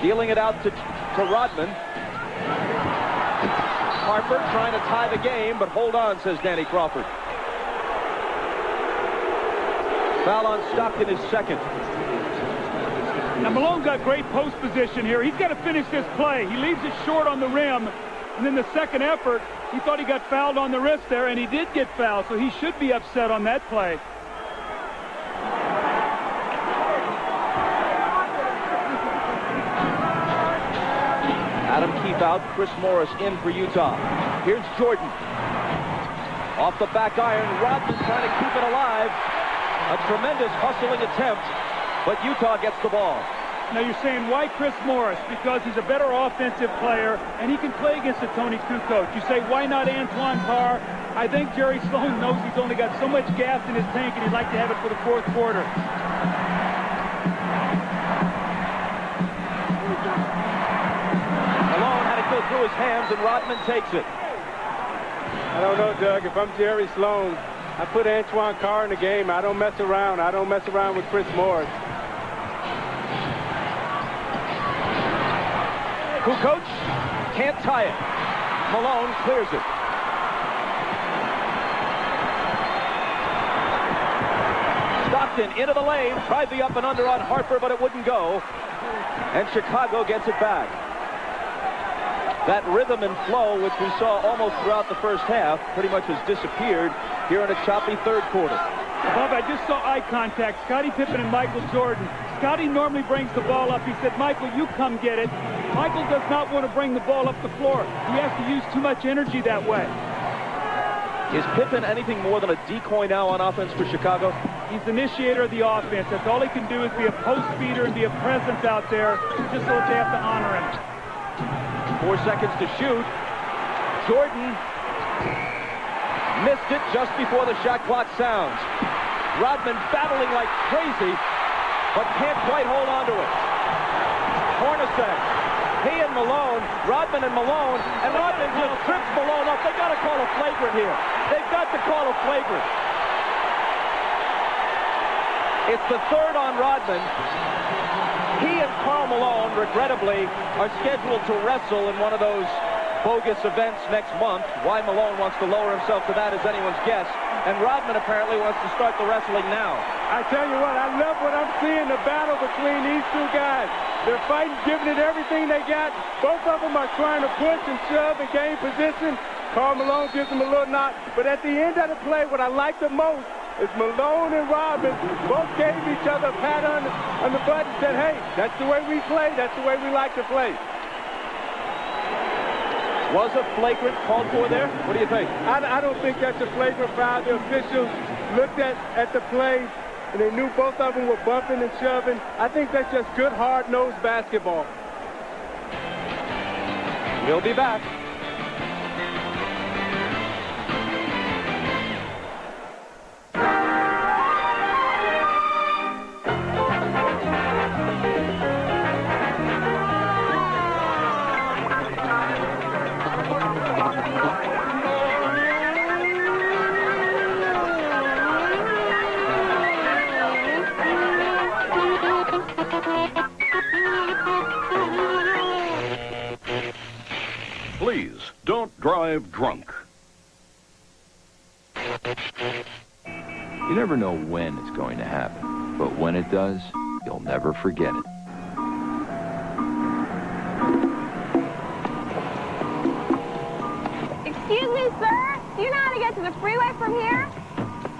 dealing it out to Rodman. Harper trying to tie the game, but hold on, says Danny Crawford. Foul on Stockton is second. Now Malone got great post position here. He's got to finish this play. He leaves it short on the rim. And then the second effort, he thought he got fouled on the wrist there, and he did get fouled, so he should be upset on that play. Adam Keefe out, Chris Morris in for Utah. Here's Jordan. Off the back iron, Rodman trying to keep it alive. A tremendous hustling attempt, but Utah gets the ball. Now you're saying, why Chris Morris? Because he's a better offensive player, and he can play against a Tony Kukoc. You say, why not Antoine Carr? I think Jerry Sloan knows he's only got so much gas in his tank, and he'd like to have it for the fourth quarter. Malone had it go through his hands, and Rodman takes it. I don't know, Doug. If I'm Jerry Sloan, I put Antoine Carr in the game. I don't mess around. I don't mess around with Chris Morris. Kukoc can't tie it. Malone clears it. Stockton into the lane, tried the up and under on Harper, but it wouldn't go. And Chicago gets it back. That rhythm and flow, which we saw almost throughout the first half, pretty much has disappeared here in a choppy third quarter. Bob, I just saw eye contact. Scottie Pippen and Michael Jordan. Scottie normally brings the ball up. He said, Michael, you come get it. Michael does not want to bring the ball up the floor. He has to use too much energy that way. Is Pippen anything more than a decoy now on offense for Chicago? He's the initiator of the offense. That's all he can do is be a post feeder and be a presence out there, just so that they have to honor him. 4 seconds to shoot. Jordan missed it just before the shot clock sounds. Rodman battling like crazy, but can't quite hold on to it. Hornacek, he and Malone, Rodman and Malone, and Rodman just trips Malone up. They got to call a flagrant here. They've got to call a flagrant. It's the third on Rodman. He and Karl Malone, regrettably, are scheduled to wrestle in one of those bogus events next month. Why Malone wants to lower himself to that is anyone's guess. And Rodman apparently wants to start the wrestling now. I tell you what, I love what I'm seeing, the battle between these two guys. They're fighting, giving it everything they got. Both of them are trying to push and shove and gain position. Karl Malone gives them a little knock. But at the end of the play, what I like the most is Malone and Rodman both gave each other a pat on the butt and said, hey, that's the way we play. That's the way we like to play. Was a flagrant called for there? What do you think? I don't think that's a flagrant foul. The officials looked at the play, and they knew both of them were bumping and shoving. I think that's just good, hard-nosed basketball. We'll be back. Please, don't drive drunk. You never know when it's going to happen, but when it does, you'll never forget it. Excuse me, sir? Do you know how to get to the freeway from here?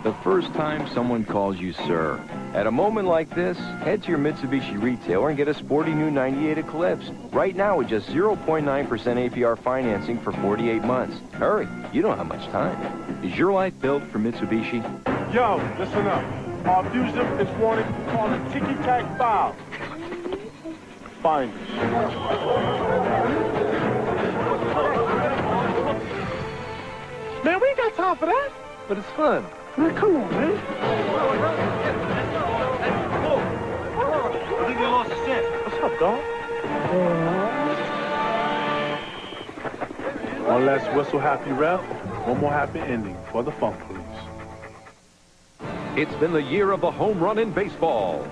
The first time someone calls you sir. At a moment like this, head to your Mitsubishi retailer and get a sporty new 98 Eclipse. Right now with just 0.9% APR financing for 48 months. Hurry, you don't have much time. Is your life built for Mitsubishi? Yo, listen up. Our abuser is wanted on a ticky-tack file. Find us. Man, we ain't got time for that. But it's fun. Man, come on, man. I think they lost a set. What's up, dog? One last whistle happy ref, one more happy ending for the Funk Police. It's been the year of the home run in baseball.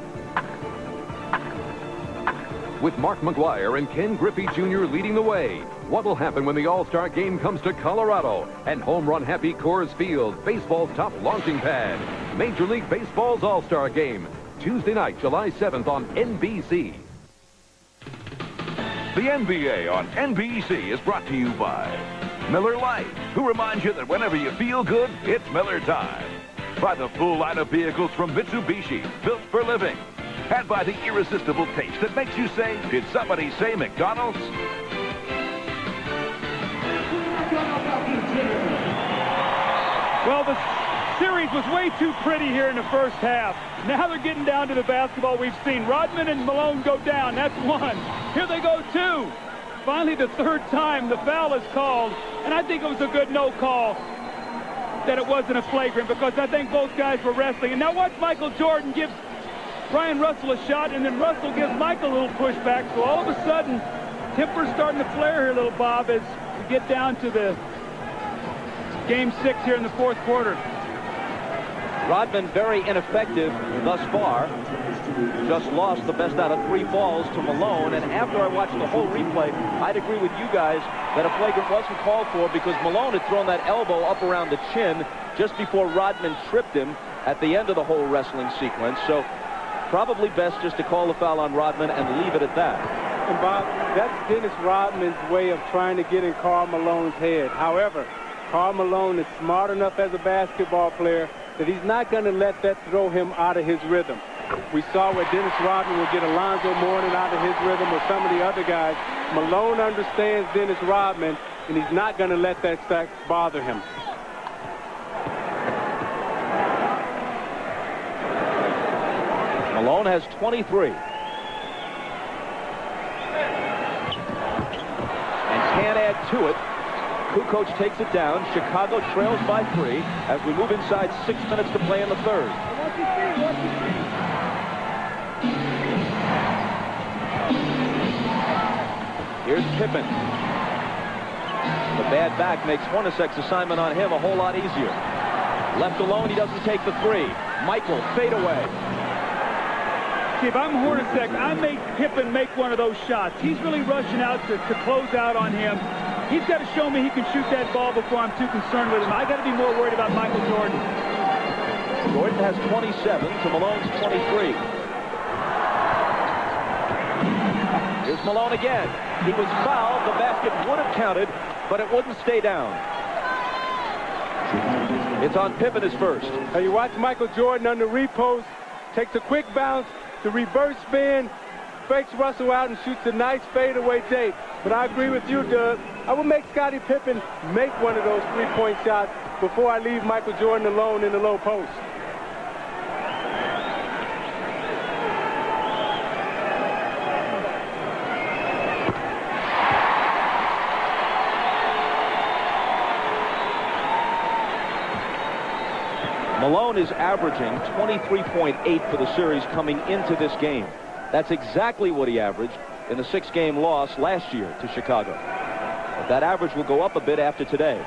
With Mark McGwire and Ken Griffey Jr. leading the way. What will happen when the All-Star game comes to Colorado and home run happy Coors Field, baseball's top launching pad? Major League Baseball's All-Star game, Tuesday night, July 7th on NBC. The NBA on NBC is brought to you by Miller Lite, who reminds you that whenever you feel good, it's Miller time. By the full line of vehicles from Mitsubishi, built for living. And by the irresistible taste that makes you say, did somebody say McDonald's? Well, the series was way too pretty here in the first half. Now they're getting down to the basketball we've seen. Rodman and Malone go down. That's one. Here they go, two. Finally, the third time, the foul is called. And I think it was a good no call that it wasn't a flagrant because I think both guys were wrestling. And now watch Michael Jordan give Brian Russell a shot, and then Russell gives Michael a little pushback. So all of a sudden, temper's starting to flare here, little Bob, as we get down to the Game 6 here in the fourth quarter. Rodman very ineffective thus far. Just lost the best out of 3 balls to Malone. And after I watched the whole replay, I'd agree with you guys that a flagrant wasn't called for because Malone had thrown that elbow up around the chin just before Rodman tripped him at the end of the whole wrestling sequence. So probably best just to call the foul on Rodman and leave it at that. And Bob, that's Dennis Rodman's way of trying to get in Karl Malone's head. However, Karl Malone is smart enough as a basketball player that he's not going to let that throw him out of his rhythm. We saw where Dennis Rodman will get Alonzo Mourning out of his rhythm or some of the other guys. Malone understands Dennis Rodman, and he's not going to let that bother him. Malone has 23. And can't add to it. Kukoc takes it down. Chicago trails by 3 as we move inside 6 minutes to play in the third. Here's Pippen. The bad back makes Hornacek's assignment on him a whole lot easier. Left alone, he doesn't take the 3. Michael, fade away. See, if I'm Hornacek, I make Pippen make one of those shots. He's really rushing out to close out on him. He's got to show me he can shoot that ball before I'm too concerned with him. I got to be more worried about Michael Jordan. Jordan has 27 to Malone's 23. Here's Malone again. He was fouled. The basket would have counted, but it wouldn't stay down. It's on Pippen his first. Now you watch Michael Jordan on the repost, takes a quick bounce, the reverse spin, fakes Russell out and shoots a nice fadeaway date. But I agree with you, Doug. I would make Scottie Pippen make one of those three-point shots before I leave Michael Jordan alone in the low post. Malone is averaging 23.8 for the series coming into this game. That's exactly what he averaged in the 6-game loss last year to Chicago. But that average will go up a bit after today.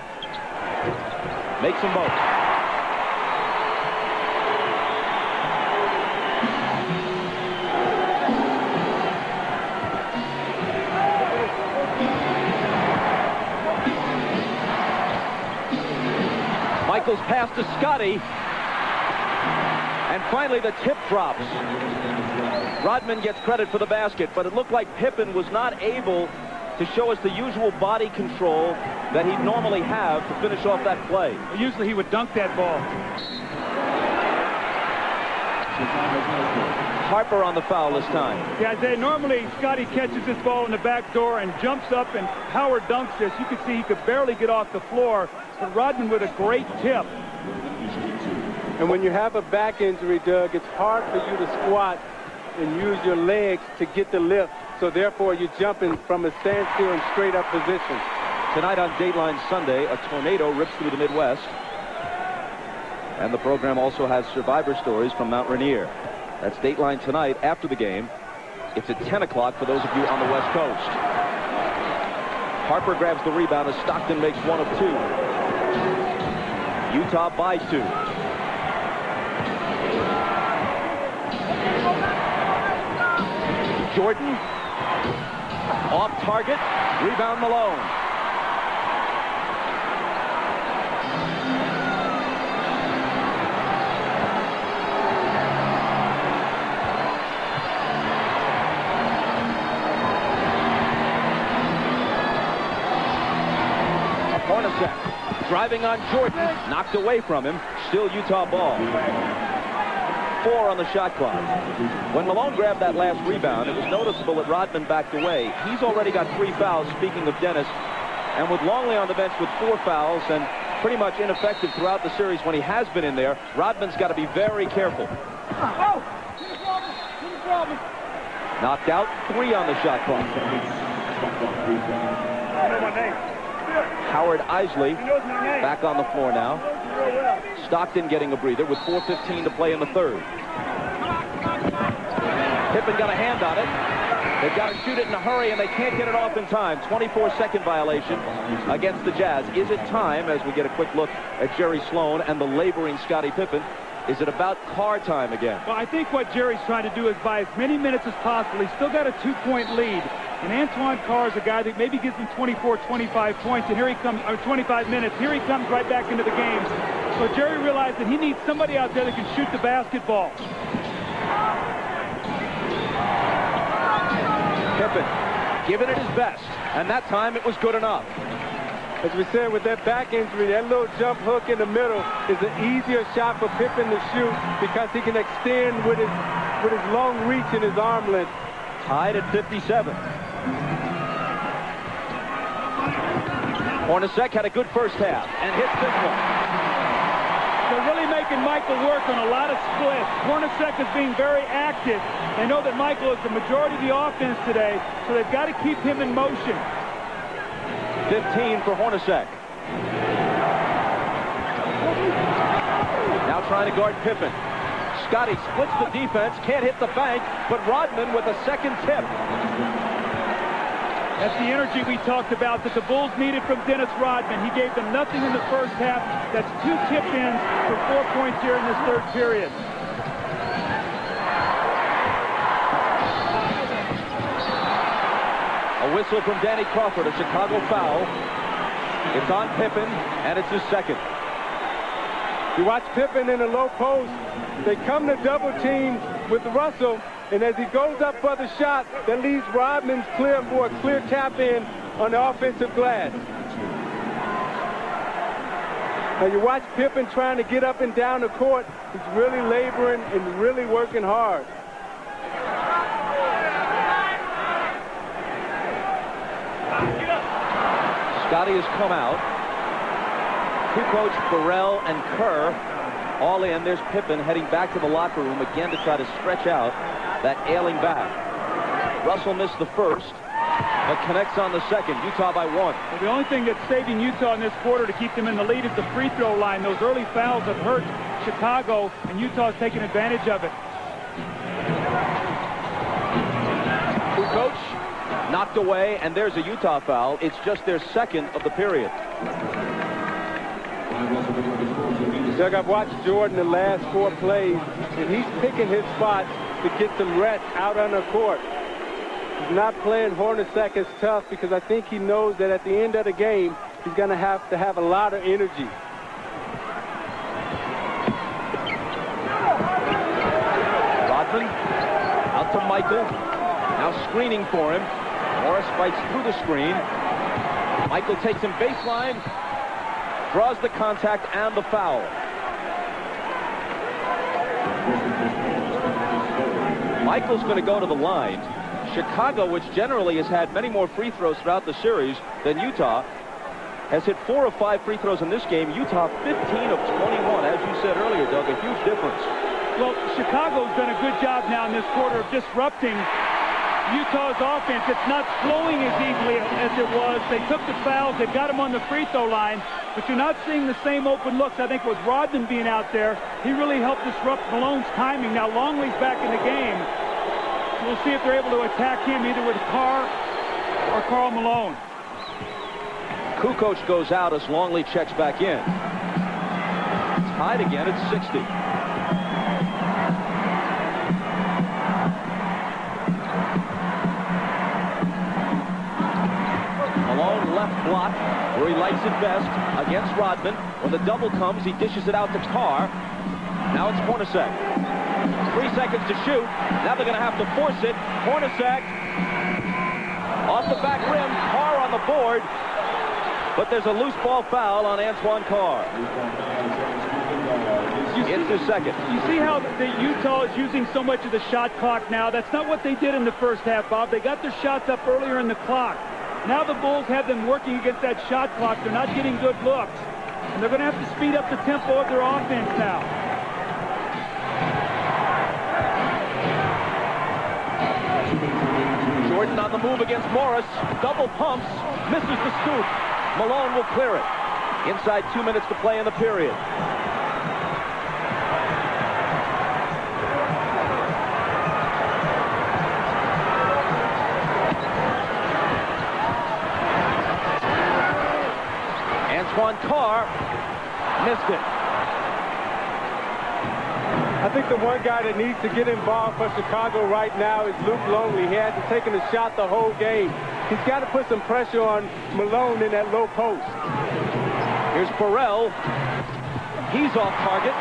Makes them both. Michael's pass to Scotty. And finally the tip drops. Rodman gets credit for the basket, but it looked like Pippen was not able to show us the usual body control that he'd normally have to finish off that play. Usually he would dunk that ball. Harper on the foul this time. Yeah, Isaiah, normally Scotty catches this ball in the back door and jumps up and power dunks this. You could see he could barely get off the floor, but Rodman with a great tip. And when you have a back injury, Doug, it's hard for you to squat and use your legs to get the lift. So therefore, you're jumping from a standstill and straight up position. Tonight on Dateline Sunday, a tornado rips through the Midwest. And the program also has survivor stories from Mount Rainier. That's Dateline tonight after the game. It's at 10 o'clock for those of you on the West Coast. Harper grabs the rebound as Stockton makes one of 2. Utah by 2. Jordan, off target, rebound Malone. Hornacek driving on Jordan, knocked away from him, still Utah ball. 4 on the shot clock. When Malone grabbed that last rebound, it was noticeable that Rodman backed away. He's already got 3 fouls, speaking of Dennis, and with Longley on the bench with 4 fouls and pretty much ineffective throughout the series when he has been in there, Rodman's got to be very careful. Knocked out, 3 on the shot clock. Howard Isley back on the floor now. Stockton getting a breather with 4:15 to play in the third. Pippen got a hand on it. They've got to shoot it in a hurry, and they can't get it off in time. 24-second violation against the Jazz. Is it time, as we get a quick look at Jerry Sloan and the laboring Scottie Pippen, is it about Carr time again? Well, I think what Jerry's trying to do is buy as many minutes as possible. He's still got a 2-point lead. And Antoine Carr is a guy that maybe gives him 24, 25 points. And here he comes, or 25 minutes. Here he comes right back into the game. So Jerry realized that he needs somebody out there that can shoot the basketball. Pippen giving it his best. And that time it was good enough. As we said, with that back injury, that little jump hook in the middle is an easier shot for Pippen to shoot because he can extend with his long reach and his arm length. Tied at 57. Hornacek had a good first half and hits this one. They're really making Michael work on a lot of splits. Hornacek is being very active. They know that Michael is the majority of the offense today, so they've got to keep him in motion. 15 for Hornacek. Now trying to guard Pippen. Scottie splits the defense, can't hit the bank, but Rodman with a second tip. That's the energy we talked about that the Bulls needed from Dennis Rodman. He gave them nothing in the first half. That's 2 tip-ins for 4 points here in this third period. A whistle from Danny Crawford, a Chicago foul. It's on Pippen, and it's his second. You watch Pippen in the low post. They come to double team with Russell, and as he goes up for the shot, that leaves Rodman's clear for a clear tap in on the offensive glass. Now you watch Pippen trying to get up and down the court. He's really laboring and really working hard. Scottie has come out. Kukoc, Burrell, and Kerr all in. There's Pippen heading back to the locker room again to try to stretch out that ailing back. Russell missed the first, but connects on the second. Utah by 1. Well, the only thing that's saving Utah in this quarter to keep them in the lead is the free throw line. Those early fouls have hurt Chicago, and Utah's taking advantage of it. Kukoc knocked away, and there's a Utah foul. It's just their second of the period. Doug, I've watched Jordan the last 4 plays, and he's picking his spots to get some rest out on the court. He's not playing Hornacek as tough because I think he knows that at the end of the game, he's going to have a lot of energy. Rodman out to Michael. Now screening for him. Morris fights through the screen. Michael takes him baseline. Draws the contact and the foul. Michael's going to go to the line. Chicago, which generally has had many more free throws throughout the series than Utah, has hit 4 of 5 free throws in this game. Utah 15 of 21. As you said earlier, Doug, a huge difference. Well, Chicago's done a good job now in this quarter of disrupting Utah's offense. It's not flowing as easily as it was. They took the fouls. They've got him on the free throw line, but you're not seeing the same open looks. I think with Rodman being out there, he really helped disrupt Malone's timing. Now Longley's back in the game. We'll see if they're able to attack him either with Carr or Karl Malone. Kukoc goes out as Longley checks back in. Tied again at 60. Malone left block where he likes it best against Rodman. When the double comes, he dishes it out to Carr. Now it's Hornacek. 3 seconds to shoot. Now they're going to have to force it. Hornacek off the back rim. Carr on the board. But there's a loose ball foul on Antoine Carr. It's his second. You see how the Utah is using so much of the shot clock now? That's not what they did in the first half, Bob. They got their shots up earlier in the clock. Now the Bulls have them working against that shot clock. They're not getting good looks. And they're going to have to speed up the tempo of their offense now. Jordan on the move against Morris. Double pumps. Misses the scoop. Malone will clear it. Inside 2 minutes to play in the period. Carr. Missed it. I think the one guy that needs to get involved for Chicago right now is Luke Longley. He hasn't taken a shot the whole game. He's got to put some pressure on Malone in that low post. Here's Burrell. He's off target.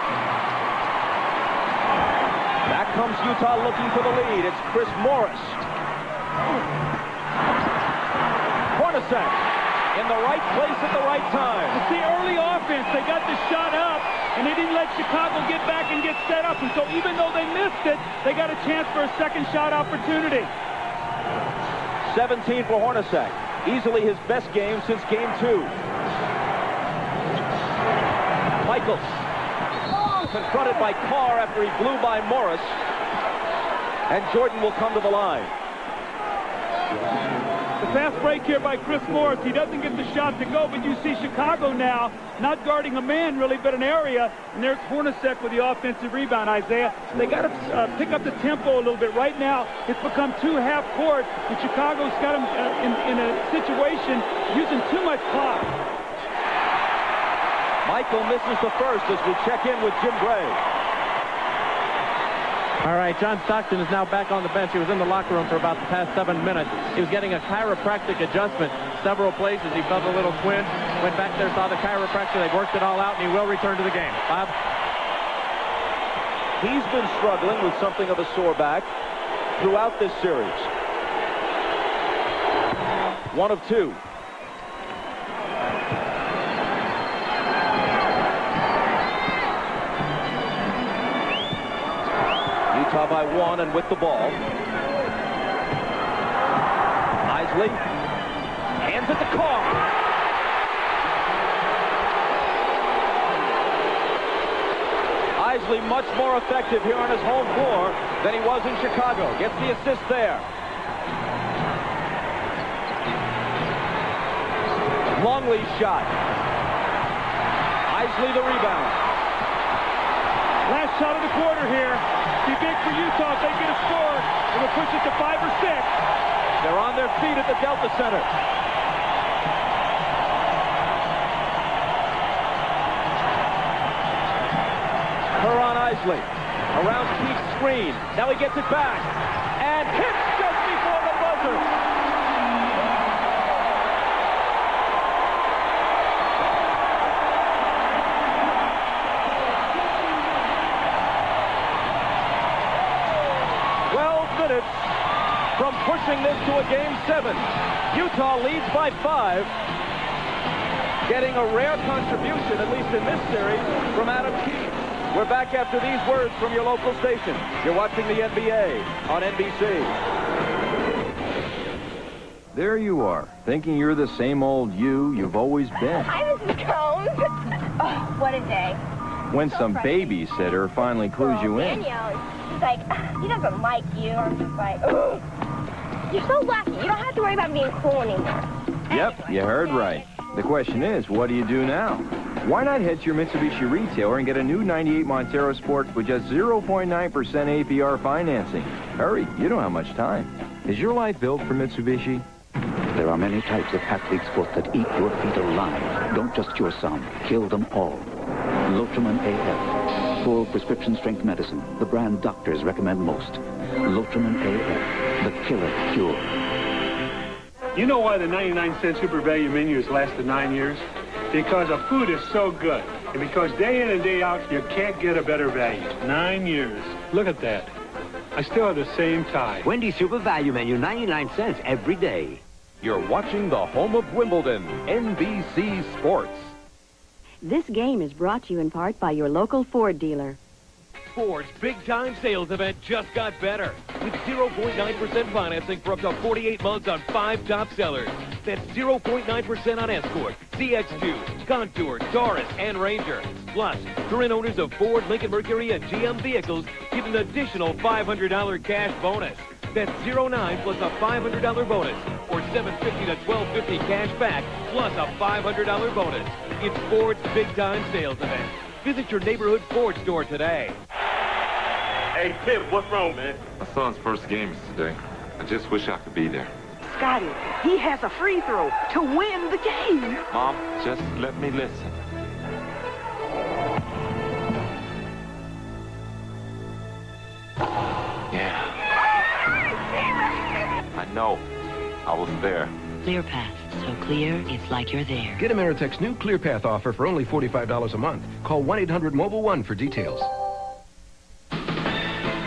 Back comes Utah looking for the lead. It's Chris Morris. Hornacek in the right place at the right time. It's the early offense. They got the shot up, and they didn't let Chicago get back and get set up. And so even though they missed it, they got a chance for a second shot opportunity. 17 for Hornacek. Easily his best game since game 2. Michaels confronted by Carr after he blew by Morris. And Jordan will come to the line. The fast break here by Chris Morris. He doesn't get the shot to go, but you see Chicago now not guarding a man really, but an area. And there's Hornacek with the offensive rebound, Isaiah. They got to pick up the tempo a little bit. Right now, it's become 2 half court, and Chicago's got them in a situation using too much clock. Michael misses the first as we check in with Jim Gray. All right, John Stockton is now back on the bench. He was in the locker room for about the past 7 minutes. He was getting a chiropractic adjustment several places. He felt a little twinge, went back there, saw the chiropractor. They've worked it all out, and he will return to the game. Bob? He's been struggling with something of a sore back throughout this series. 1 of 2. Utah by 1 and with the ball. Isley hands it to Carr. Isley much more effective here on his home floor than he was in Chicago. Gets the assist there. Longley's shot. Isley the rebound. Last shot of the quarter here. Be big for Utah if they get a score. It will push it to 5 or 6. They're on their feet at the Delta Center. Huron Isley around Keith's screen. Now he gets it back and hits just before the buzzer. From pushing this to a game 7. Utah leads by 5. Getting a rare contribution, at least in this series, from Adam Keith. We're back after these words from your local station. You're watching the NBA on NBC. There you are, thinking you're the same old you've always been. Hi, Mrs. Combs. Oh, what a day. When some babysitter finally clues you in. Danielle, he's like, he doesn't like you. I'm just like, ugh. You're so lucky. You don't have to worry about being cool anymore. Yep, you heard right. The question is, what do you do now? Why not head to your Mitsubishi retailer and get a new 98 Montero Sport with just 0.9% APR financing? Hurry, you don't have much time. Is your life built for Mitsubishi? There are many types of athlete's foot that eat your feet alive. Don't just cure some, kill them all. Lotramin AF. Full prescription strength medicine. The brand doctors recommend most. Lotramin AF. The killer cure. You know why the 99-cent super value menu has lasted 9 years? Because the food is so good. And because day in and day out, you can't get a better value. 9 years. Look at that. I still have the same tie. Wendy's super value menu, 99 cents every day. You're watching the home of Wimbledon, NBC Sports. This game is brought to you in part by your local Ford dealer. Ford's big-time sales event just got better. With 0.9% financing for up to 48 months on 5 top sellers. That's 0.9% on Escort, CX-2, Contour, Taurus, and Ranger. Plus, current owners of Ford, Lincoln Mercury, and GM vehicles get an additional $500 cash bonus. That's 0.9 plus a $500 bonus, or $750 to $1,250 cash back, plus a $500 bonus. It's Ford's big-time sales event. Visit your neighborhood Ford store today. Hey, Pip, what's wrong, man? My son's first game is today. I just wish I could be there. Scotty, he has a free throw to win the game. Mom, just let me listen. No, I was there. ClearPath. So clear, it's like you're there. Get Ameritech's new ClearPath offer for only $45 a month. Call 1-800-MOBILE-1 for details.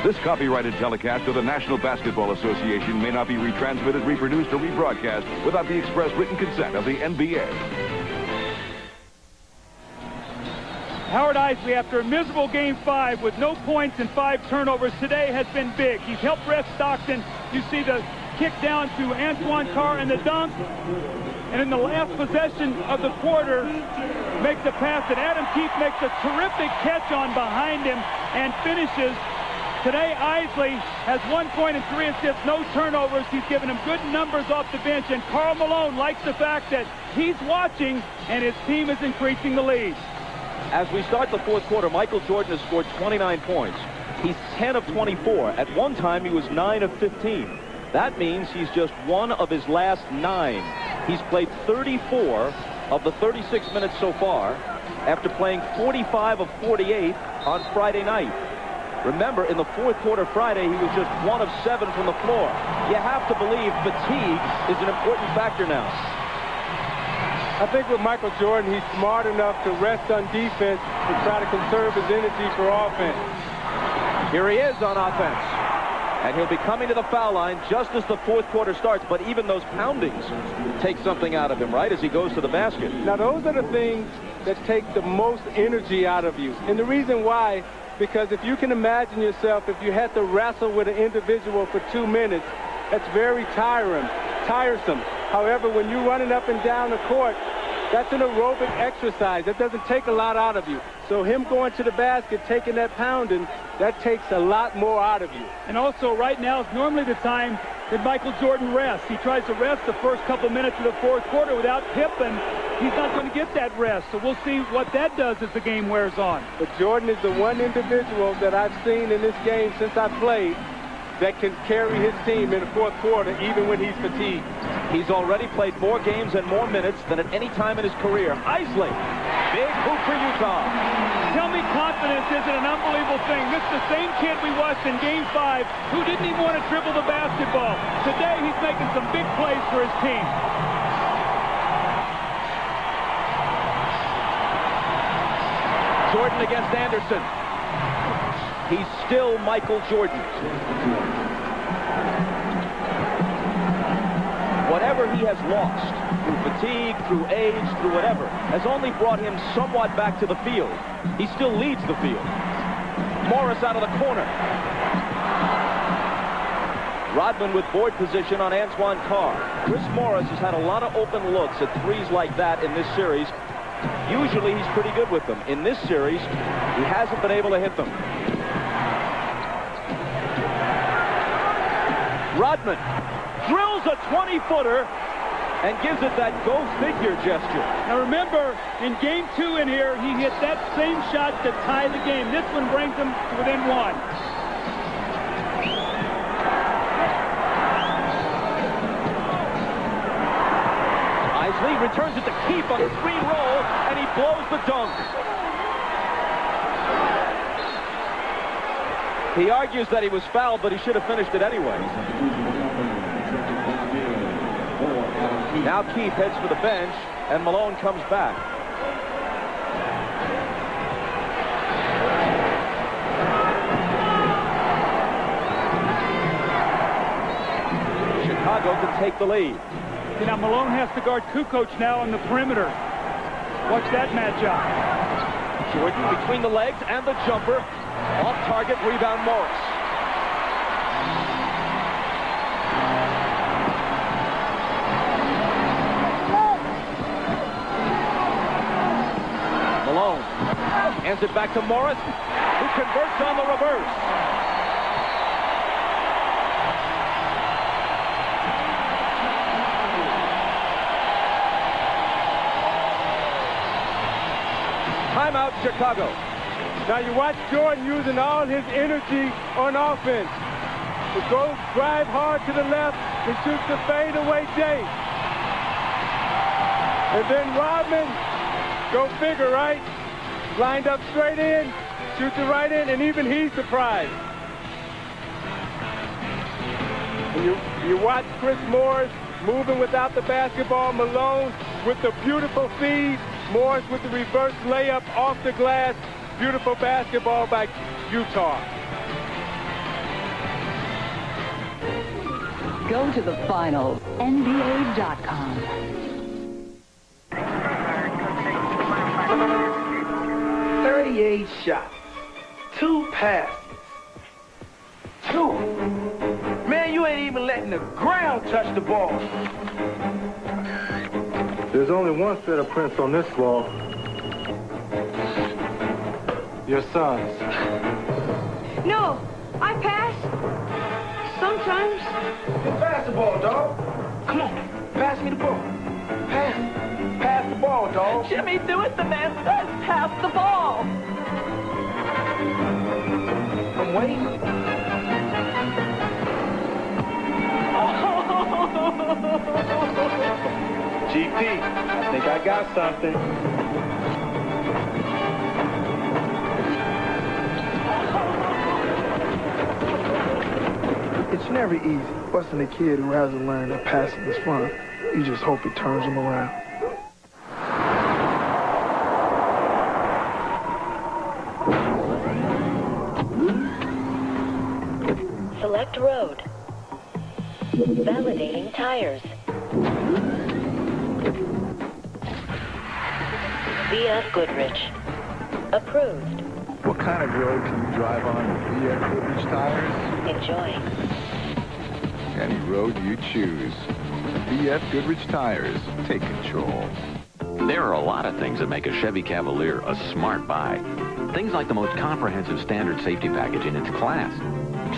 This copyrighted telecast of the National Basketball Association may not be retransmitted, reproduced, or rebroadcast without the express written consent of the NBA. Howard Isley, after a miserable Game 5 with no points and 5 turnovers, today has been big. He's helped Rex Stockton. You see the kick down to Antoine Carr and the dunk. And in the last possession of the quarter, makes a pass, and Adam Keefe makes a terrific catch on behind him and finishes. Today, Isley has 1 point and 3 assists, no turnovers. He's given him good numbers off the bench, and Karl Malone likes the fact that he's watching and his team is increasing the lead. As we start the fourth quarter, Michael Jordan has scored 29 points. He's 10 of 24. At one time, he was 9 of 15. That means he's just one of his last 9. He's played 34 of the 36 minutes so far after playing 45 of 48 on Friday night. Remember, in the fourth quarter Friday, he was just 1 of 7 from the floor. You have to believe fatigue is an important factor now. I think with Michael Jordan, he's smart enough to rest on defense and try to conserve his energy for offense. Here he is on offense. And he'll be coming to the foul line just as the fourth quarter starts. But even those poundings take something out of him, right, as he goes to the basket. Now, those are the things that take the most energy out of you. And the reason why, because if you can imagine yourself, if you had to wrestle with an individual for 2 minutes, that's very tiresome. However, when you're running up and down the court, that's an aerobic exercise. That doesn't take a lot out of you. So him going to the basket, taking that pounding, that takes a lot more out of you. And also, right now is normally the time that Michael Jordan rests. He tries to rest the first couple minutes of the fourth quarter without Pippen. He's not going to get that rest. So we'll see what that does as the game wears on. But Jordan is the one individual that I've seen in this game since I played that can carry his team in the fourth quarter even when he's fatigued. He's already played more games and more minutes than at any time in his career. Isley, big hoop for Utah. Tell me confidence isn't an unbelievable thing. This is the same kid we watched in Game 5 who didn't even want to dribble the basketball. Today he's making some big plays for his team. Jordan against Anderson. He's still Michael Jordan. Whatever he has lost, through fatigue, through age, through whatever, has only brought him somewhat back to the field. He still leads the field. Morris out of the corner. Rodman with board position on Antoine Carr. Chris Morris has had a lot of open looks at threes like that in this series. Usually he's pretty good with them. In this series, he hasn't been able to hit them. Rodman drills a 20-footer and gives it that go-figure gesture. Now remember, in Game 2 in here, he hit that same shot to tie the game. This one brings him to within 1. Isley returns it to Keefe on the screen roll, and he blows the dunk. He argues that he was fouled, but he should have finished it anyway. Now Keefe heads for the bench, and Malone comes back. Chicago can take the lead. Now Malone has to guard Kukoc now on the perimeter. Watch that matchup. Jordan between the legs and the jumper. Off target, rebound Morris. Malone hands it back to Morris, who converts on the reverse. Timeout, Chicago. Now you watch Jordan using all his energy on offense. He goes drive hard to the left and shoots the fadeaway J. And then Rodman, go figure, right? Lined up straight in, shoots it right in, and even he's surprised. And You watch Chris Morris moving without the basketball. Malone with the beautiful feed. Morris with the reverse layup off the glass. Beautiful basketball by Utah. Go to the finals, NBA.com. 38 shots, 2 passes, 2. Man, you ain't even letting the ground touch the ball. There's only one set of prints on this wall. Your son's. No, I pass. Sometimes. Pass the ball, dog. Come on, pass me the ball. Pass the ball, dog. Jimmy, do it. The man says pass the ball. I'm waiting. GP, I think I got something. It's never easy busting a kid who hasn't learned that passing is fun. You just hope it turns him around. Select road. Validating tires. VF Goodrich. Approved. What kind of road can you drive on with VF Goodrich tires? Enjoy. Any road you choose. VF Goodrich tires. Take control. There are a lot of things that make a Chevy Cavalier a smart buy. Things like the most comprehensive standard safety package in its class.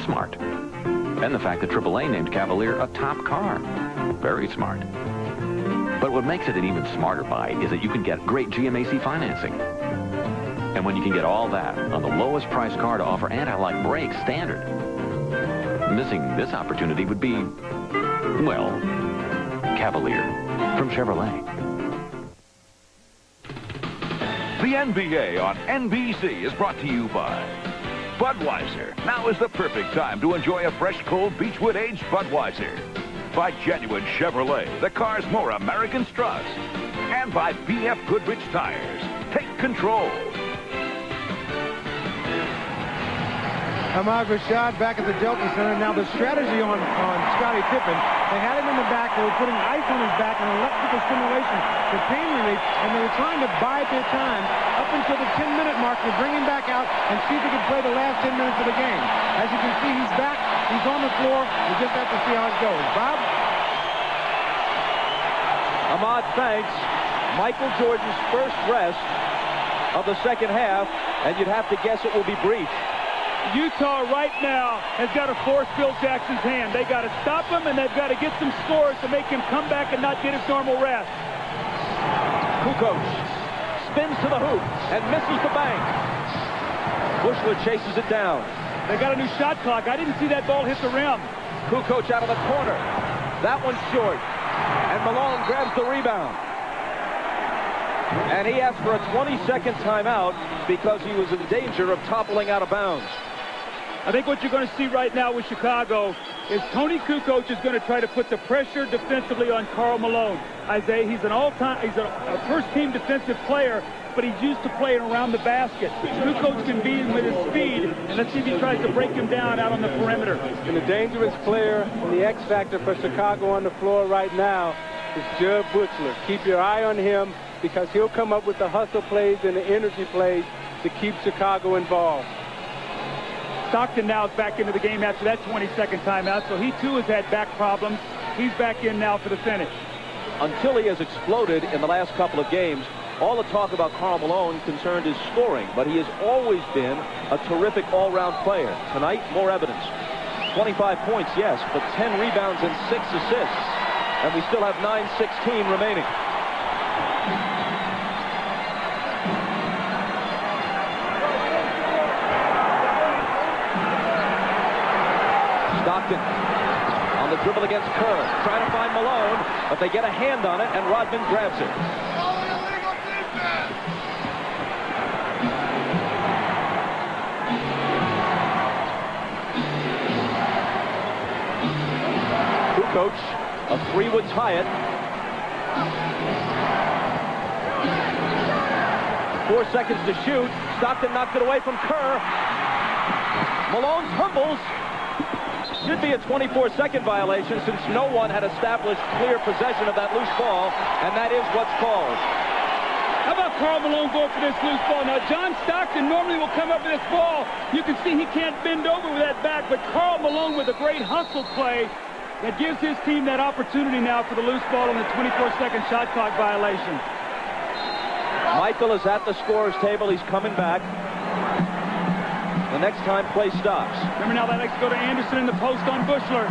Smart. And the fact that AAA named Cavalier a top car. Very smart. But what makes it an even smarter buy is that you can get great GMAC financing. And when you can get all that on the lowest priced car to offer anti-lock brakes standard, missing this opportunity would be, well, Cavalier from Chevrolet. The NBA on NBC is brought to you by Budweiser. Now is the perfect time to enjoy a fresh, cold Beechwood aged Budweiser. By Genuine Chevrolet, the car's more Americans trust. And by VF Goodrich Tires. Take control. Ahmad Rashad back at the Delta Center. Now the strategy on Scottie Pippen, they had him in the back. They were putting ice on his back and electrical stimulation for pain relief, and they were trying to bide their time up until the 10-minute mark to bring him back out and see if he could play the last 10 minutes of the game. As you can see, he's back. He's on the floor. We just have to see how it goes. Bob? Ahmad thanks Michael Jordan's first rest of the second half, and you'd have to guess it will be brief. Utah right now has got to force Phil Jackson's hand. They got to stop him, and they've got to get some scores to make him come back and not get his normal rest. Kukoc spins to the hoop and misses the bank. Bushler chases it down. They got a new shot clock. I didn't see that ball hit the rim. Kukoc out of the corner. That one's short. And Malone grabs the rebound. And he asked for a 20-second timeout because he was in danger of toppling out of bounds. I think what you're going to see right now with Chicago is Tony Kukoc is going to try to put the pressure defensively on Karl Malone. Isaiah, he's a first-team defensive player, but he's used to playing around the basket. Kukoc can beat him with his speed, and let's see if he tries to break him down out on the perimeter. And the dangerous player and the X factor for Chicago on the floor right now is Jud Buchler. Keep your eye on him because he'll come up with the hustle plays and the energy plays to keep Chicago involved. Stockton now is back into the game after that 20-second timeout, so he too has had back problems. He's back in now for the finish. Until he has exploded in the last couple of games, all the talk about Karl Malone concerned is scoring, but he has always been a terrific all-round player. Tonight, more evidence. 25 points, yes, but 10 rebounds and 6 assists. And we still have 9:16 remaining. Stockton on the dribble against Kerr, trying to find Malone, but they get a hand on it, and Rodman grabs it. Kukoc. A three would tie it. 4 seconds to shoot. Stockton knocked it away from Kerr. Malone tumbles. Should be a 24-second violation since no one had established clear possession of that loose ball, and that is what's called. How about Karl Malone going for this loose ball? Now, John Stockton normally will come up with this ball. You can see he can't bend over with that back, but Karl Malone with a great hustle play that gives his team that opportunity now for the loose ball on the 24-second shot clock violation. Michael is at the scorer's table. He's coming back. The next time play stops. Remember now, that likes to go to Anderson in the post on Bushler.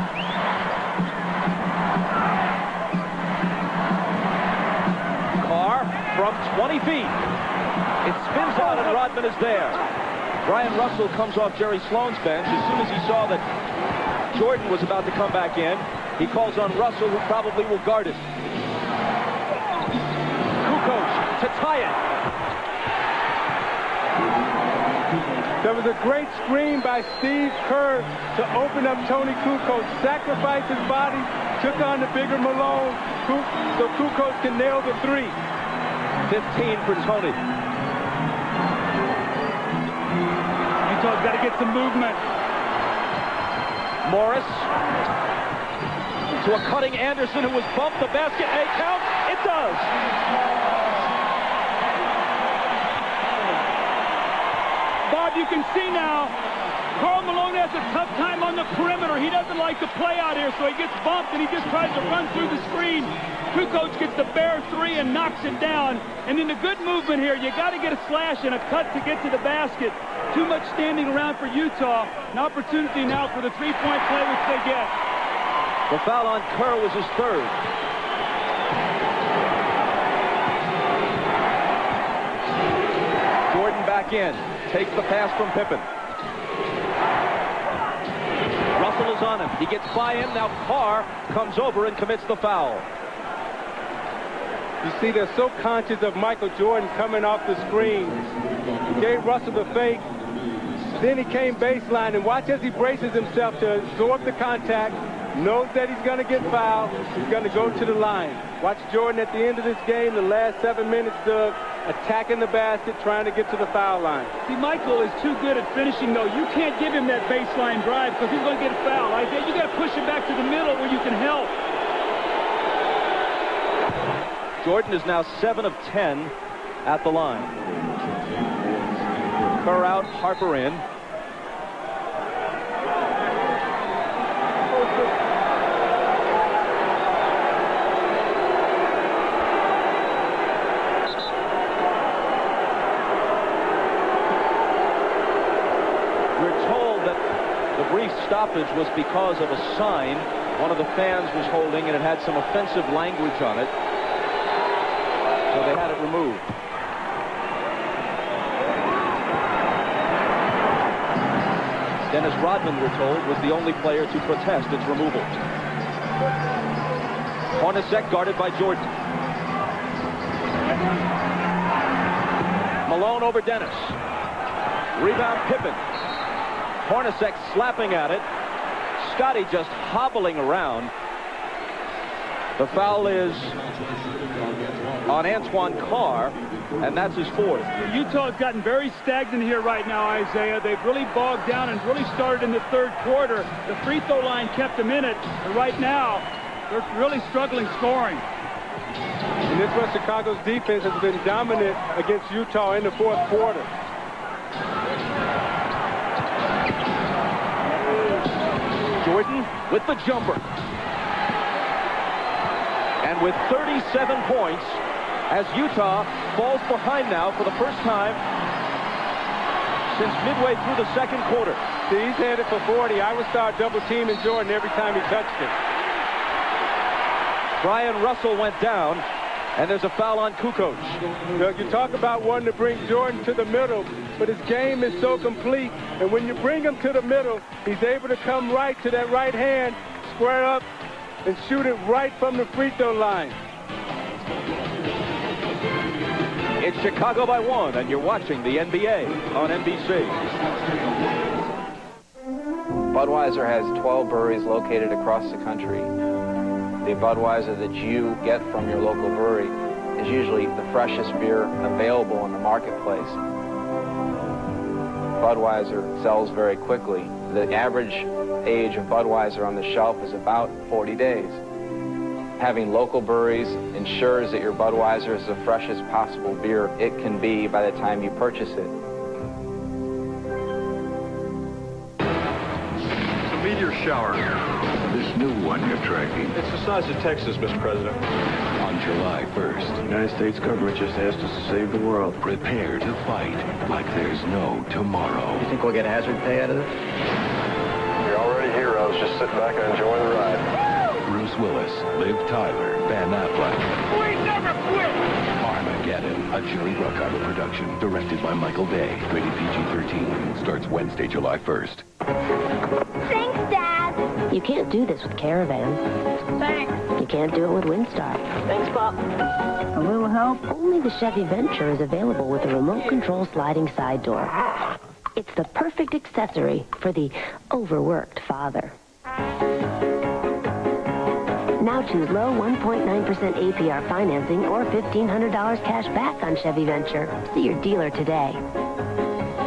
Carr from 20 feet. It spins out and Rodman is there. Brian Russell comes off Jerry Sloan's bench. As soon as he saw that Jordan was about to come back in, he calls on Russell, who probably will guard it. Kukoc to tie it. There was a great screen by Steve Kerr to open up Tony Kukoc, sacrificed his body, took on the bigger Malone, so Kukoc can nail the three. 15 for Tony. Utah's got to get some movement. Morris to a cutting Anderson, who was bumped. The basket, a count. It does. Bob, you can see now, Karl Malone has a tough time on the perimeter. He doesn't like to play out here, so he gets bumped and he just tries to run through the screen. Kukoc gets the bare three and knocks it down. And in the good movement here, you got to get a slash and a cut to get to the basket. Too much standing around for Utah. An opportunity now for the three-point play, which they get. The foul on Kerr was his third. Jordan back in. Takes the pass from Pippen. Russell is on him. He gets by him. Now Carr comes over and commits the foul. You see, they're so conscious of Michael Jordan coming off the screen. He gave Russell the fake. Then he came baseline, and watch as he braces himself to absorb the contact. Knows that he's going to get fouled. He's going to go to the line. Watch Jordan at the end of this game, the last 7 minutes, Doug, attacking the basket, trying to get to the foul line. See, Michael is too good at finishing, though. You can't give him that baseline drive because he's going to get a foul. Right there, you got to push him back to the middle where you can help. Jordan is now 7 of 10 at the line. Kerr out, Harper in. We're told that the brief stoppage was because of a sign one of the fans was holding, and it had some offensive language on it. So they had it removed. Dennis Rodman, we're told, was the only player to protest its removal. Hornacek guarded by Jordan. Malone over Dennis. Rebound Pippen. Hornacek slapping at it. Scotty just hobbling around. The foul is on Antoine Carr, and that's his fourth. Utah's gotten very stagnant here right now, Isaiah. They've really bogged down and really started in the third quarter. The free throw line kept them in it, but right now, they're really struggling scoring. And this was Chicago's defense has been dominant against Utah in the fourth quarter. Jordan with the jumper. And with 37 points, as Utah falls behind now for the first time since midway through the second quarter. See, he's headed for 40. I would start double teaming Jordan every time he touched it. Brian Russell went down, and there's a foul on Kukoc. Doug, you talk about wanting to bring Jordan to the middle, but his game is so complete. And when you bring him to the middle, he's able to come right to that right hand, square up, and shoot it right from the free throw line. It's Chicago by 1, and you're watching the NBA on NBC. Budweiser has 12 breweries located across the country. The Budweiser that you get from your local brewery is usually the freshest beer available in the marketplace. Budweiser sells very quickly. The average age of Budweiser on the shelf is about 40 days. Having local breweries ensures that your Budweiser is the freshest possible beer it can be by the time you purchase it. It's a meteor shower. This new one you're tracking. It's the size of Texas, Mr. President. On July 1st, United States government just asked us to save the world. prepare to fight like there's no tomorrow. You think we'll get hazard pay out of this? You're already heroes. Just sit back and enjoy the ride. Bruce Willis, Liv Tyler, Ben Affleck. We never quit! Armageddon, a Jerry Bruckheimer production, directed by Michael Bay. Rated PG-13. Starts Wednesday, July 1st. Thanks, Dad. You can't do this with Caravan. Thanks. You can't do it with Windstar. Thanks, Pop. A little help? Only the Chevy Venture is available with a remote control sliding side door. It's the perfect accessory for the overworked father. Now choose low 1.9% APR financing or $1,500 cash back on Chevy Venture. See your dealer today.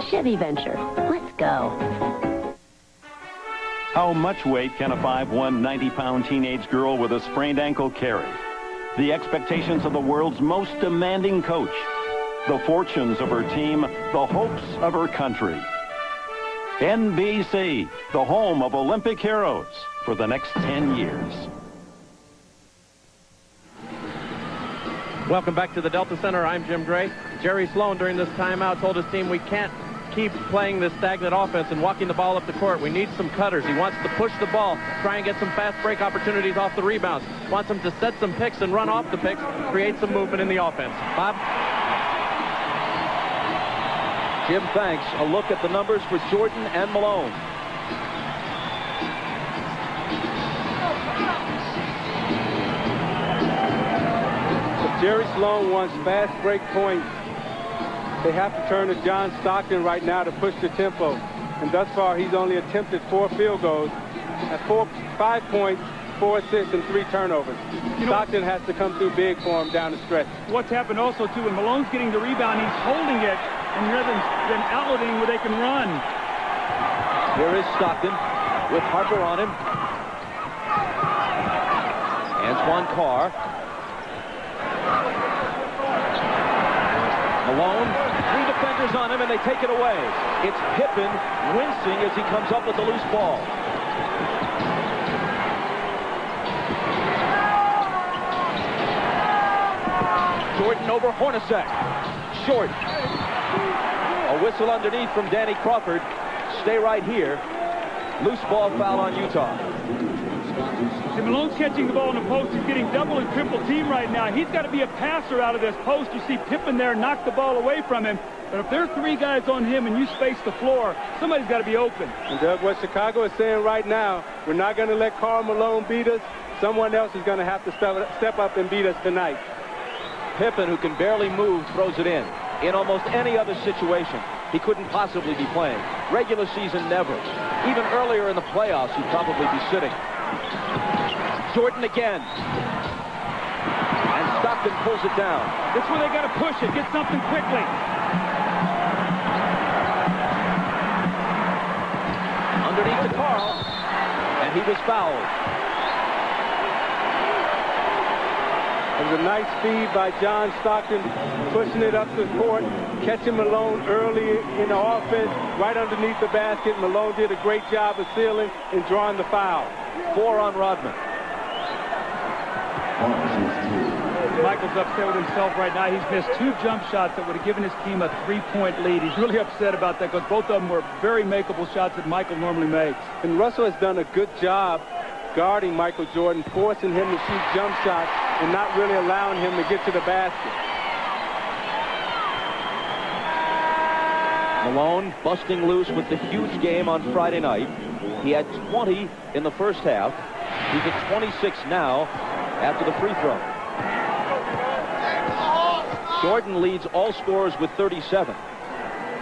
Chevy Venture. Let's go. How much weight can a 5'1", 90-pound teenage girl with a sprained ankle carry? The expectations of the world's most demanding coach. The fortunes of her team. The hopes of her country. NBC, the home of Olympic heroes for the next 10 years. Welcome back to the Delta Center. I'm Jim Gray. Jerry Sloan during this timeout told his team we can't keep playing this stagnant offense and walking the ball up the court. We need some cutters. He wants to push the ball, try and get some fast break opportunities off the rebounds. Wants them to set some picks and run off the picks, create some movement in the offense. Bob? Jim, thanks. A look at the numbers for Jordan and Malone. Jerry Sloan wants fast break points. They have to turn to John Stockton right now to push the tempo. And thus far, he's only attempted 4 field goals at 5 points, 4 assists, and 3 turnovers. Stockton has to come through big for him down the stretch. What's happened also, too, when Malone's getting the rebound, he's holding it, and rather than outletting where they can run. Here is Stockton with Harper on him. Antoine Carr. Malone, 3 defenders on him, and they take it away. It's Pippen wincing as he comes up with the loose ball. Jordan over Hornacek. Short. A whistle underneath from Danny Crawford. Stay right here. Loose ball foul on Utah. See, Malone's catching the ball in the post. He's getting double and triple team right now. He's got to be a passer out of this post. You see Pippen there knock the ball away from him. But if there are 3 guys on him and you space the floor, somebody's got to be open. And Doug, what Chicago is saying right now, we're not going to let Karl Malone beat us. Someone else is going to have to step up and beat us tonight. Pippen, who can barely move, throws it in. In almost any other situation, he couldn't possibly be playing. Regular season, never. Even earlier in the playoffs, he'd probably be sitting. Jordan again. And Stockton pulls it down. That's where they got to push it. Get something quickly. Underneath to Carl. And he was fouled. It was a nice feed by John Stockton, pushing it up the court, catching Malone early in the offense, right underneath the basket. Malone did a great job of sealing and drawing the foul. 4 on Rodman. Michael's upset with himself right now. He's missed 2 jump shots that would have given his team a 3-point lead. He's really upset about that because both of them were very makeable shots that Michael normally makes. And Russell has done a good job guarding Michael Jordan, forcing him to shoot jump shots and not really allowing him to get to the basket. Malone busting loose with the huge game on Friday night. He had 20 in the first half. He's at 26 now after the free throw. Jordan leads all scorers with 37.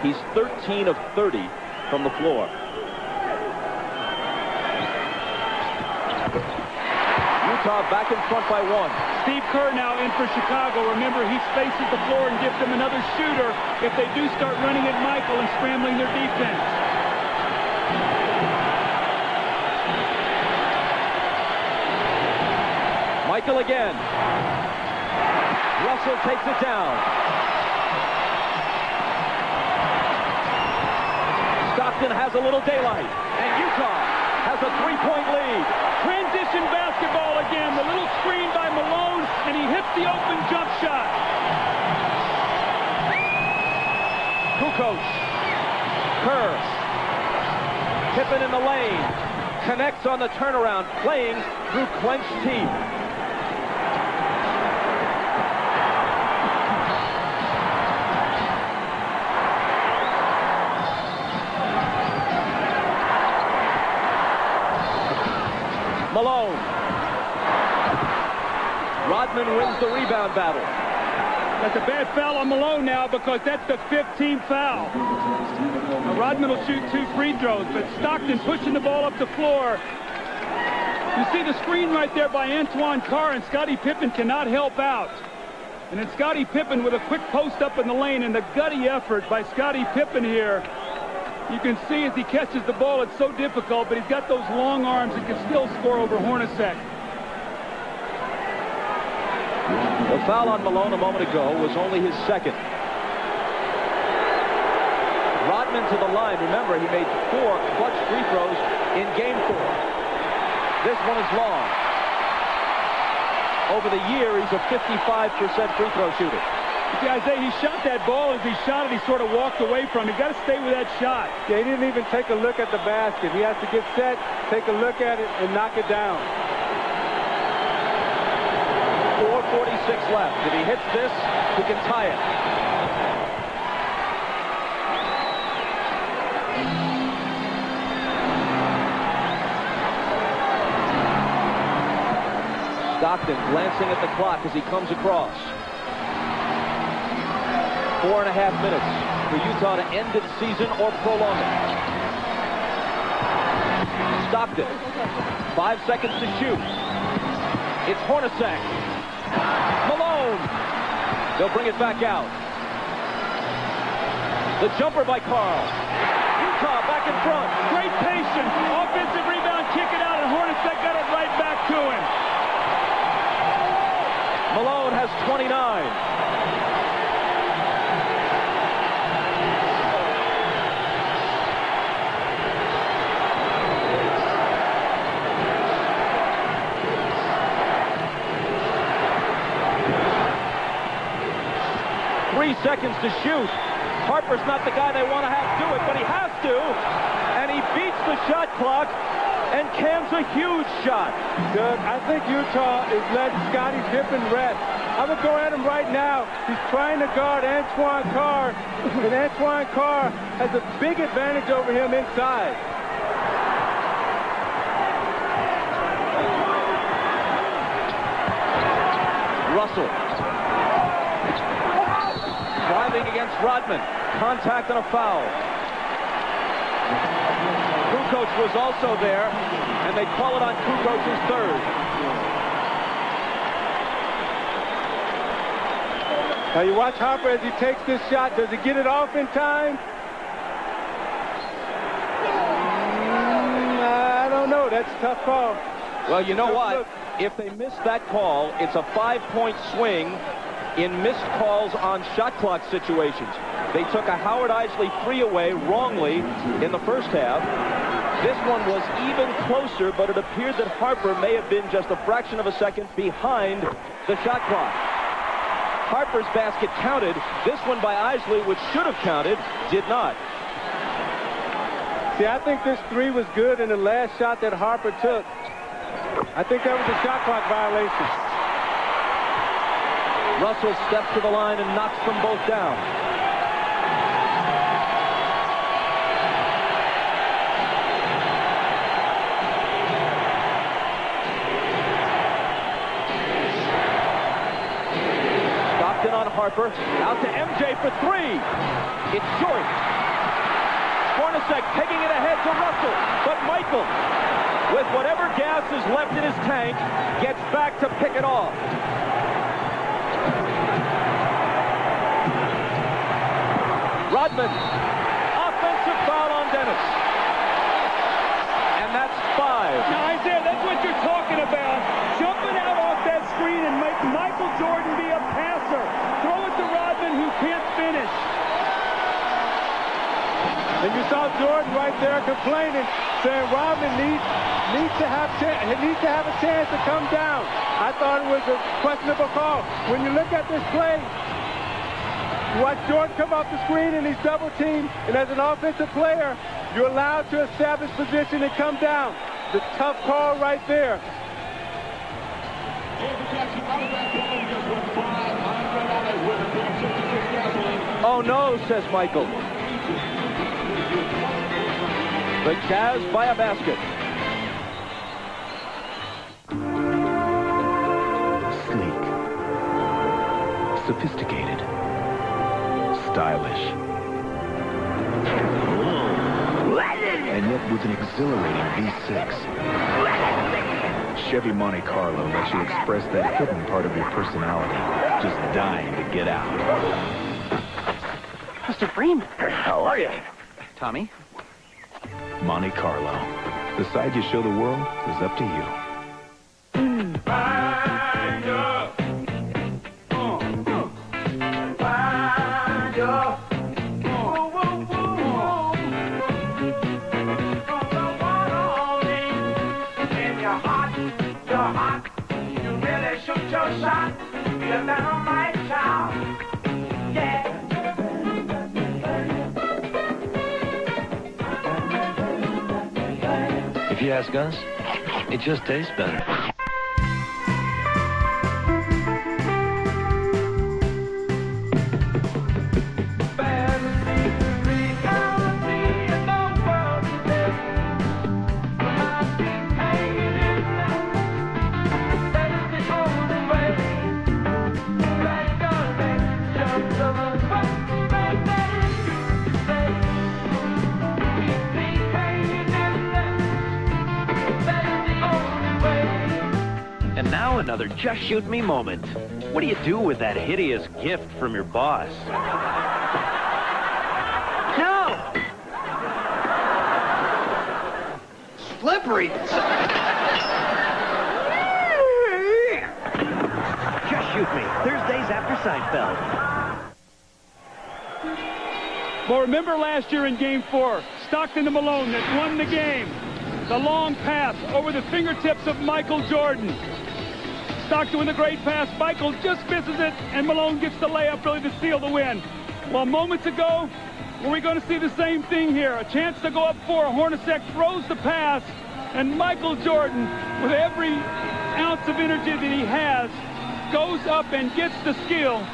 He's 13 of 30 from the floor. Utah back in front by 1. Steve Kerr now in for Chicago. Remember, he spaces the floor and gives them another shooter if they do start running at Michael and scrambling their defense. Michael again. Russell takes it down. Stockton has a little daylight, and Utah has a 3-point lead. Transition basketball again. The little screen by Malone, and he hits the open jump shot. Kukoc. Kerr. Pippen in the lane. Connects on the turnaround, playing through clenched teeth. Malone. Rodman wins the rebound battle. That's a bad foul on Malone now because that's the 15th foul. Now, Rodman will shoot 2 free throws, but Stockton pushing the ball up the floor. You see the screen right there by Antoine Carr, and Scottie Pippen cannot help out. And then Scottie Pippen with a quick post up in the lane, and the gutty effort by Scottie Pippen here. You can see as he catches the ball, it's so difficult, but he's got those long arms and can still score over Hornacek. The foul on Malone a moment ago was only his second. Rodman to the line. Remember, he made 4 clutch free throws in Game 4. This one is long. Over the year, he's a 55% free throw shooter. See, Isaiah, he shot that ball. As he shot it, he sort of walked away from it. He's got to stay with that shot. Yeah, he didn't even take a look at the basket. He has to get set, take a look at it, and knock it down. 4:46 left. If he hits this, he can tie it. Stockton glancing at the clock as he comes across. 4.5 minutes for Utah to end its season or prolong it. Stockton, 5 seconds to shoot. It's Hornacek. Malone. They'll bring it back out. The jumper by Carl. Utah back in front. Great patience. Offensive rebound, kick it out, and Hornacek got it right back to him. Malone has 29. 3 seconds to shoot. Harper's not the guy they want to have do it, but he has to. And he beats the shot clock and cans a huge shot. Good. I think Utah is letting Scottie Pippen rest. I would go at him right now. He's trying to guard Antoine Carr, and Antoine Carr has a big advantage over him inside. Russell. Driving against Rodman. Contact and a foul. Kukoc was also there, and they call it on Kukoc's third. Now you watch Harper as he takes this shot. Does he get it off in time? I don't know. That's a tough call. Well, you know what? If they miss that call, it's a 5-point swing in missed calls on shot clock situations. They took a Howard Isley 3 away wrongly in the first half. This one was even closer, but it appeared that Harper may have been just a fraction of a second behind the shot clock. Harper's basket counted. This one by Isley, which should have counted, did not. See, I think this 3 was good in the last shot that Harper took. I think that was a shot clock violation. Russell steps to the line and knocks them both down. Stockton on Harper. Out to MJ for 3. It's short. Hornacek taking it ahead to Russell, but Michael with whatever gas is left in his tank, gets back to pick it off. Rodman, offensive foul on Dennis. And that's 5. Now, Isaiah, that's what you're talking about. Jumping out off that screen and make Michael Jordan be a passer. Throw it to Rodman, who can't finish. And you saw Jordan right there complaining, saying Rodman needs to have a chance to come down. I thought it was a questionable call. When you look at this play, you watch Jordan come off the screen and he's double teamed, and as an offensive player, you're allowed to establish position and come down. The tough call right there. Oh no, says Michael. The Jazz by a basket. Sleek. Sophisticated. Stylish. And yet with an exhilarating V6. Chevy Monte Carlo lets you express that hidden part of your personality, just dying to get out. Mr. Freeman. How are you? Tommy? Monte Carlo. The side you show the world is up to you. If you ask us, it just tastes better. And now another just shoot me moment. What do you do with that hideous gift from your boss? No! Slippery. Just shoot me. Thursdays after Seinfeld. Well, remember last year in Game 4, Stockton to Malone that won the game. The long pass over the fingertips of Michael Jordan. Stockton with a great pass. Michael just misses it, and Malone gets the layup really to seal the win. Well, moments ago, were we going to see the same thing here? A chance to go up 4. Hornacek throws the pass, and Michael Jordan, with every ounce of energy that he has, goes up and gets the steal.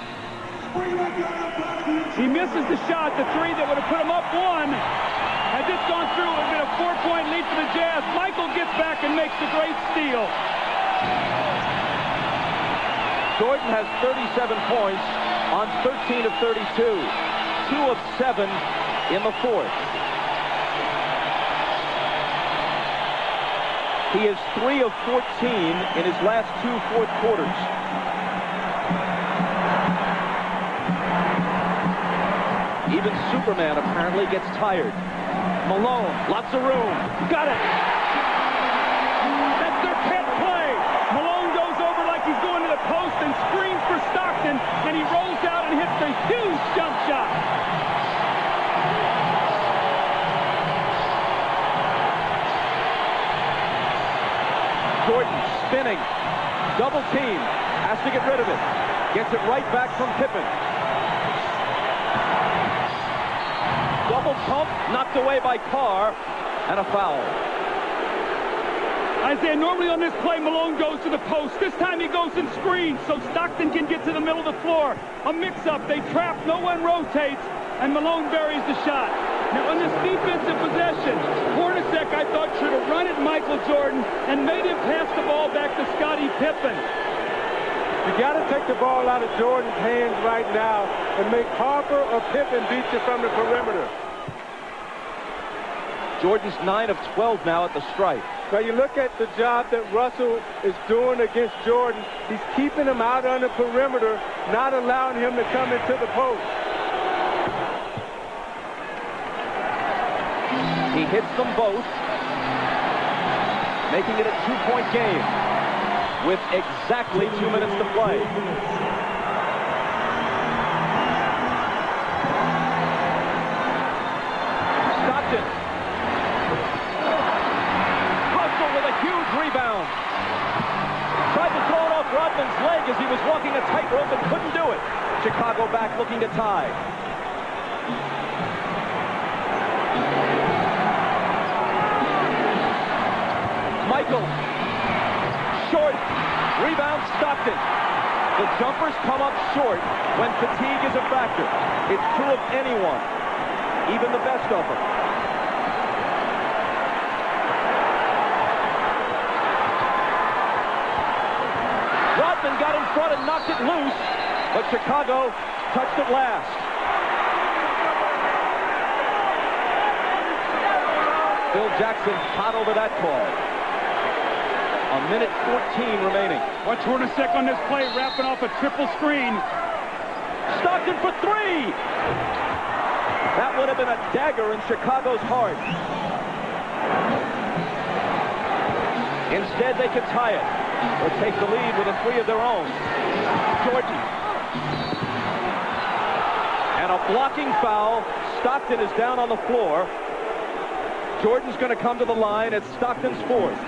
He misses the shot, the 3 that would have put him up 1. Had this gone through, it would have been a 4-point lead for the Jazz. Michael gets back and makes the great steal. Jordan has 37 points on 13 of 32. 2 of 7 in the 4th. He is 3 of 14 in his last 2 fourth quarters. Even Superman apparently gets tired. Malone, lots of room. Got it. That's their pet play. Malone goes over like he's going to the post and screams for Stockton, and he rolls out and hits a huge jump shot. Jordan spinning. Double team. Has to get rid of it. Gets it right back from Pippen. Double pump, knocked away by Carr, and a foul. Isaiah, normally on this play, Malone goes to the post. This time he goes and screens so Stockton can get to the middle of the floor. A mix-up, they trap, no one rotates, and Malone buries the shot. Now, on this defensive possession, Hornacek, I thought, should have run at Michael Jordan and made him pass the ball back to Scottie Pippen. You got to take the ball out of Jordan's hands right now and make Harper or Pippen beat you from the perimeter. Jordan's 9 of 12 now at the stripe. Now you look at the job that Russell is doing against Jordan. He's keeping him out on the perimeter, not allowing him to come into the post. He hits them both, making it a 2-point game with exactly 2 minutes to play. Stockton. Russell with a huge rebound. Tried to throw it off Rodman's leg as he was walking a tightrope and couldn't do it. Chicago back looking to tie. Michael. Short. Rebound Stockton. The jumpers come up short when fatigue is a factor. It's true of anyone, even the best of them. Rodman got in front and knocked it loose, but Chicago touched it last. Phil Jackson coddled to that call. A minute 14 remaining. Watch Hornacek on this play, wrapping off a triple screen. Stockton for three! That would have been a dagger in Chicago's heart. Instead, they could tie it, or take the lead with a three of their own. Jordan. And a blocking foul. Stockton is down on the floor. Jordan's going to come to the line. It's Stockton's fourth.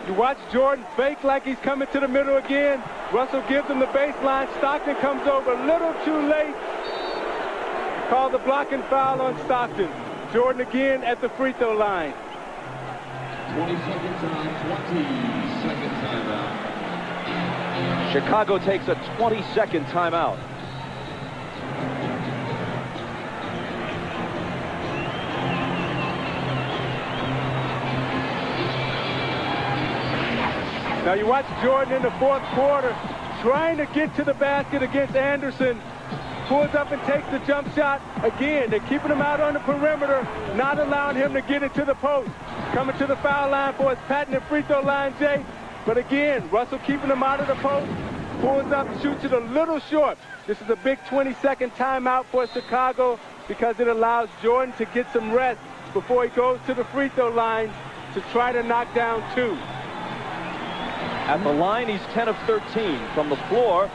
You watch Jordan fake like he's coming to the middle again. Russell gives him the baseline. Stockton comes over a little too late. Call the blocking foul on Stockton. Jordan again at the free throw line. 20-second time, 20-second timeout. Chicago takes a 20-second timeout. Now you watch Jordan in the fourth quarter trying to get to the basket against Anderson. Pulls up and takes the jump shot. Again, they're keeping him out on the perimeter, not allowing him to get into the post. Coming to the foul line for his patented free throw line, Jay. But again, Russell keeping him out of the post. Pulls up, shoots it a little short. This is a big 20-second timeout for Chicago because it allows Jordan to get some rest before he goes to the free throw line to try to knock down two. At the line, he's 10 of 13. From the floor,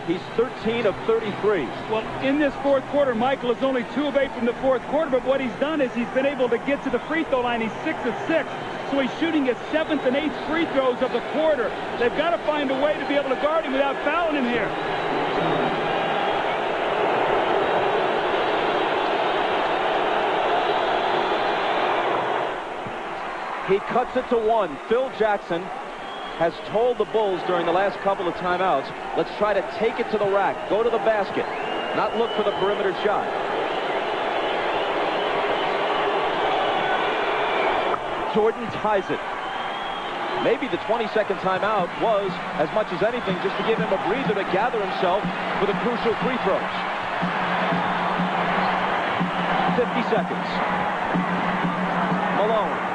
he's 13 of 33. Well, in this fourth quarter, Michael is only 2 of 8 from the fourth quarter, but what he's done is he's been able to get to the free throw line. He's 6 of 6, so he's shooting his 7th and 8th free throws of the quarter. They've got to find a way to be able to guard him without fouling him here. He cuts it to 1. Phil Jackson has told the Bulls during the last couple of timeouts, let's try to take it to the rack, go to the basket, not look for the perimeter shot. Jordan ties it. Maybe the 20-second timeout was, as much as anything, just to give him a breather to gather himself for the crucial free throws. 50 seconds. Malone.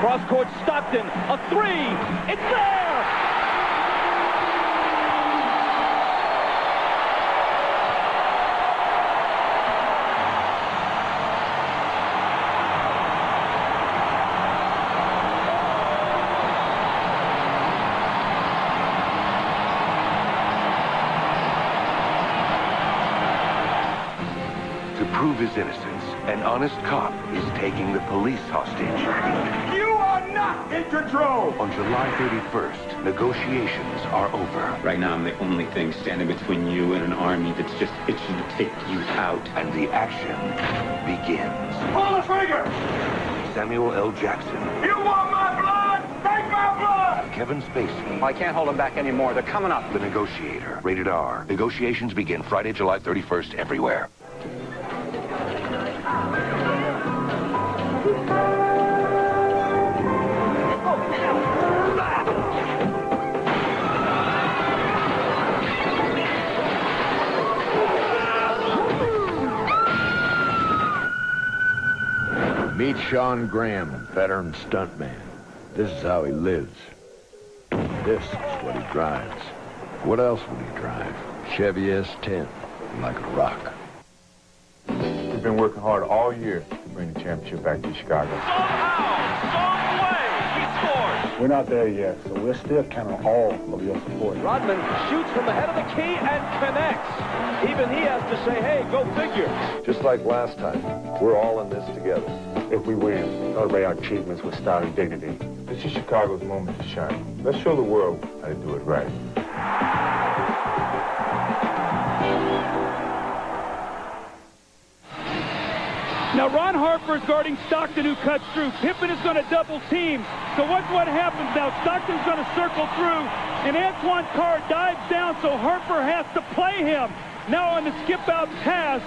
Cross-court Stockton, a three! It's there! To prove his innocence, an honest cop is taking the police hostage. You are not in control! On July 31st, negotiations are over. Right now, I'm the only thing standing between you and an army that's just itching to take you out. And the action begins. Pull the trigger! Samuel L. Jackson. You want my blood? Take my blood! Kevin Spacey. I can't hold them back anymore. They're coming up. The Negotiator. Rated R. Negotiations begin Friday, July 31st everywhere. Meet Sean Graham, veteran stuntman. This is how he lives. This is what he drives. What else would he drive? Chevy S10, like a rock. We've been working hard all year to bring the championship back to Chicago. We're not there yet, so we're still counting on all of your support. Rodman shoots from the head of the key and connects. Even he has to say, hey, go figure. Just like last time, we're all in this together. If we win, celebrate our achievements with style and dignity. This is Chicago's moment to shine. Let's show the world how to do it right. Now Ron Harper's guarding Stockton, who cuts through. Pippen is going to double team. So what happens now? Stockton's going to circle through, and Antoine Carr dives down, so Harper has to play him. Now on the skip-out pass,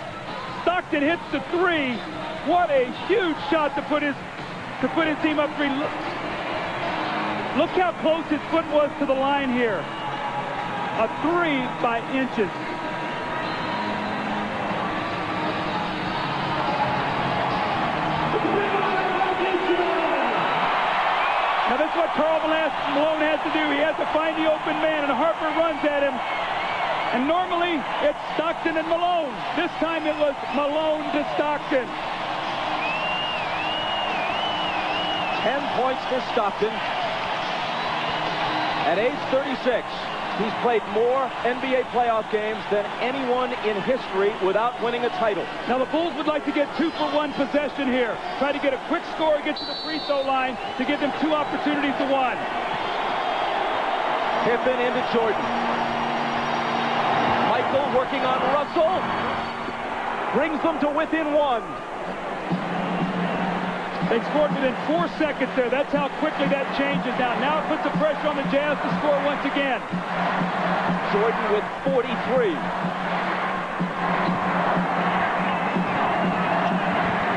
Stockton hits the three. What a huge shot to put his team up three. Look how close his foot was to the line here. A three by inches. Now this is what Karl Malone has to do. He has to find the open man, and Harper runs at him. And normally it's Stockton and Malone. This time it was Malone to Stockton. 10 points for Stockton. At age 36, he's played more NBA playoff games than anyone in history without winning a title. Now the Bulls would like to get 2-for-1 possession here. Try to get a quick score, get to the free throw line to give them 2 opportunities to 1. Pippen into Jordan. Michael working on Russell. Brings them to within 1. They scored within 4 seconds there. That's how quickly that changes now. Now it puts the pressure on the Jazz to score once again. Jordan with 43.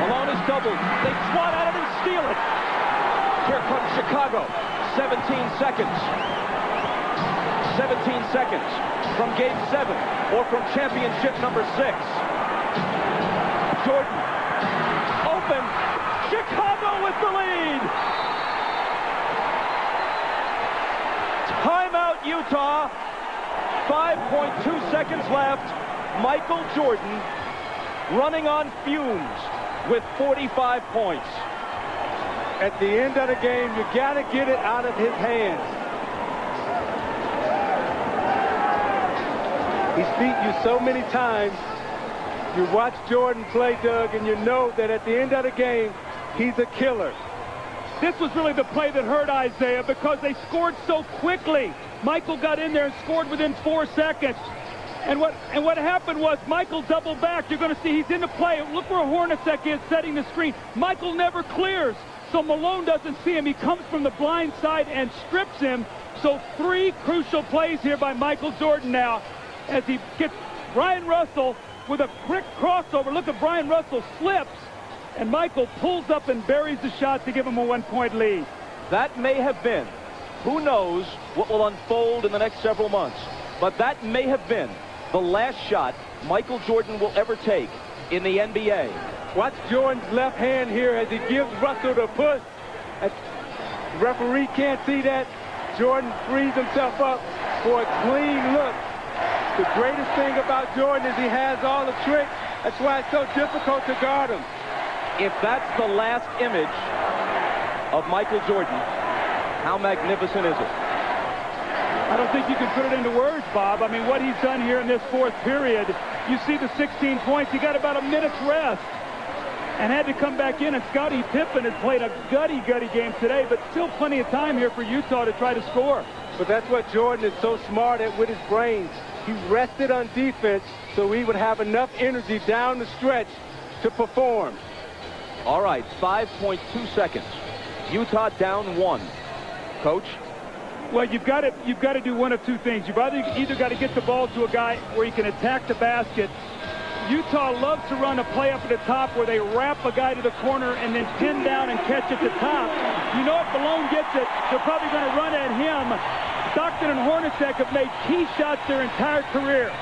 Malone is doubled. They swat at it and steal it. Here comes Chicago. 17 seconds. 17 seconds from Game 7 or from championship number 6. Jordan open. Chicago with the lead. Timeout, Utah. 5.2 seconds left. Michael Jordan running on fumes with 45 points. At the end of the game, you got to get it out of his hands. He's beat you so many times. You watch Jordan play, Doug, and you know that at the end of the game, he's a killer. This was really the play that hurt Isaiah because they scored so quickly. Michael got in there and scored within 4 seconds. And what happened was Michael doubled back. You're going to see he's in the play. Look where Hornacek is setting the screen. Michael never clears, so Malone doesn't see him. He comes from the blind side and strips him. So 3 crucial plays here by Michael Jordan now as he gets Brian Russell with a quick crossover. Look at Brian Russell slips. And Michael pulls up and buries the shot to give him a 1-point lead. That may have been, who knows what will unfold in the next several months, but that may have been the last shot Michael Jordan will ever take in the NBA. Watch Jordan's left hand here as he gives Russell the push. The referee can't see that. Jordan frees himself up for a clean look. The greatest thing about Jordan is he has all the tricks. That's why it's so difficult to guard him. If that's the last image of Michael Jordan, how magnificent is it? I don't think you can put it into words, Bob. I mean, what he's done here in this 4th period, you see the 16 points. He got about a minute's rest and had to come back in. And Scottie Pippen has played a gutty game today, but still plenty of time here for Utah to try to score. But that's what Jordan is so smart at with his brains. He rested on defense so he would have enough energy down the stretch to perform. All right, 5.2 seconds. Utah down 1. Coach? Well, you've got to do one of 2 things. You've either got to get the ball to a guy where he can attack the basket. Utah loves to run a play up at the top where they wrap a guy to the corner and then pin down and catch at the top. You know if Malone gets it, they're probably going to run at him. Stockton and Hornacek have made key shots their entire career.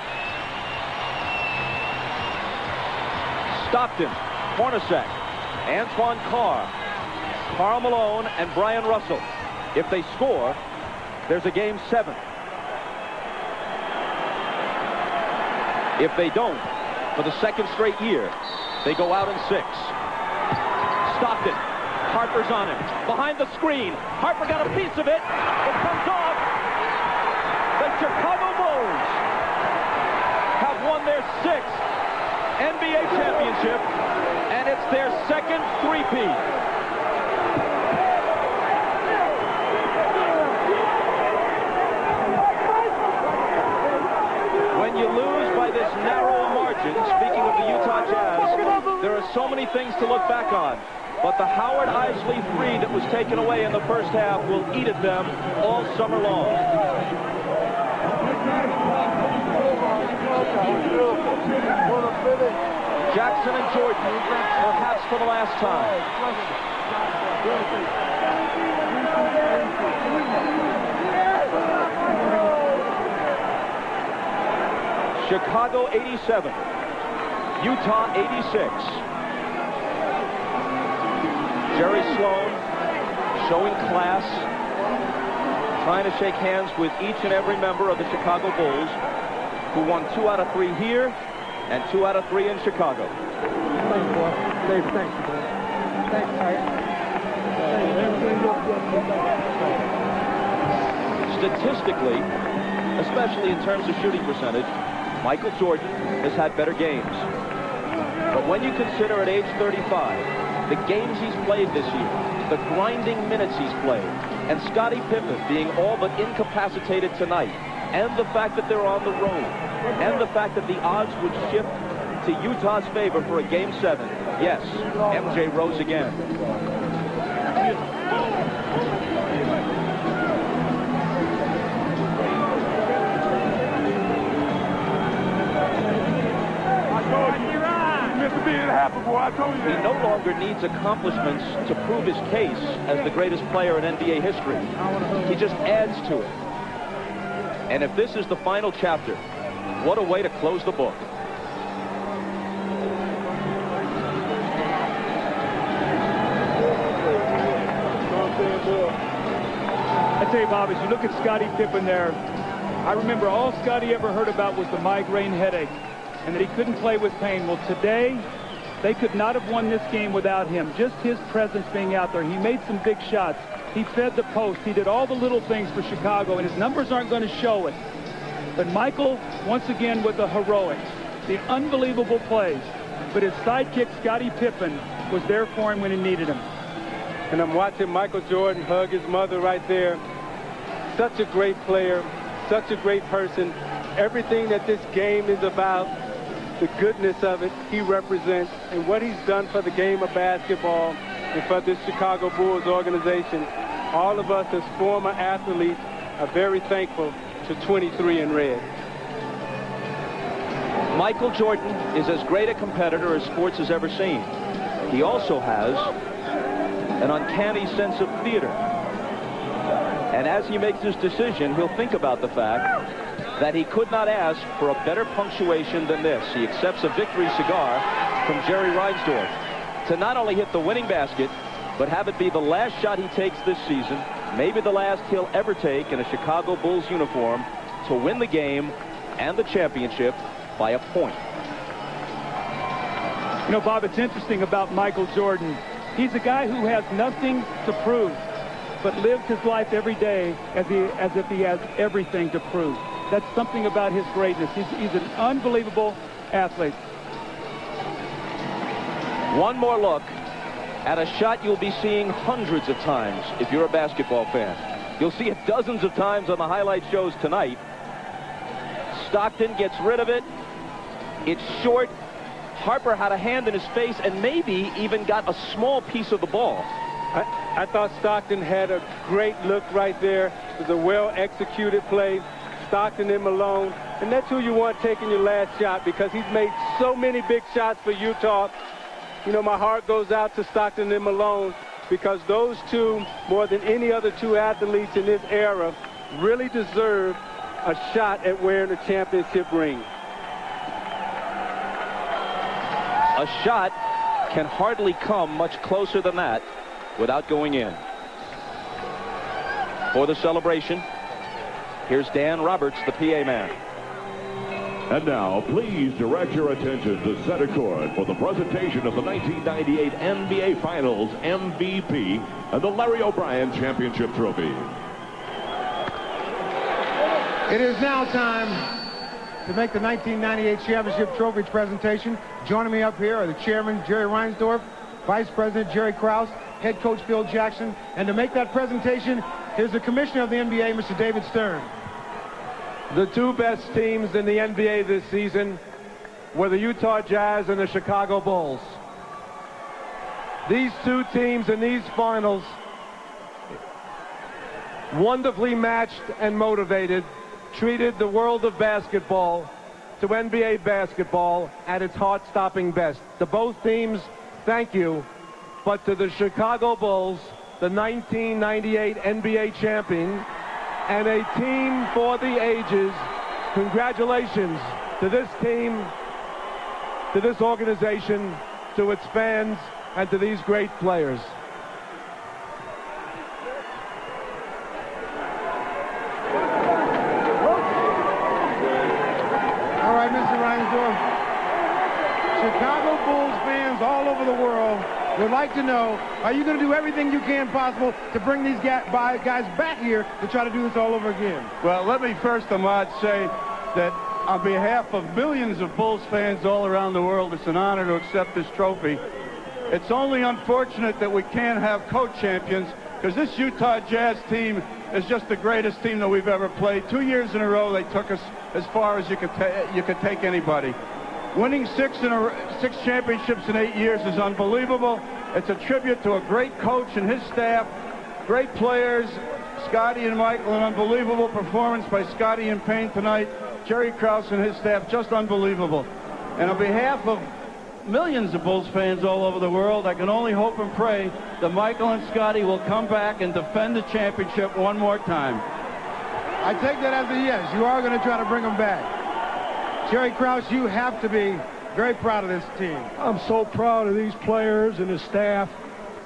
Stockton, Hornacek, Antoine Carr, Karl Malone, and Brian Russell. If they score, there's a game 7. If they don't, for the second straight year, they go out in 6. Stockton. Harper's on him. Behind the screen. Harper got a piece of it. It comes off. The Chicago Bulls have won their 6th NBA championship, and it's their second three-peat. When you lose by this narrow margin, speaking of the Utah Jazz, there are so many things to look back on. But the Howard Isley 3 that was taken away in the first half will eat at them all summer long. Jackson and Jordan, perhaps for the last time. Chicago 87, Utah 86. Jerry Sloan showing class, trying to shake hands with each and every member of the Chicago Bulls, who won 2 out of 3 here and 2 out of 3 in Chicago. Thanks, boy. Thanks, boy. Thanks, Statistically, especially in terms of shooting percentage, Michael Jordan has had better games. But when you consider at age 35, the games he's played this year, the grinding minutes he's played, and Scottie Pippen being all but incapacitated tonight, and the fact that they're on the road, and the fact that the odds would shift to Utah's favor for a Game 7, yes, MJ rose again. He no longer needs accomplishments to prove his case as the greatest player in NBA history. He just adds to it. And if this is the final chapter, what a way to close the book. I tell you, Bob, as you look at Scottie Pippen there, I remember all Scottie ever heard about was the migraine headache and that he couldn't play with pain. Well, today, they could not have won this game without him. Just his presence being out there. He made some big shots. He fed the post. He did all the little things for Chicago, and his numbers aren't going to show it. But Michael, once again, with the heroics, the unbelievable plays. But his sidekick, Scottie Pippen, was there for him when he needed him. And I'm watching Michael Jordan hug his mother right there. Such a great player, such a great person. Everything that this game is about, the goodness of it, he represents, and what he's done for the game of basketball and for this Chicago Bulls organization. All of us as former athletes are very thankful to 23 in red. Michael Jordan is as great a competitor as sports has ever seen. He also has an uncanny sense of theater. And as he makes his decision, he'll think about the fact that he could not ask for a better punctuation than this. He accepts a victory cigar from Jerry Reinsdorf to not only hit the winning basket, but have it be the last shot he takes this season, maybe the last he'll ever take in a Chicago Bulls uniform, to win the game and the championship by a point. You know, Bob, it's interesting about Michael Jordan. He's a guy who has nothing to prove, but lives his life every day as if he has everything to prove. That's something about his greatness. He's an unbelievable athlete. One more look at a shot you'll be seeing hundreds of times if you're a basketball fan. You'll see it dozens of times on the highlight shows tonight. Stockton gets rid of it. It's short. Harper had a hand in his face and maybe even got a small piece of the ball. I thought Stockton had a great look right there. It was a well-executed play. Stockton and Malone, and that's who you want taking your last shot, because he's made so many big shots for Utah. You know, my heart goes out to Stockton and Malone, because those two, more than any other two athletes in this era, really deserve a shot at wearing a championship ring. A shot can hardly come much closer than that without going in. For the celebration, here's Dan Roberts, the PA man. And now, please direct your attention to center court for the presentation of the 1998 NBA Finals MVP and the Larry O'Brien Championship Trophy. It is now time to make the 1998 Championship Trophy presentation. Joining me up here are the chairman, Jerry Reinsdorf, vice president, Jerry Krause, head coach, Phil Jackson. And to make that presentation, here's the commissioner of the NBA, Mr. David Stern. The two best teams in the NBA this season were the Utah Jazz and the Chicago Bulls. These two teams in these finals, wonderfully matched and motivated, treated the world of basketball to NBA basketball at its heart-stopping best. To both teams, thank you. But to the Chicago Bulls, the 1998 NBA champion, and a team for the ages, congratulations to this team, to this organization, to its fans, and to these great players. All right, Mr. Reinsdorf. Chicago Bulls fans all over the world would like to know, are you going to do everything you can possible to bring these guys back here to try to do this all over again? Well, let me first, Ahmad, say that on behalf of millions of Bulls fans all around the world, it's an honor to accept this trophy. It's only unfortunate that we can't have co-champions, because this Utah Jazz team is just the greatest team that we've ever played. 2 years in a row, they took us as far as you could take anybody. Winning six championships in 8 years is unbelievable. It's a tribute to a great coach and his staff, great players, Scotty and Michael, an unbelievable performance by Scotty and Payne tonight, Jerry Krause and his staff, just unbelievable. And on behalf of millions of Bulls fans all over the world, I can only hope and pray that Michael and Scotty will come back and defend the championship one more time. I take that as a yes. You are going to try to bring them back. Jerry Krause, you have to be very proud of this team. I'm so proud of these players and the staff.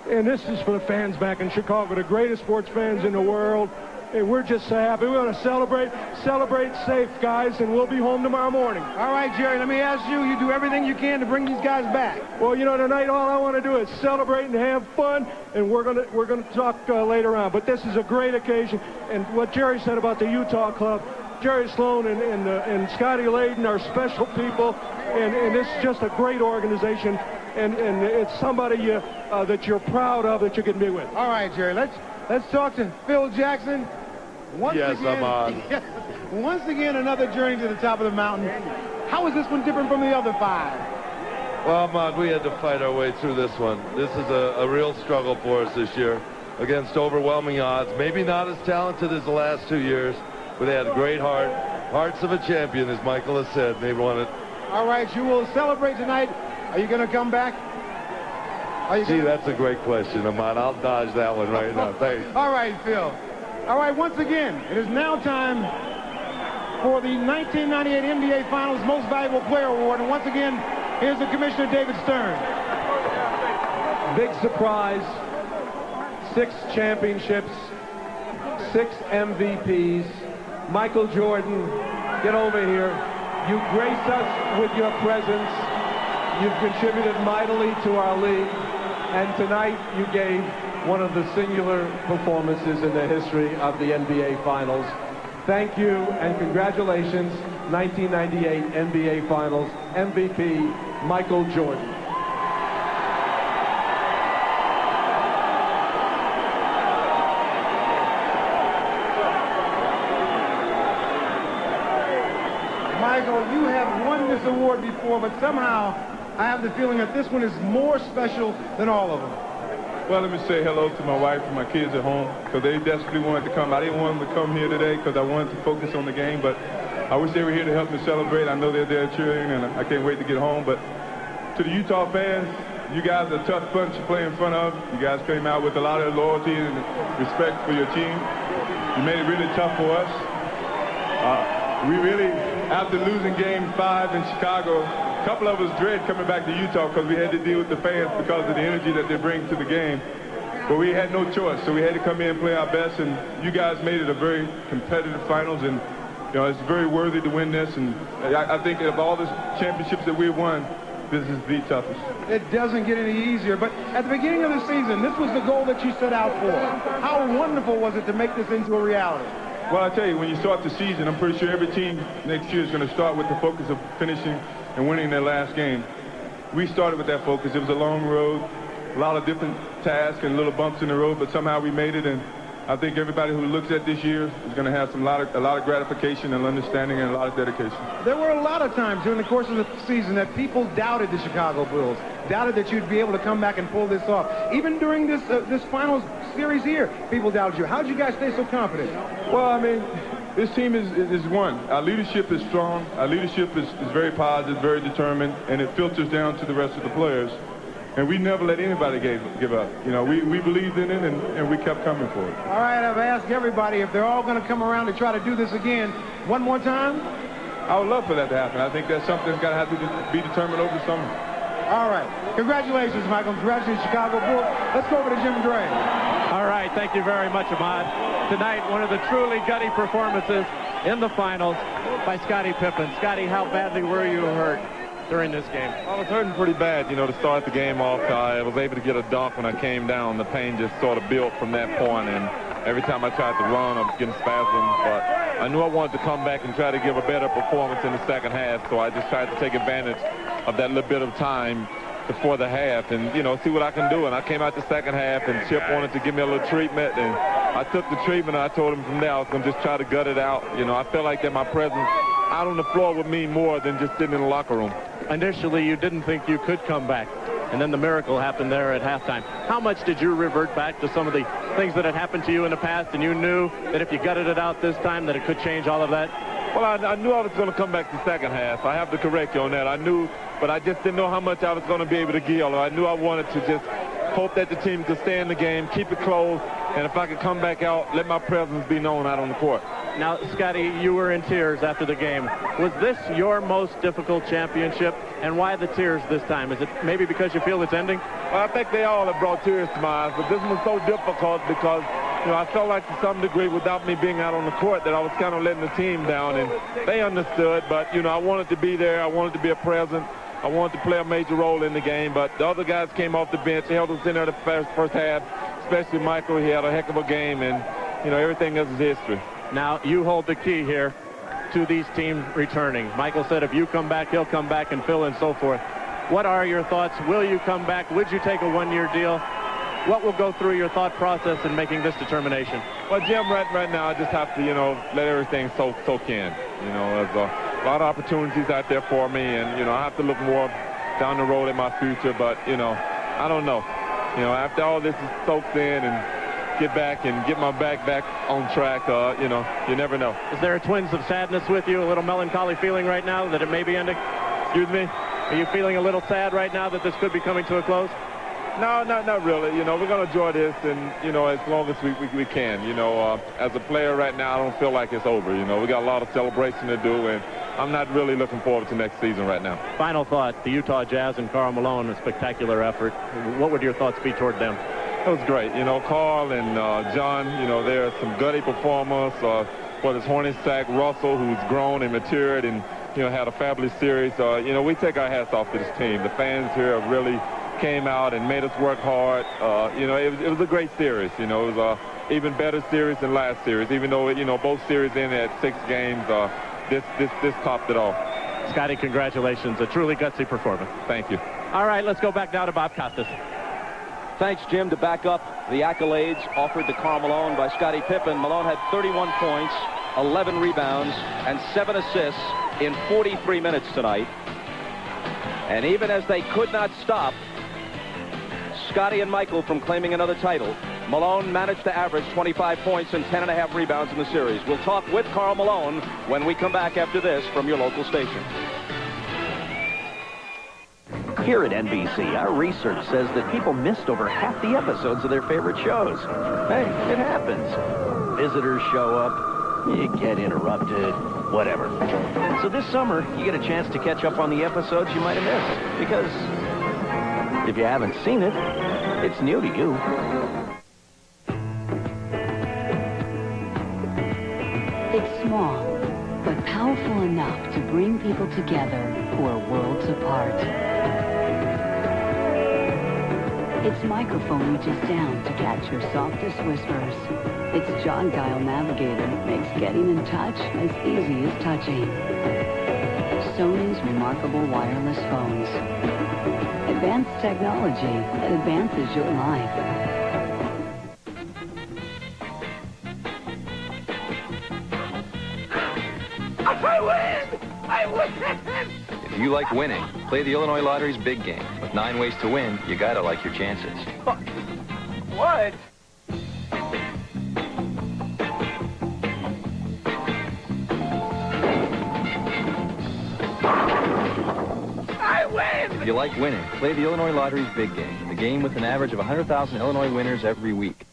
And this is for the fans back in Chicago, the greatest sports fans in the world. And we're just so happy. We're going to celebrate safe, guys, and we'll be home tomorrow morning. All right, Jerry, let me ask you, you do everything you can to bring these guys back. Well, you know, tonight all I want to do is celebrate and have fun, and we're going to talk later on. But this is a great occasion. And what Jerry said about the Utah club, Jerry Sloan and Scotty Layden are special people, and this is just a great organization, and it's somebody that you're proud of that you can be with. All right, Jerry, let's talk to Phil Jackson. Once again, another journey to the top of the mountain. How is this one different from the other five? Well, Ahmad, we had to fight our way through this one. This is a real struggle for us this year against overwhelming odds. Maybe not as talented as the last 2 years, but they had a great heart. Hearts of a champion, as Michael has said. They won it. All right, you will celebrate tonight. Are you going to come back? That's a great question, Ahmad. I'll dodge that one right now. Thanks. All right, Phil. All right, once again, it is now time for the 1998 NBA Finals Most Valuable Player Award. And once again, here's the Commissioner, David Stern. Big surprise. 6 championships, 6 MVPs. Michael Jordan, get over here. You grace us with your presence. You've contributed mightily to our league. And tonight you gave one of the singular performances in the history of the NBA Finals. Thank you and congratulations, 1998 NBA Finals MVP, Michael Jordan. Michael, you have won this award before, but somehow I have the feeling that this one is more special than all of them. Well, let me say hello to my wife and my kids at home, because they desperately wanted to come. I didn't want them to come here today because I wanted to focus on the game, but I wish they were here to help me celebrate. I know they're there cheering, and I can't wait to get home. But to the Utah fans, you guys are a tough bunch to play in front of. You guys came out with a lot of loyalty and respect for your team. You made it really tough for us. We really, after losing Game 5 in Chicago, A couple of us dread coming back to Utah because we had to deal with the fans because of the energy that they bring to the game. But we had no choice, so we had to come in and play our best, and you guys made it a very competitive finals, and it's very worthy to win this, and I think of all the championships that we've won, this is the toughest. It doesn't get any easier, but at the beginning of the season, this was the goal that you set out for. How wonderful was it to make this into a reality? Well, I tell you, when you start the season, I'm pretty sure every team next year is going to start with the focus of finishing and winning their last game. We started with that focus. It was a long road, a lot of different tasks and little bumps in the road, but somehow we made it, and I think everybody who looks at this year is going to have a lot of gratification and understanding and a lot of dedication. There were a lot of times during the course of the season that people doubted the Chicago Bulls, doubted that you'd be able to come back and pull this off. Even during this finals series here, people doubted you. How did you guys stay so confident? Well, I mean, this team is one. Our leadership is strong. Our leadership is very positive, very determined, and it filters down to the rest of the players. And we never let anybody give up. We believed in it, and we kept coming for it. All right, I've asked everybody if they're all going to come around to try to do this again. One more time? I would love for that to happen. I think that's something that's got to have to be determined over the summer. All right. Congratulations, Michael. Congratulations, Chicago Bulls. Let's go over to Jim Gray. All right. Thank you very much, Ahmad. Tonight, one of the truly gutty performances in the finals by Scottie Pippen. Scottie, how badly were you hurt during this game? I was hurting pretty bad, to start the game off. I was able to get a dunk when I came down. The pain just sort of built from that point, and every time I tried to run, I was getting spasms. But I knew I wanted to come back and try to give a better performance in the second half, so I just tried to take advantage of that little bit of time before the half and, see what I can do. And I came out the second half, and Chip wanted to give me a little treatment, and I took the treatment, and I told him from there I was going to just try to gut it out. I felt like that my presence out on the floor would mean more than just sitting in the locker room. Initially, you didn't think you could come back, and then the miracle happened there at halftime. How much did you revert back to some of the things that had happened to you in the past, and you knew that if you gutted it out this time that it could change all of that? Well, I knew I was going to come back the second half. I have to correct you on that. I knew, but I just didn't know how much I was going to be able to give. I knew I wanted to just hope that the team could stay in the game, keep it close, and if I could come back out, let my presence be known out on the court. Now, Scottie, you were in tears after the game. Was this your most difficult championship, and why the tears this time? Is it maybe because you feel it's ending? Well, I think they all have brought tears to my eyes, but this one was so difficult because, I felt like to some degree without me being out on the court that I was kind of letting the team down, and they understood, but, I wanted to be there. I wanted to be a present. I wanted to play a major role in the game, but the other guys came off the bench. They held us in there the first half, especially Michael. He had a heck of a game, and, everything else is history. Now, you hold the key here to these teams returning. Michael said if you come back, he'll come back, and Phil and so forth. What are your thoughts? Will you come back? Would you take a one-year deal? What will go through your thought process in making this determination? Well, Jim, right now I just have to, let everything soak in. There's a lot of opportunities out there for me, and, I have to look more down the road in my future, but, I don't know. After all this is soaked in and get back and get my back on track, you never know. Is there a twinge of sadness with you, a little melancholy feeling right now that it may be ending? Excuse me? Are you feeling a little sad right now that this could be coming to a close? No, not really. We're going to enjoy this, and, as long as we can. As a player right now, I don't feel like it's over. We got a lot of celebration to do, and I'm not really looking forward to next season right now. Final thought, the Utah Jazz and Karl Malone, a spectacular effort. What would your thoughts be toward them? It was great. Karl and John, they're some gutty performers. Whether it's Hornacek, Russell, who's grown and matured and, had a fabulous series. We take our hats off to this team. The fans here have really came out and made us work hard. It was a great series. It was a even better series than last series, even though, both series ended at 6 games. This topped it all. Scottie, congratulations. A truly gutsy performance. Thank you. All right, let's go back now to Bob Costas. Thanks, Jim. To back up the accolades offered to Karl Malone by Scottie Pippen, Malone had 31 points, 11 rebounds, and 7 assists in 43 minutes tonight. And even as they could not stop Scottie and Michael from claiming another title, Malone managed to average 25 points and 10.5 rebounds in the series. We'll talk with Karl Malone when we come back after this from your local station. Here at NBC, our research says that people missed over half the episodes of their favorite shows. Hey, it happens. Visitors show up, You get interrupted, whatever. So this summer, you get a chance to catch up on the episodes you might have missed. Because if you haven't seen it, it's new to you. It's small, but powerful enough to bring people together who are worlds apart. Its microphone reaches down to catch your softest whispers. Its jog dial navigator makes getting in touch as easy as touching. Sony's remarkable wireless phones. Advanced technology that advances your life. I win! I win! If you like winning, play the Illinois Lottery's big game. With 9 ways to win, you gotta like your chances. What? I win! If you like winning, play the Illinois Lottery's big game. The game with an average of 100,000 Illinois winners every week.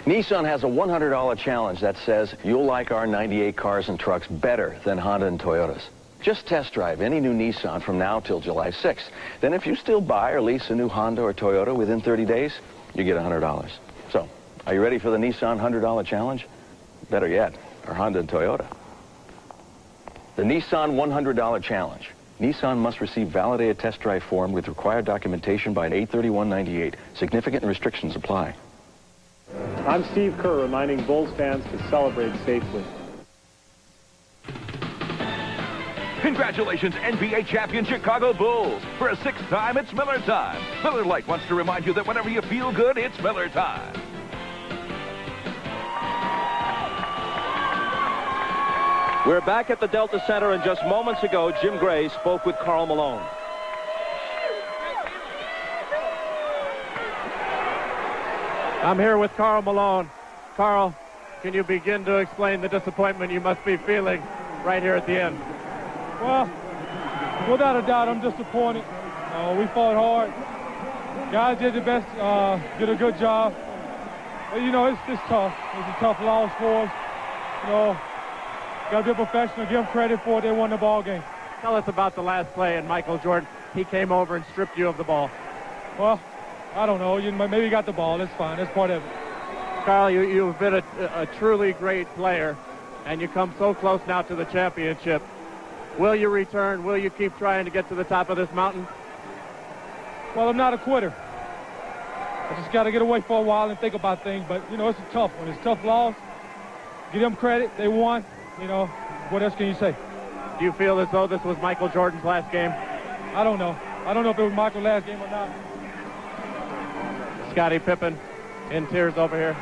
Nissan has a $100 challenge that says you'll like our 98 cars and trucks better than Honda and Toyotas. Just test drive any new Nissan from now till July 6th. Then if you still buy or lease a new Honda or Toyota within 30 days, you get $100. So, are you ready for the Nissan $100 challenge? Better yet, our Honda and Toyota. The Nissan $100 challenge. Nissan must receive validated test drive form with required documentation by an 8/31/98. Significant restrictions apply. I'm Steve Kerr, reminding Bulls fans to celebrate safely. Congratulations, NBA champion Chicago Bulls. For a 6th time, it's Miller time. Miller Lite wants to remind you that whenever you feel good, it's Miller time. We're back at the Delta Center, and just moments ago, Jim Gray spoke with Karl Malone. I'm here with Karl Malone. Karl, can you begin to explain the disappointment you must be feeling right here at the end? Well, without a doubt, I'm disappointed. We fought hard. Guys did the best, did a good job. But, you know, it's tough. It's a tough loss for us. You know, got to be a professional, give them credit for it. They won the ball game. Tell us about the last play and Michael Jordan. He came over and stripped you of the ball. Well, I don't know. Maybe you got the ball. That's fine. That's part of it. Karl, you've been a truly great player, and you come so close now to the championship. Will you return? Will you keep trying to get to the top of this mountain? Well, I'm not a quitter. I just got to get away for a while and think about things. But, you know, it's a tough one. It's a tough loss. Give them credit. They won. You know, what else can you say? Do you feel as though this was Michael Jordan's last game? I don't know. I don't know if it was Michael's last game or not. Scottie Pippen in tears over here.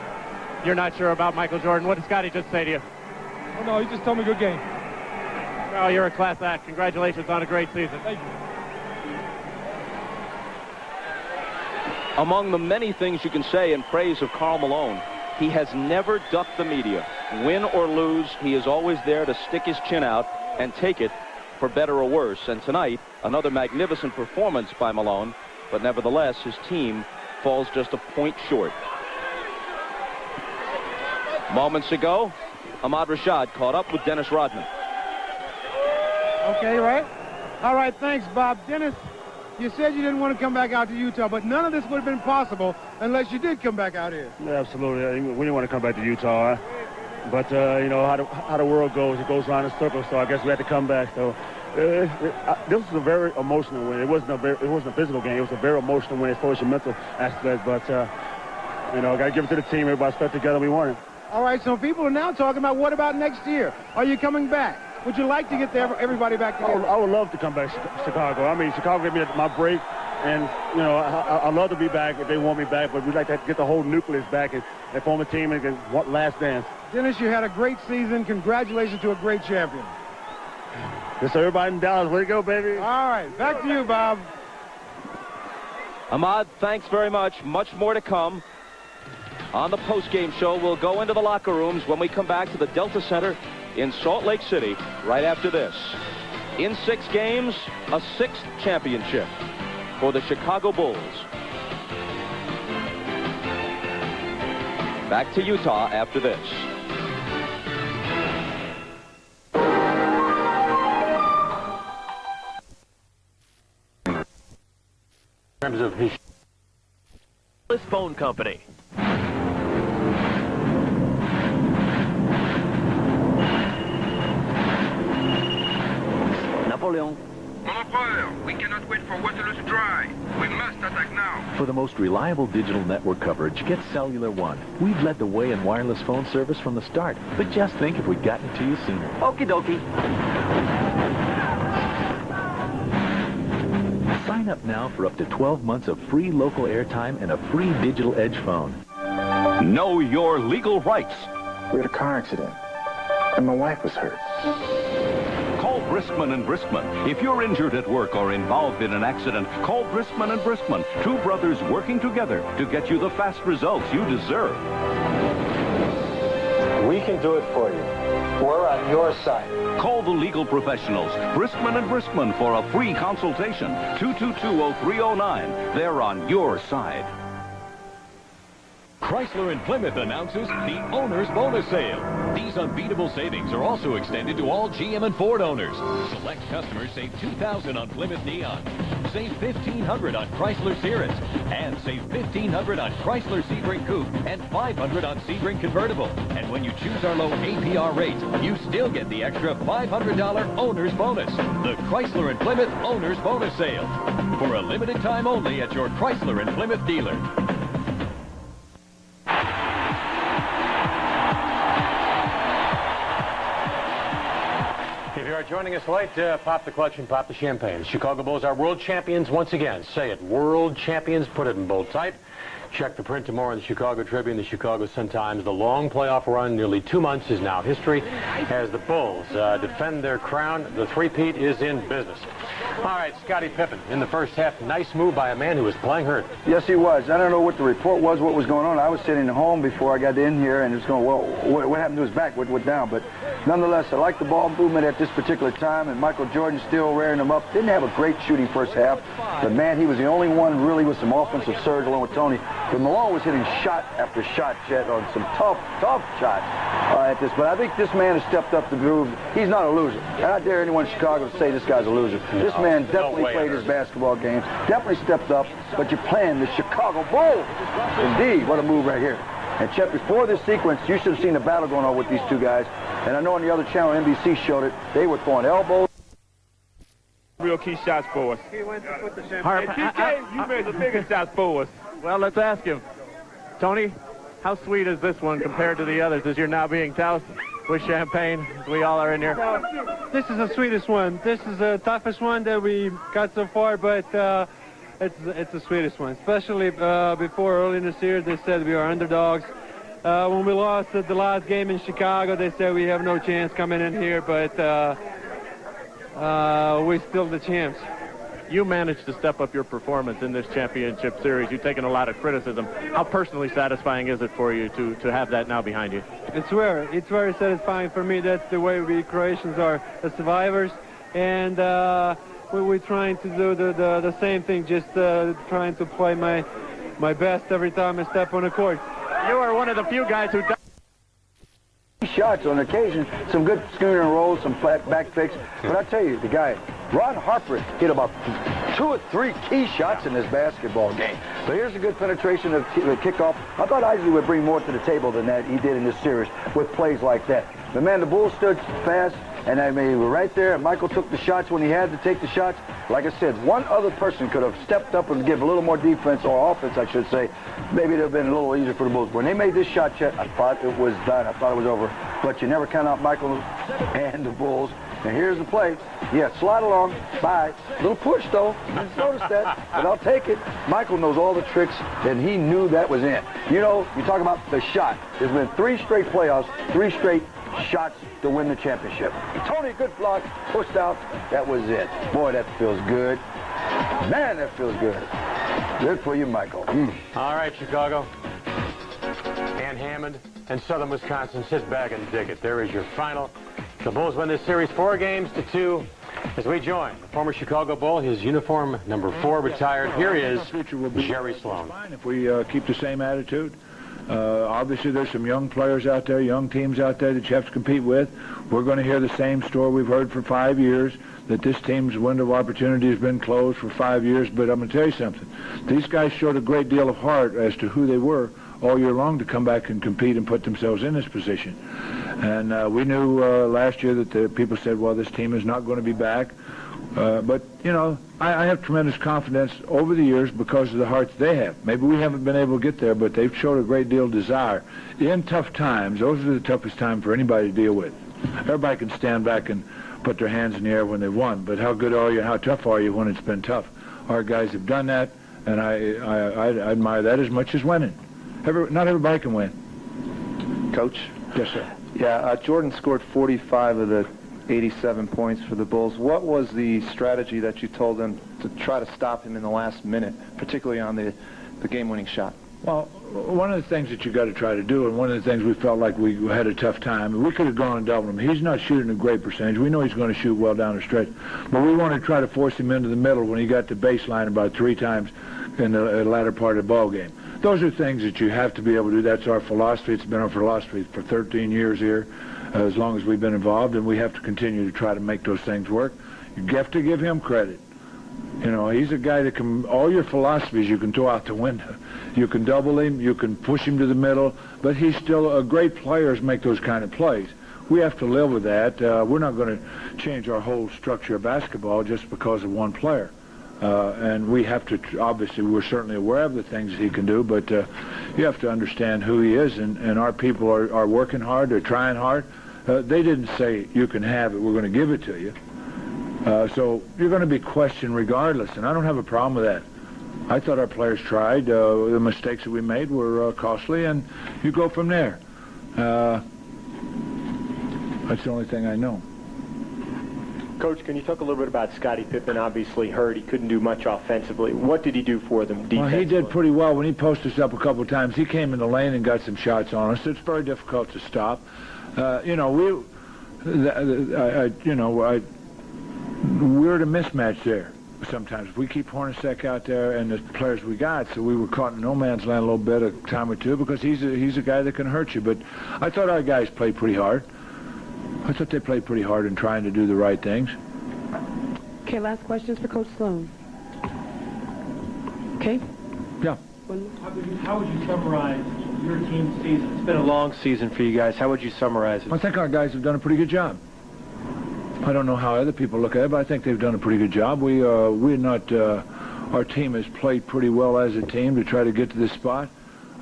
You're not sure about Michael Jordan. What did Scottie just say to you? Oh, no, he just told me good game. Well, you're a class act. Congratulations on a great season. Thank you. Among the many things you can say in praise of Karl Malone, he has never ducked the media. Win or lose, he is always there to stick his chin out and take it for better or worse. And tonight, another magnificent performance by Malone, but nevertheless, his team falls just a point short. Moments ago, Ahmad Rashad caught up with Dennis Rodman. Okay, right? All right, thanks, Bob. Dennis, you said you didn't want to come back out to Utah, but none of this would have been possible unless you did come back out here. Yeah, absolutely. We didn't want to come back to Utah, but you know how the world goes. It goes around in circles, so I guess we had to come back. So this was a very emotional win. It wasn't a physical game. It was a very emotional win as far as your mental aspect. But you know, got to give it to the team. Everybody stuck together. We won it. All right, so people are now talking about what about next year? Are you coming back? Would you like to get everybody back together? I would love to come back to Chicago. I mean, Chicago gave me my break, and you know, I'd love to be back if they want me back. But we'd like to get the whole nucleus back and form a team and get one last dance. Dennis, you had a great season. Congratulations to a great champion. Yes, everybody in Dallas. Way to go, baby. All right, back to you, Bob. Ahmad, thanks very much. Much more to come. On the post-game show, we'll go into the locker rooms when we come back to the Delta Center in Salt Lake City right after this. In 6 games, a 6th championship for the Chicago Bulls. Back to Utah after this. In terms of his phone company. Napoleon. We cannot wait for Waterloo to dry. We must attack now. For the most reliable digital network coverage, get Cellular One. We've led the way in wireless phone service from the start, but just think if we'd gotten to you sooner. Okie dokie. Sign up now for up to 12 months of free local airtime and a free digital edge phone. Know your legal rights. We had a car accident, and my wife was hurt. Call Briskman and Briskman. If you're injured at work or involved in an accident, call Briskman and Briskman. Two brothers working together to get you the fast results you deserve. We can do it for you. We're on your side. Call the legal professionals, Briskman and Briskman, for a free consultation. 222-0309. They're on your side. Chrysler in Plymouth announces the Owner's Bonus Sale. These unbeatable savings are also extended to all GM and Ford owners. Select customers save $2,000 on Plymouth Neon, save $1,500 on Chrysler Cirrus, and save $1,500 on Chrysler Sebring Coupe and $500 on Sebring Convertible. And when you choose our low APR rates, you still get the extra $500 Owner's Bonus. The Chrysler in Plymouth Owner's Bonus Sale. For a limited time only at your Chrysler in Plymouth dealer. If you are joining us late, pop the clutch and pop the champagne. The Chicago Bulls are world champions once again. Say it, world champions. Put it in bold type. Check the print tomorrow in the Chicago Tribune, the Chicago Sun-Times. The long playoff run, nearly 2 months, is now history as the Bulls defend their crown. The three-peat is in business. All right, Scottie Pippen in the first half. Nice move by a man who was playing hurt. Yes, he was. I don't know what the report was, what was going on. I was sitting at home before I got in here and just going, well, what happened to his back? What went down? But nonetheless, I like the ball movement at this particular time, and Michael Jordan still rearing him up. Didn't have a great shooting first half, but man, he was the only one really with some offensive surge along with Tony. But Malone was hitting shot after shot, Chet, on some tough shots at this. But I think this man has stepped up to prove he's not a loser. I don't dare anyone in Chicago to say this guy's a loser. This man definitely played his basketball game, definitely stepped up, but you're playing the Chicago Bulls. Indeed, what a move right here. And Chet, before this sequence, you should have seen the battle going on with these two guys. And I know on the other channel, NBC showed it, they were throwing elbows. Real key shots for us. He went to put the champagne. PK, you made the biggest shots for us. Well, let's ask him. Tony, how sweet is this one compared to the others as you're now being doused with champagne as we all are in here? This is the sweetest one. This is the toughest one that we got so far, but it's the sweetest one. Especially before early in this year, they said we are underdogs. When we lost at the last game in Chicago, they said we have no chance coming in here, but we're still the champs. You managed to step up your performance in this championship series. You've taken a lot of criticism. How personally satisfying is it for you to have that now behind you? It's very satisfying for me. That's the way we Croatians are, the survivors. And we're trying to do the same thing, just trying to play my best every time I step on the court. You are one of the few guys who shots on occasion, some good schooner and rolls, some back fakes. But I tell you, the guy, Ron Harper, hit about 2 or 3 key shots in this basketball game. But here's a good penetration of the kickoff. I thought Isley would bring more to the table than that he did in this series with plays like that. But man, the Bulls stood fast, and I mean, we were right there. Michael took the shots when he had to take the shots. Like I said, one other person could have stepped up and give a little more defense, or offense, I should say. Maybe it would have been a little easier for the Bulls. When they made this shot, Chet, I thought it was done. I thought it was over. But you never count out Michael and the Bulls. And here's the play. Yeah, slide along. Bye. Little push, though. Didn't notice that, but I'll take it. Michael knows all the tricks, and he knew that was it. You know, you talk about the shot. There's been 3 straight playoffs, 3 straight shots to win the championship. Tony, good block, pushed out. That was it. Boy, that feels good. Man, that feels good. Good for you, Michael. All right, Chicago. And Hammond and Southern Wisconsin, sit back and dig it. There is your final. The Bulls win this series 4-2 as we join the former Chicago Bull, his uniform number 4 retired. Here is Jerry Sloan. If we keep the same attitude. Obviously, there's some young players out there, young teams out there that you have to compete with. We're going to hear the same story we've heard for 5 years. that this team's window of opportunity has been closed for 5 years, but I'm going to tell you something. These guys showed a great deal of heart as to who they were all year long to come back and compete and put themselves in this position. And we knew last year that the people said, well, this team is not going to be back. But, you know, I have tremendous confidence over the years because of the hearts they have. Maybe we haven't been able to get there, but they've showed a great deal of desire. In tough times, those are the toughest times for anybody to deal with. Everybody can stand back and put their hands in the air when they won, but how good are you, how tough are you when it's been tough? Our guys have done that, and I admire that as much as winning. Not everybody can win. Coach? Yes, sir. Yeah, Jordan scored 45 of the 87 points for the Bulls. What was the strategy that you told them to try to stop him in the last minute, particularly on the game-winning shot? Well, one of the things that you got to try to do, and one of the things we felt like we had a tough time, we could have gone and doubled him. He's not shooting a great percentage. We know he's going to shoot well down the stretch, but we want to try to force him into the middle when he got to baseline about 3 times in the latter part of the ball game. Those are things that you have to be able to do. That's our philosophy. It's been our philosophy for 13 years here, as long as we've been involved, and we have to continue to try to make those things work. You have to give him credit. You know, he's a guy that can, all your philosophies you can throw out the window. You can double him, you can push him to the middle, but he's still a great players make those kind of plays. We have to live with that. We're not going to change our whole structure of basketball just because of one player. And we have to, obviously, we're certainly aware of the things he can do, but you have to understand who he is, and our people are working hard, they're trying hard. They didn't say, you can have it, we're going to give it to you. So you're going to be questioned regardless, and I don't have a problem with that. I thought our players tried. The mistakes that we made were costly, and you go from there. That's the only thing I know. Coach, can you talk a little bit about Scottie Pippen? Obviously hurt. He couldn't do much offensively. What did he do for them defensively? Well, he did pretty well. When he posted us up a couple of times, he came in the lane and got some shots on us. It's very difficult to stop. You know, we're at a mismatch there sometimes. If we keep Hornacek out there and the players we got, so we were caught in no man's land a little bit, a time or two, because he's a guy that can hurt you. But I thought our guys played pretty hard. I thought they played pretty hard in trying to do the right things. Okay, last questions for Coach Sloan. Okay? Yeah. How would you summarize your team's season? It's been a long season for you guys. How would you summarize it? I think our guys have done a pretty good job. I don't know how other people look at it, but I think they've done a pretty good job. Our team has played pretty well as a team to try to get to this spot.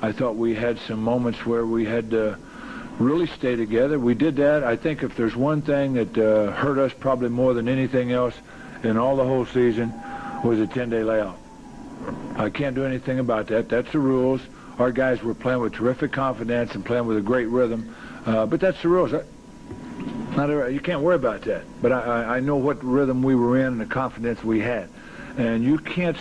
I thought we had some moments where we had to really stay together. We did that. I think if there's one thing that hurt us probably more than anything else in all the whole season was a 10-day layoff. I can't do anything about that. That's the rules. Our guys were playing with terrific confidence and playing with a great rhythm, but that's the rules. You can't worry about that. But I know what rhythm we were in and the confidence we had. And you can't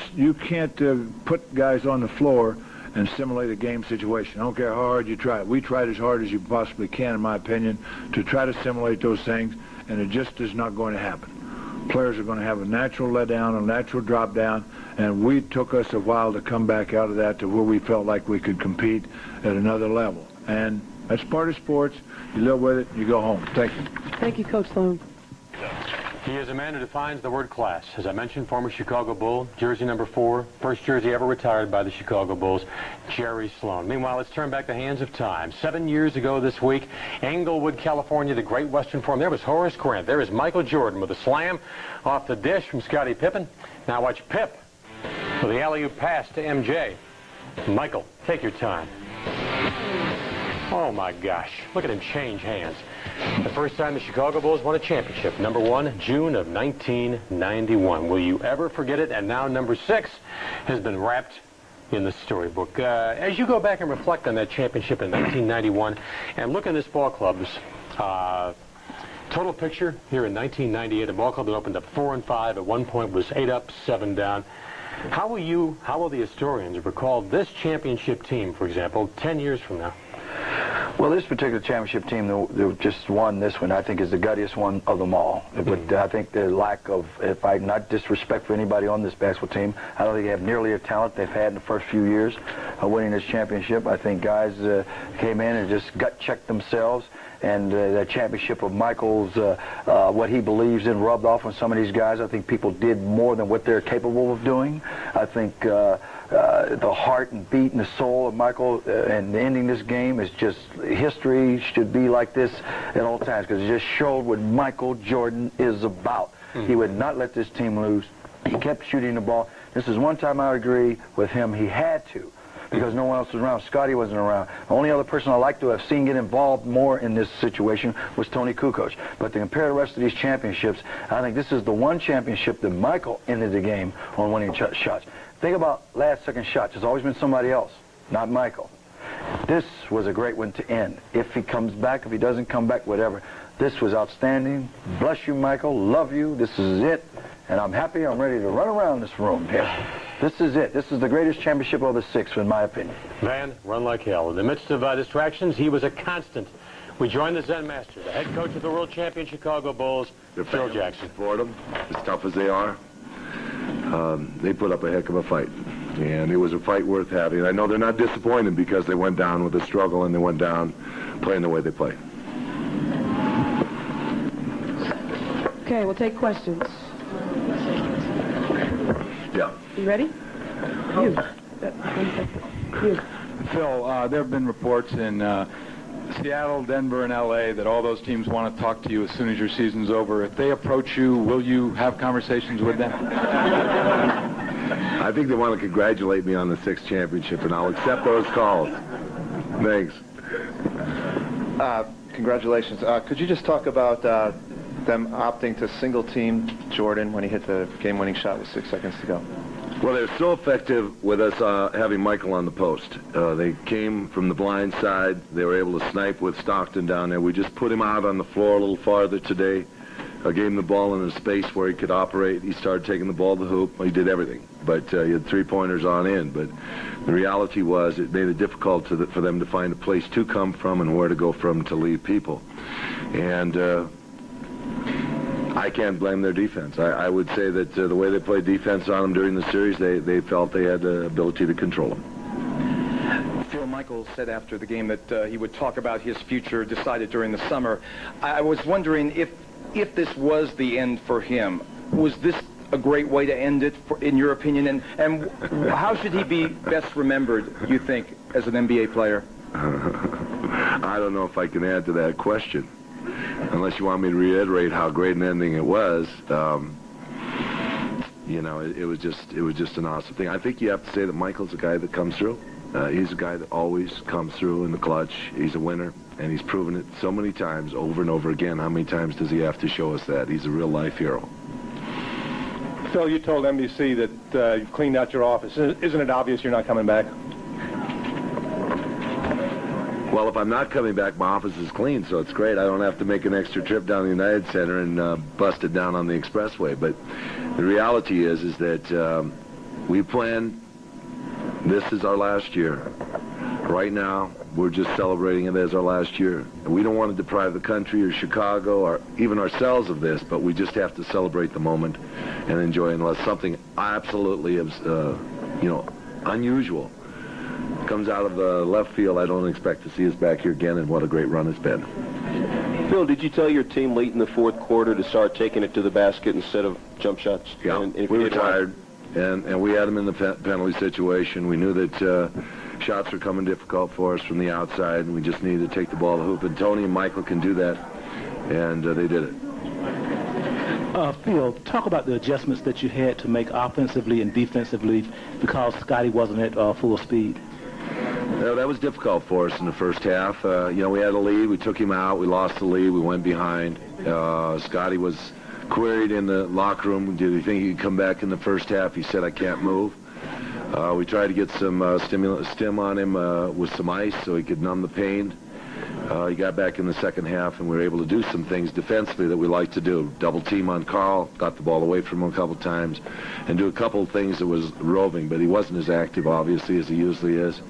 put guys on the floor and simulate a game situation. I don't care how hard you try. We tried as hard as you possibly can, in my opinion, to try to simulate those things, and it just is not going to happen. Players are going to have a natural letdown, a natural drop down, and we took us a while to come back out of that to where we felt like we could compete at another level. And that's part of sports. You live with it, you go home. Thank you. Thank you, Coach Sloan. He is a man who defines the word class. As I mentioned, former Chicago Bull, jersey number 4, first jersey ever retired by the Chicago Bulls, Jerry Sloan. Meanwhile, let's turn back the hands of time. 7 years ago this week, Englewood, California, the Great Western Forum. There was Horace Grant. There is Michael Jordan with a slam off the dish from Scottie Pippen. Now watch Pip with the alley-oop pass to MJ. Michael, take your time. Oh, my gosh. Look at him change hands. The first time the Chicago Bulls won a championship. Number 1, June of 1991. Will you ever forget it? And now number 6 has been wrapped in the storybook. As you go back and reflect on that championship in 1991 and look at this ball club's total picture here in 1998, a ball club that opened up 4-5, at one point was 8 up, 7 down. How will the historians recall this championship team, for example, 10 years from now? Well, this particular championship team that just won this one, I think, is the guttiest one of them all. But I think the lack of, if I not disrespect for anybody on this basketball team, I don't think they have nearly the talent they've had in the first few years of winning this championship. I think guys came in and just gut-checked themselves, and the championship of Michael's, what he believes in, rubbed off on some of these guys. I think people did more than what they're capable of doing. I think the heart and beat and the soul of Michael and ending this game is just, history should be like this at all times, because it just showed what Michael Jordan is about. He would not let this team lose. He kept shooting the ball. This is one time I agree with him. He had to, because no one else was around. Scotty wasn't around. The only other person I'd like to have seen get involved more in this situation was Tony Kukoc. But to compare the rest of these championships, I think this is the one championship that Michael ended the game on winning shots. Think about last-second shots. There's always been somebody else, not Michael. This was a great one to end. If he comes back, if he doesn't come back, whatever. This was outstanding. Bless you, Michael. Love you. This is it. And I'm happy. I'm ready to run around this room here. This is it. This is the greatest championship of the six, in my opinion. Van, run like hell. In the midst of distractions, he was a constant. We joined the Zen Master, the head coach of the world champion Chicago Bulls, Phil Jackson. For them, as tough as they are, they put up a heck of a fight. And it was a fight worth having. I know they're not disappointed because they went down with a struggle and they went down playing the way they play. Okay, we'll take questions. Yeah. You ready? You. You. Phil, there have been reports in Seattle, Denver, and L.A. that all those teams want to talk to you as soon as your season's over. If they approach you, will you have conversations with them? I think they want to congratulate me on the 6th championship, and I'll accept those calls. Thanks. Congratulations. Could you just talk about them opting to single-team Jordan when he hit the game-winning shot with 6 seconds to go? Well, they're so effective with us having Michael on the post. They came from the blind side. They were able to snipe with Stockton down there. We just put him out on the floor a little farther today. Gave him the ball in a space where he could operate. He started taking the ball to the hoop. He did everything. But he had three-pointers on in. But the reality was it made it difficult for them to find a place to come from and where to go from to leave people. And I can't blame their defense. I would say that the way they played defense on them during the series, they felt they had the ability to control them. Phil, Michael said after the game that he would talk about his future decided during the summer. I was wondering if this was the end for him, was this a great way to end it, in your opinion? And how should he be best remembered, you think, as an NBA player? I don't know if I can add to that question, unless you want me to reiterate how great an ending it was. You know, it was just an awesome thing. I think you have to say that Michael's a guy that comes through. He's a guy that always comes through in the clutch. He's a winner, and he's proven it so many times, over and over again. How many times does he have to show us that? He's a real-life hero. Phil, you told NBC that you've cleaned out your office. Isn't it obvious you're not coming back? Well, if I'm not coming back, my office is clean, so it's great. I don't have to make an extra trip down the United Center and bust it down on the expressway. But the reality is that we plan. This is our last year. Right now, we're just celebrating it as our last year. We don't want to deprive the country or Chicago or even ourselves of this, but we just have to celebrate the moment and enjoy it, unless something absolutely, unusual comes out of the left field. I don't expect to see us back here again, and what a great run it's been. Phil, did you tell your team late in the fourth quarter to start taking it to the basket instead of jump shots? Yeah, we were tired, and we had them in the penalty situation. We knew that shots were coming difficult for us from the outside, and we just needed to take the ball to the hoop. And Tony and Michael can do that, and they did it. Phil, talk about the adjustments that you had to make offensively and defensively because Scotty wasn't at full speed. That was difficult for us in the first half. We had a lead. We took him out. We lost the lead. We went behind. Scotty was queried in the locker room. Did he think he could come back in the first half? He said, I can't move. We tried to get some stim on him with some ice so he could numb the pain. He got back in the second half, and we were able to do some things defensively that we like to do. Double team on Carl, got the ball away from him a couple times, and do a couple of things that was roving, but he wasn't as active, obviously, as he usually is.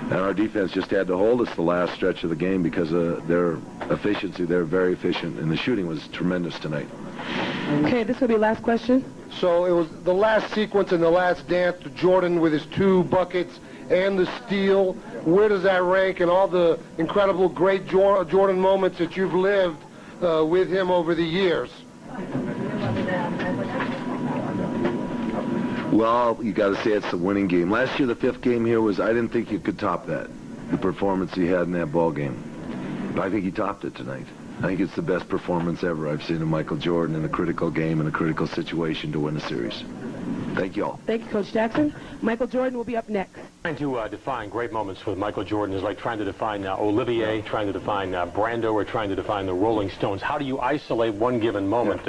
And our defense just had to hold us the last stretch of the game because of their efficiency. They're very efficient, and the shooting was tremendous tonight. Okay, this will be last question. So it was the last sequence in the last dance, Jordan with his 2 buckets and the steal. Where does that rank in all the incredible, great Jordan moments that you've lived with him over the years? Well, you got to say it's a winning game. Last year, the 5th game here was, I didn't think you could top that, the performance he had in that ball game. But I think he topped it tonight. I think it's the best performance ever I've seen of Michael Jordan in a critical game, in a critical situation to win a series. Thank you all. Thank you, Coach Jackson. Michael Jordan will be up next. Trying to define great moments with Michael Jordan is like trying to define Olivier, trying to define Brando, or trying to define the Rolling Stones. How do you isolate one given moment?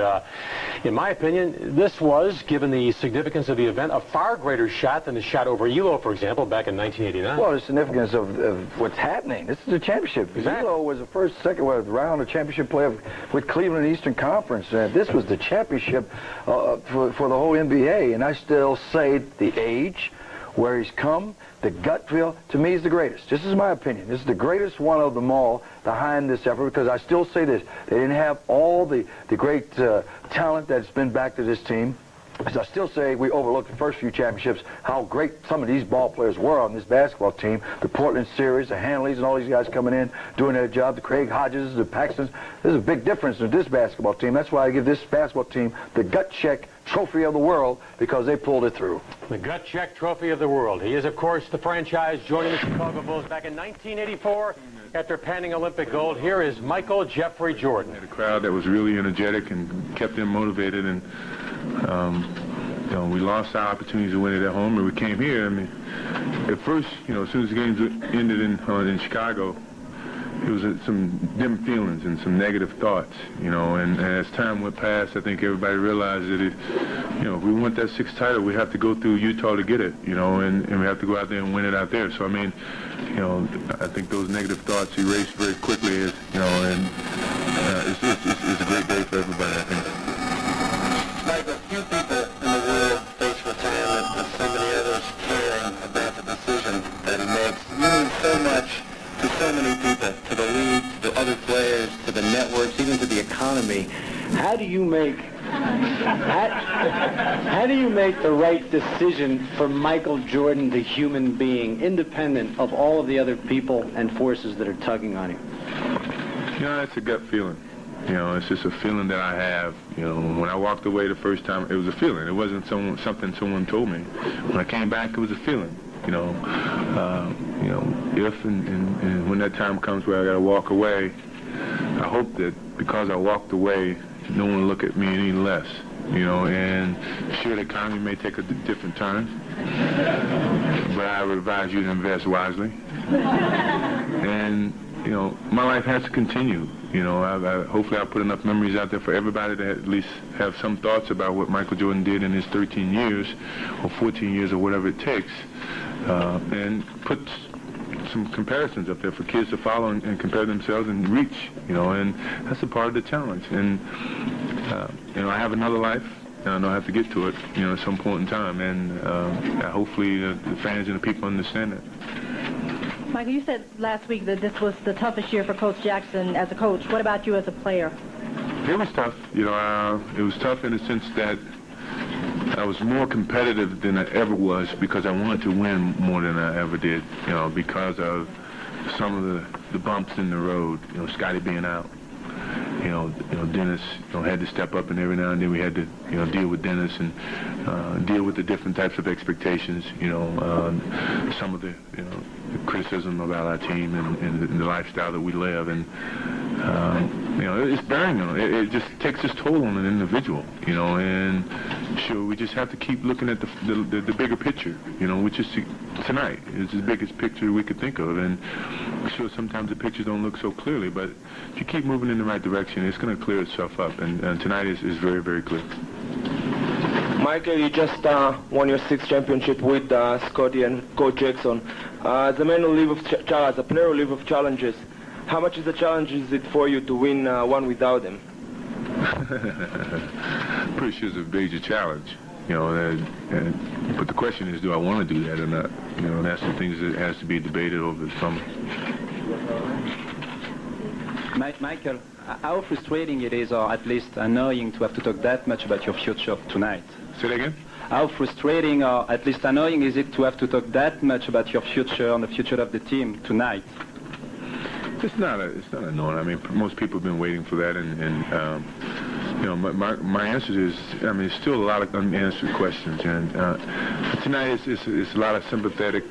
In my opinion, this was, given the significance of the event, a far greater shot than the shot over Elo, for example, back in 1989. Well, the significance of what's happening. This is a championship. Exactly. Elo was the first, round of championship play with Cleveland Eastern Conference. This was the championship for the whole NBA, and I still say the age, where he's come, the gut feel, to me is the greatest. This is my opinion. This is the greatest one of them all behind this effort, because I still say this. They didn't have all the great talent that's been back to this team. As I still say, we overlooked the first few championships, how great some of these ball players were on this basketball team. The Portland series, the Hanleys, and all these guys coming in, doing their job, the Craig Hodges, the Paxtons. There's a big difference in this basketball team. That's why I give this basketball team the gut check trophy of the world, because they pulled it through. The gut check trophy of the world. He is, of course, the franchise joining the Chicago Bulls back in 1984 after panning Olympic gold. Here is Michael Jeffrey Jordan. A crowd that was really energetic and kept them motivated, and we lost our opportunities to win it at home, and we came here. I mean, at first, as soon as the games ended in Chicago, it was some dim feelings and some negative thoughts, and as time went past, I think everybody realized that if we want that 6th title, we have to go through Utah to get it, and we have to go out there and win it out there. So, I mean, I think those negative thoughts erased very quickly, and it's a great day for everybody, I think. Like a few people in the world face retirement, but so many others caring about the decision that it makes. You mean so much to so many people, to the league, to the other players, to the networks, even to the economy. How do you make the right decision for Michael Jordan, the human being, independent of all of the other people and forces that are tugging on you? It's a gut feeling. It's just a feeling that I have. When I walked away the first time, it was a feeling. It wasn't something someone told me. When I came back, it was a feeling. If and when that time comes where I got to walk away, I hope that because I walked away, no one will look at me any less. And sure, the economy may take a different turn, but I would advise you to invest wisely. And my life has to continue. Hopefully I'll put enough memories out there for everybody to at least have some thoughts about what Michael Jordan did in his 13 years or 14 years or whatever it takes, and put some comparisons up there for kids to follow and compare themselves and reach, and that's a part of the challenge. And, I have another life, and I know I have to get to it, at some point in time, and hopefully the fans and the people understand that. Michael, you said last week that this was the toughest year for Coach Jackson as a coach. What about you as a player? It was tough. It was tough in the sense that I was more competitive than I ever was because I wanted to win more than I ever did, because of some of the bumps in the road, Scotty being out. Dennis had to step up, and every now and then we had to deal with Dennis and deal with the different types of expectations, some of the the criticism about our team and the lifestyle that we live, and it's bearing on it. It just takes its toll on an individual, and sure, we just have to keep looking at the bigger picture, which is tonight is the biggest picture we could think of, and sure, sometimes the pictures don't look so clearly, but if you keep moving in the right direction, it's going to clear itself up, and tonight is very, very clear. Michael, you just won your 6th championship with Scotty and Coach Jackson. As a man who lives as a player who lives with challenges, How much is a challenge is it for you to win one without him? Pretty sure it's a major challenge. You know, but the question is, do I want to do that or not? You know, that's the things that has to be debated over the summer. Michael, how frustrating it is, or at least annoying, to have to talk that much about your future tonight? Say that again? How frustrating, or at least annoying, is it to have to talk that much about your future and the future of the team tonight? It's not annoying. I mean, most people have been waiting for that, and you know, my answer is, I mean, it's still a lot of unanswered questions, and tonight it's a lot of sympathetic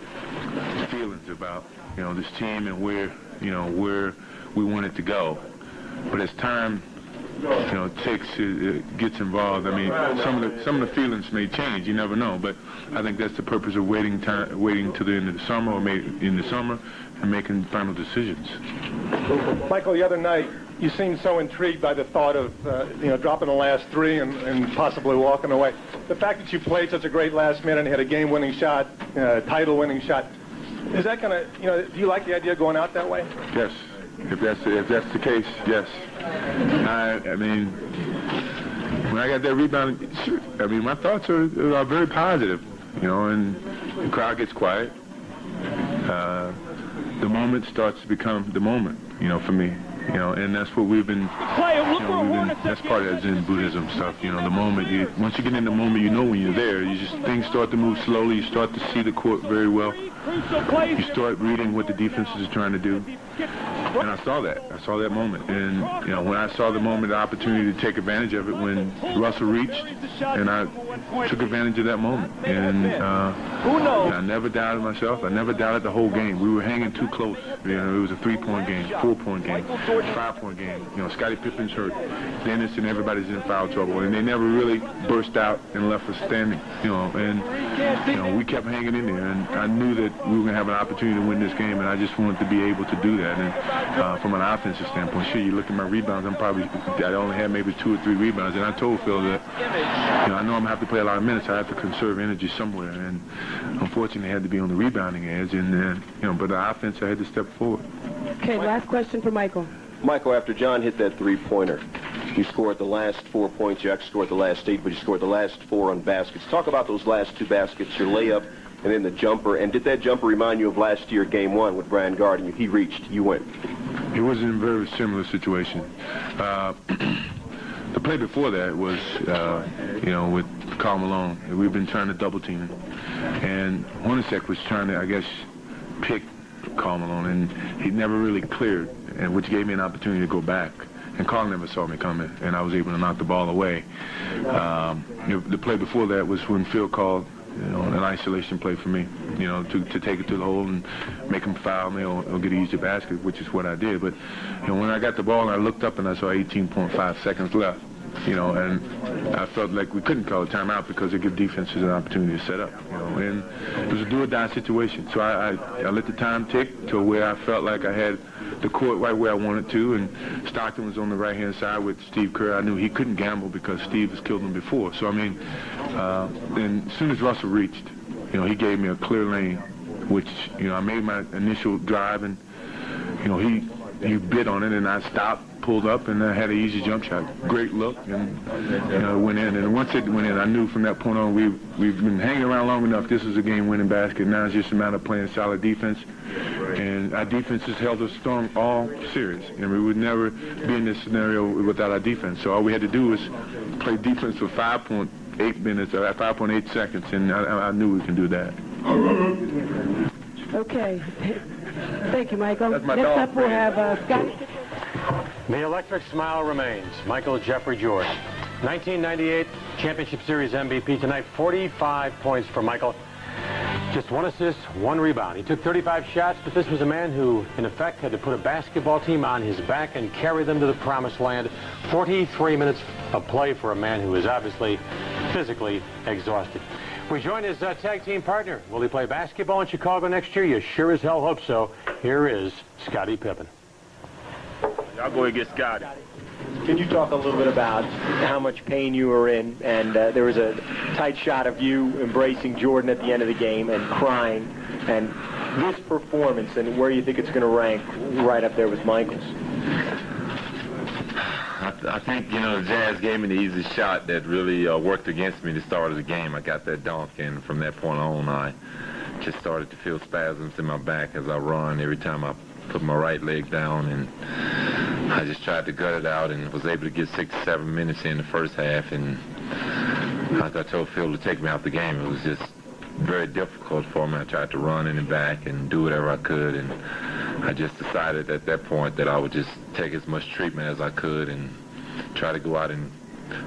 feelings about, you know, this team and where we want it to go. But as time, you know, it gets involved. I mean, some of the feelings may change. You never know. But I think that's the purpose of waiting to the end of the summer, or in the summer, and making final decisions. Michael, the other night, you seemed so intrigued by the thought of, dropping the last three and possibly walking away. The fact that you played such a great last minute and had a game-winning shot, title-winning shot, is that going to, do you like the idea of going out that way? Yes. If that's the case, yes. I mean, when I got that rebound, sure, I mean, my thoughts are very positive, you know, and the crowd gets quiet. The moment starts to become the moment, you know, for me. You know, and that's what we've been, that's part of that Zen Buddhism stuff, you know, the moment, once you get in the moment, you know when you're there, things start to move slowly, you start to see the court very well, you start reading what the defenses are trying to do, and I saw that moment, and, you know, when I saw the moment, the opportunity to take advantage of it when Russell reached, and I took advantage of that moment, and I never doubted myself, I never doubted the whole game. We were hanging too close, you know, it was a 3-point game, 4-point game, 5-point game. You know, Scottie Pippen's hurt, Dennis and everybody's in foul trouble, and they never really burst out and left us standing. You know, and you know, we kept hanging in there, and I knew that we were going to have an opportunity to win this game, and I just wanted to be able to do that. And from an offensive standpoint, sure, you look at my rebounds, I only had maybe 2 or 3 rebounds, and I told Phil that, you know, I know I'm going to have to play a lot of minutes. I have to conserve energy somewhere, and unfortunately, I had to be on the rebounding edge, and you know, but the offense, I had to step forward. Okay, last question for Michael. Michael, after John hit that three-pointer, you scored the last 4 points. You actually scored the last 8, but you scored the last 4 on baskets. Talk about those last 2 baskets, your layup and then the jumper. And did that jumper remind you of last year, Game 1, with Brian guarding you? He reached, you went. It was in a very similar situation. The play before that was, you know, with Karl Malone. We've been trying to double-team him. And Hornacek was trying to, I guess, pick Karl Malone, and he never really cleared, and which gave me an opportunity to go back. And Karl never saw me coming, and I was able to knock the ball away. The play before that was when Phil called, you know, an isolation play for me, you know, to take it to the hole and make him foul me or get an easy basket, which is what I did. But, you know, when I got the ball and I looked up and I saw 18.5 seconds left, you know, and I felt like we couldn't call a timeout because it gave defenses an opportunity to set up, you know, and it was a do-or-die situation. So I let the time tick to where I felt like I had the court right where I wanted to, and Stockton was on the right-hand side with Steve Kerr. I knew he couldn't gamble because Steve has killed him before. So, I mean, and as soon as Russell reached, you know, he gave me a clear lane, which, you know, I made my initial drive, and, you know, he bit on it, and I stopped, pulled up, and I had an easy jump shot. Great look, and, you know, it went in. And once it went in, I knew from that point on we've been hanging around long enough. This is a game-winning basket. Now it's just a matter of playing solid defense. And our defense has held us strong all series. And we would never be in this scenario without our defense. So all we had to do was play defense for 5.8 minutes, or 5.8 seconds, and I knew we can do that. Okay. Thank you, Michael. That's my Next dog, up, we'll have Scott. The electric smile remains. Michael Jeffrey Jordan. 1998 Championship Series MVP tonight. 45 points for Michael. Just 1 assist, 1 rebound. He took 35 shots, but this was a man who, in effect, had to put a basketball team on his back and carry them to the promised land. 43 minutes of play for a man who is obviously physically exhausted. We join his tag team partner. Will he play basketball in Chicago next year? You sure as hell hope so. Here is Scottie Pippen. Y'all go and get Scottie. Can you talk a little bit about how much pain you were in? And there was a tight shot of you embracing Jordan at the end of the game and crying. And this performance and where you think it's going to rank right up there with Michael's? I think, the Jazz gave me the easy shot that really worked against me at the start of the game. I got that dunk, and from that point on, I just started to feel spasms in my back as I run every time I put my right leg down, and I just tried to gut it out and was able to get 6 or 7 minutes in the first half, and I told Phil to take me out the game. It was just very difficult for me. I tried to run in and back and do whatever I could, and I just decided at that point that I would just take as much treatment as I could and try to go out and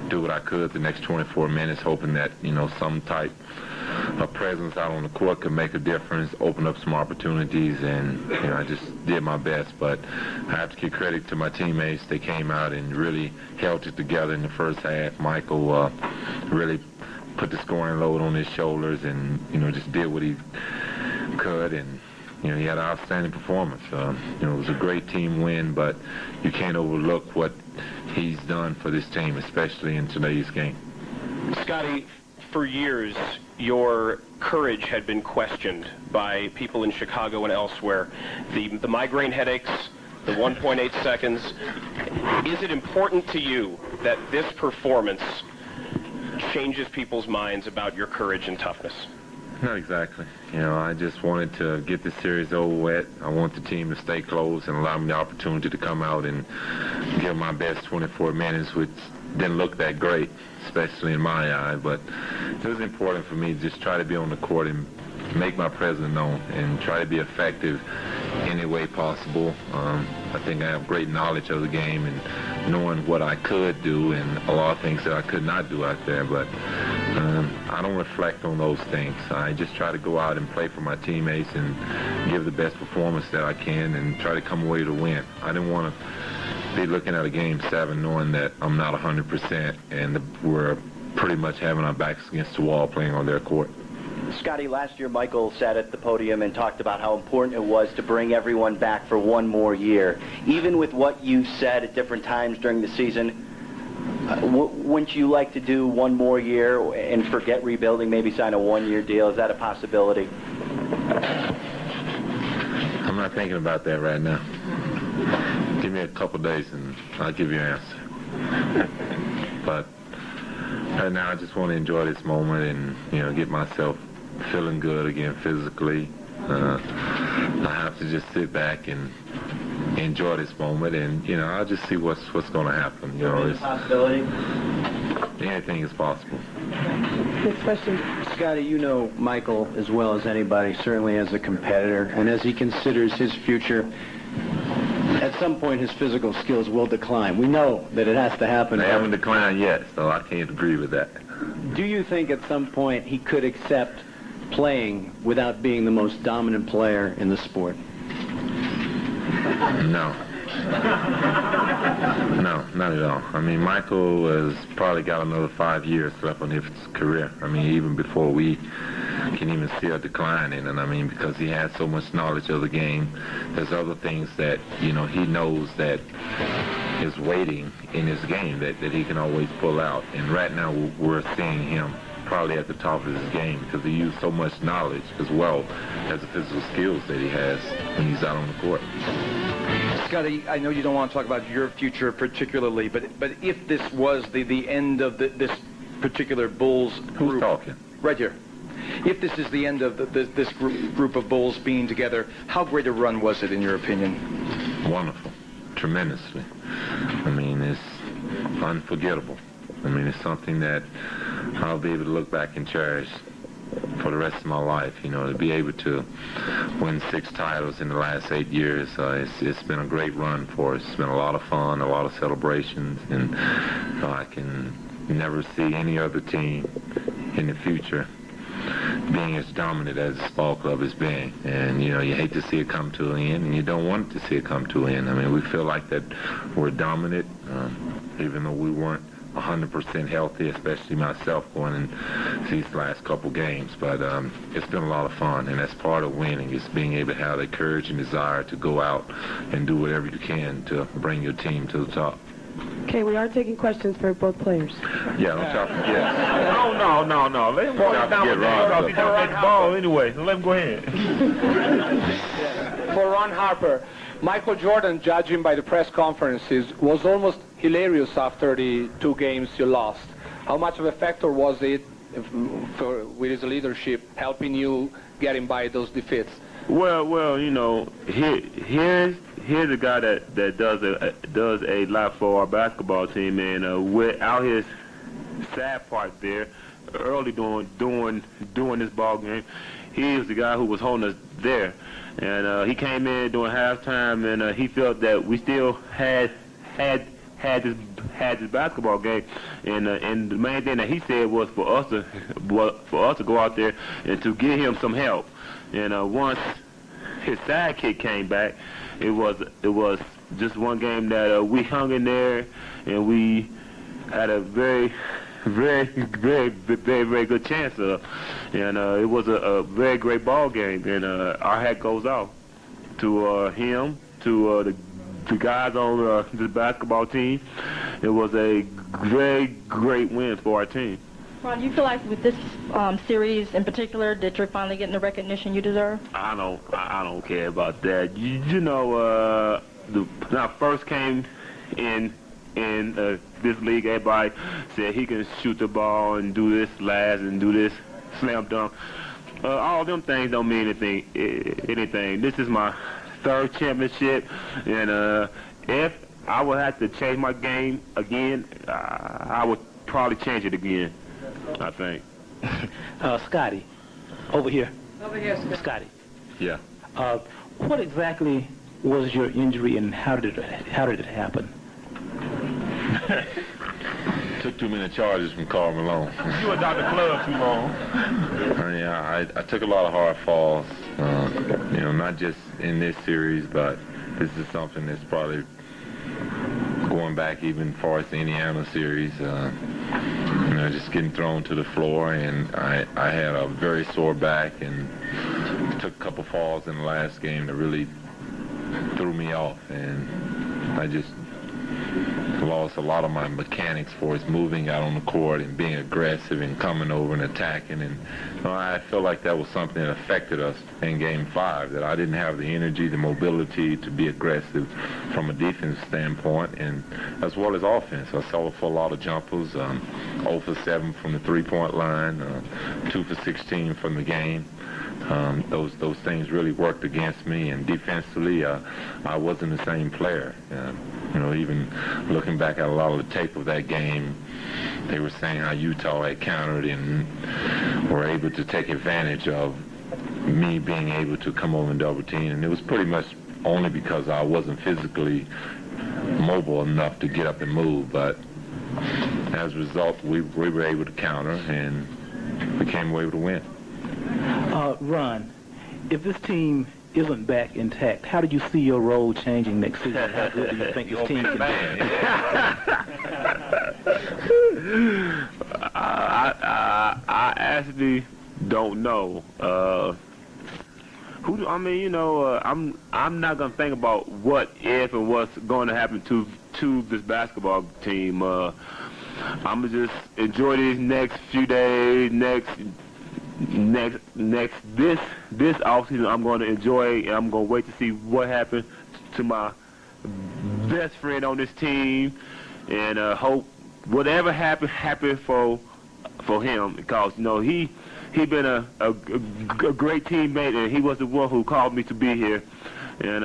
do what I could the next 24 minutes, hoping that, some type of presence out on the court could make a difference, open up some opportunities, and, I just did my best. But I have to give credit to my teammates. They came out and really held it together in the first half. Michael really put the scoring load on his shoulders and, just did what he could, and he had an outstanding performance. It was a great team win, but you can't overlook what he's done for this team, especially in today's game. Scotty, for years, your courage had been questioned by people in Chicago and elsewhere. The migraine headaches, the 1.8 seconds. Is it important to you that this performance changes people's minds about your courage and toughness? Not exactly. I just wanted to get this series over with. I want the team to stay close and allow me the opportunity to come out and give my best 24 minutes, which didn't look that great, especially in my eye. But it was important for me to just try to be on the court and make my presence known and try to be effective any way possible. I think I have great knowledge of the game and knowing what I could do and a lot of things that I could not do out there. But I don't reflect on those things. I just try to go out and play for my teammates and give the best performance that I can and try to come away to win. I didn't want to be looking at a Game 7 knowing that I'm not 100% and we're pretty much having our backs against the wall playing on their court. Scotty, last year Michael sat at the podium and talked about how important it was to bring everyone back for one more year. Even with what you said at different times during the season, wouldn't you like to do one more year and forget rebuilding, maybe sign a one-year deal? Is that a possibility? I'm not thinking about that right now. Give me a couple days and I'll give you an answer. But right now I just want to enjoy this moment and, get myself feeling good again physically. I have to just sit back and enjoy this moment, and I'll just see what's going to happen. Possibility. Anything is possible. Next question. Scotty, you know Michael as well as anybody, certainly as a competitor, and as he considers his future, at some point his physical skills will decline. We know that it has to happen. They haven't declined yet, so I can't agree with that. Do you think at some point he could accept playing without being the most dominant player in the sport? No. No, not at all. I mean, Michael has probably got another 5 years left on his career. I mean, even before we can even see a decline in it. I mean, because he has so much knowledge of the game. There's other things that, he knows that is waiting in his game that he can always pull out. And right now we're seeing him probably at the top of his game because he used so much knowledge as well as the physical skills that he has when he's out on the court. Scotty, I know you don't want to talk about your future particularly, but if this was the end of this particular Bulls group... Who's talking? Right here. If this is the end of this group of Bulls being together, how great a run was it in your opinion? Wonderful. Tremendously. I mean, it's unforgettable. I mean, it's something that I'll be able to look back and cherish for the rest of my life, to be able to win 6 titles in the last 8 years. It's been a great run for us. It's been a lot of fun, a lot of celebrations, and I can never see any other team in the future being as dominant as this ball club has been. And, you hate to see it come to an end, and you don't want to see it come to an end. I mean, we feel like that we're dominant, even though we weren't 100% healthy, especially myself going in these last couple games. But it's been a lot of fun, and that's part of winning, is being able to have the courage and desire to go out and do whatever you can to bring your team to the top. Okay, we are taking questions for both players. Yeah, don't y'all forget. No. Let him go down with that. He don't get the ball anyway, so let him go ahead. For Ron Harper, Michael Jordan, judging by the press conferences, was almost hilarious after the 2 games you lost. How much of a factor was it with his leadership helping you getting by those defeats? Well, you know, here's a guy that does a lot for our basketball team, and without his sad part there, early during this ball game, he was the guy who was holding us there, and he came in during halftime, and he felt that we still had this basketball game, and the main thing that he said was for us to go out there and to give him some help. And once his sidekick came back, it was just one game that we hung in there, and we had a very good chance of. And it was a very great ball game, and our hat goes off to him, to the guys on the basketball team. It was a great win for our team. Ron, do you feel like with this series in particular that you're finally getting the recognition you deserve? I don't care about that. You know, when I first came in this league, everybody said he can shoot the ball and do this last and do this slam dunk. All them things don't mean anything. This is my 3rd championship, and if I would have to change my game again, I would probably change it again, I think. Scotty, over here. Over here, Scotty. Yeah. What exactly was your injury, and how did it happen? Took too many charges from Karl Malone. You were down the club too long. Yeah, I took a lot of hard falls. You know, not just in this series, but this is something that's probably going back even far as the Indiana series. You know, just getting thrown to the floor, and I had a very sore back, and took a couple falls in the last game that really threw me off, and I just lost a lot of my mechanics for its moving out on the court and being aggressive and coming over and attacking, and you know, I feel like that was something that affected us in Game 5, that I didn't have the energy, the mobility to be aggressive from a defense standpoint, and as well as offense. I settled for a lot of jumpers, 0 for 7 from the 3-point line, 2 for 16 from the game. Those things really worked against me, and defensively, I wasn't the same player. You know, even looking back at a lot of the tape of that game, they were saying how Utah had countered and were able to take advantage of me being able to come over and double team, and it was pretty much only because I wasn't physically mobile enough to get up and move. But as a result, we were able to counter, and we came away with a win. Ron, if this team isn't back intact, how do you see your role changing next season? How good do you think this team can be? I actually don't know. I'm not gonna think about what if and what's going to happen to this basketball team. I'm gonna just enjoy these next few days, this offseason. I'm going to enjoy, and I'm going to wait to see what happens to my best friend on this team, and hope whatever happen for him, because you know he been a great teammate, and he was the one who called me to be here. And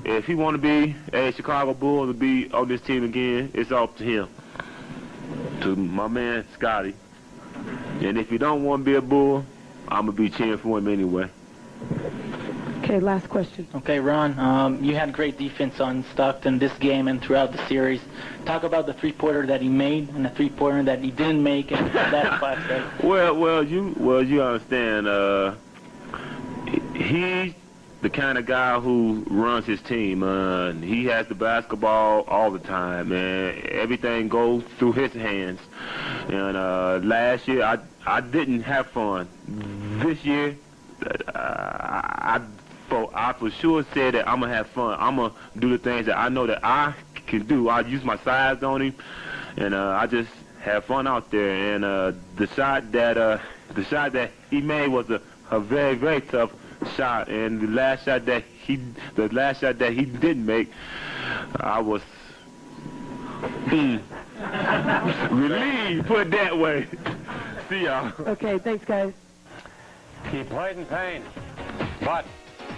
if he want to be a Chicago Bull to be on this team again, it's up to him, to my man Scotty. And if he don't want to be a Bull, I'm going to be cheering for him anyway. Okay, last question. Okay, Ron, you had great defense on Stockton this game and throughout the series. Talk about the three-pointer that he made and the three-pointer that he didn't make, and that class. Well, you understand. He's the kind of guy who runs his team. He has the basketball all the time, man. Everything goes through his hands. And last year, I didn't have fun. This year, I for sure said that I'm going to have fun. I'm going to do the things that I know that I can do. I use my size on him, and I just have fun out there. And the shot that he made was a very, very tough shot. And the last shot that he didn't make, I was relieved, put it that way. See y'all. Okay, thanks, guys. He played in pain, but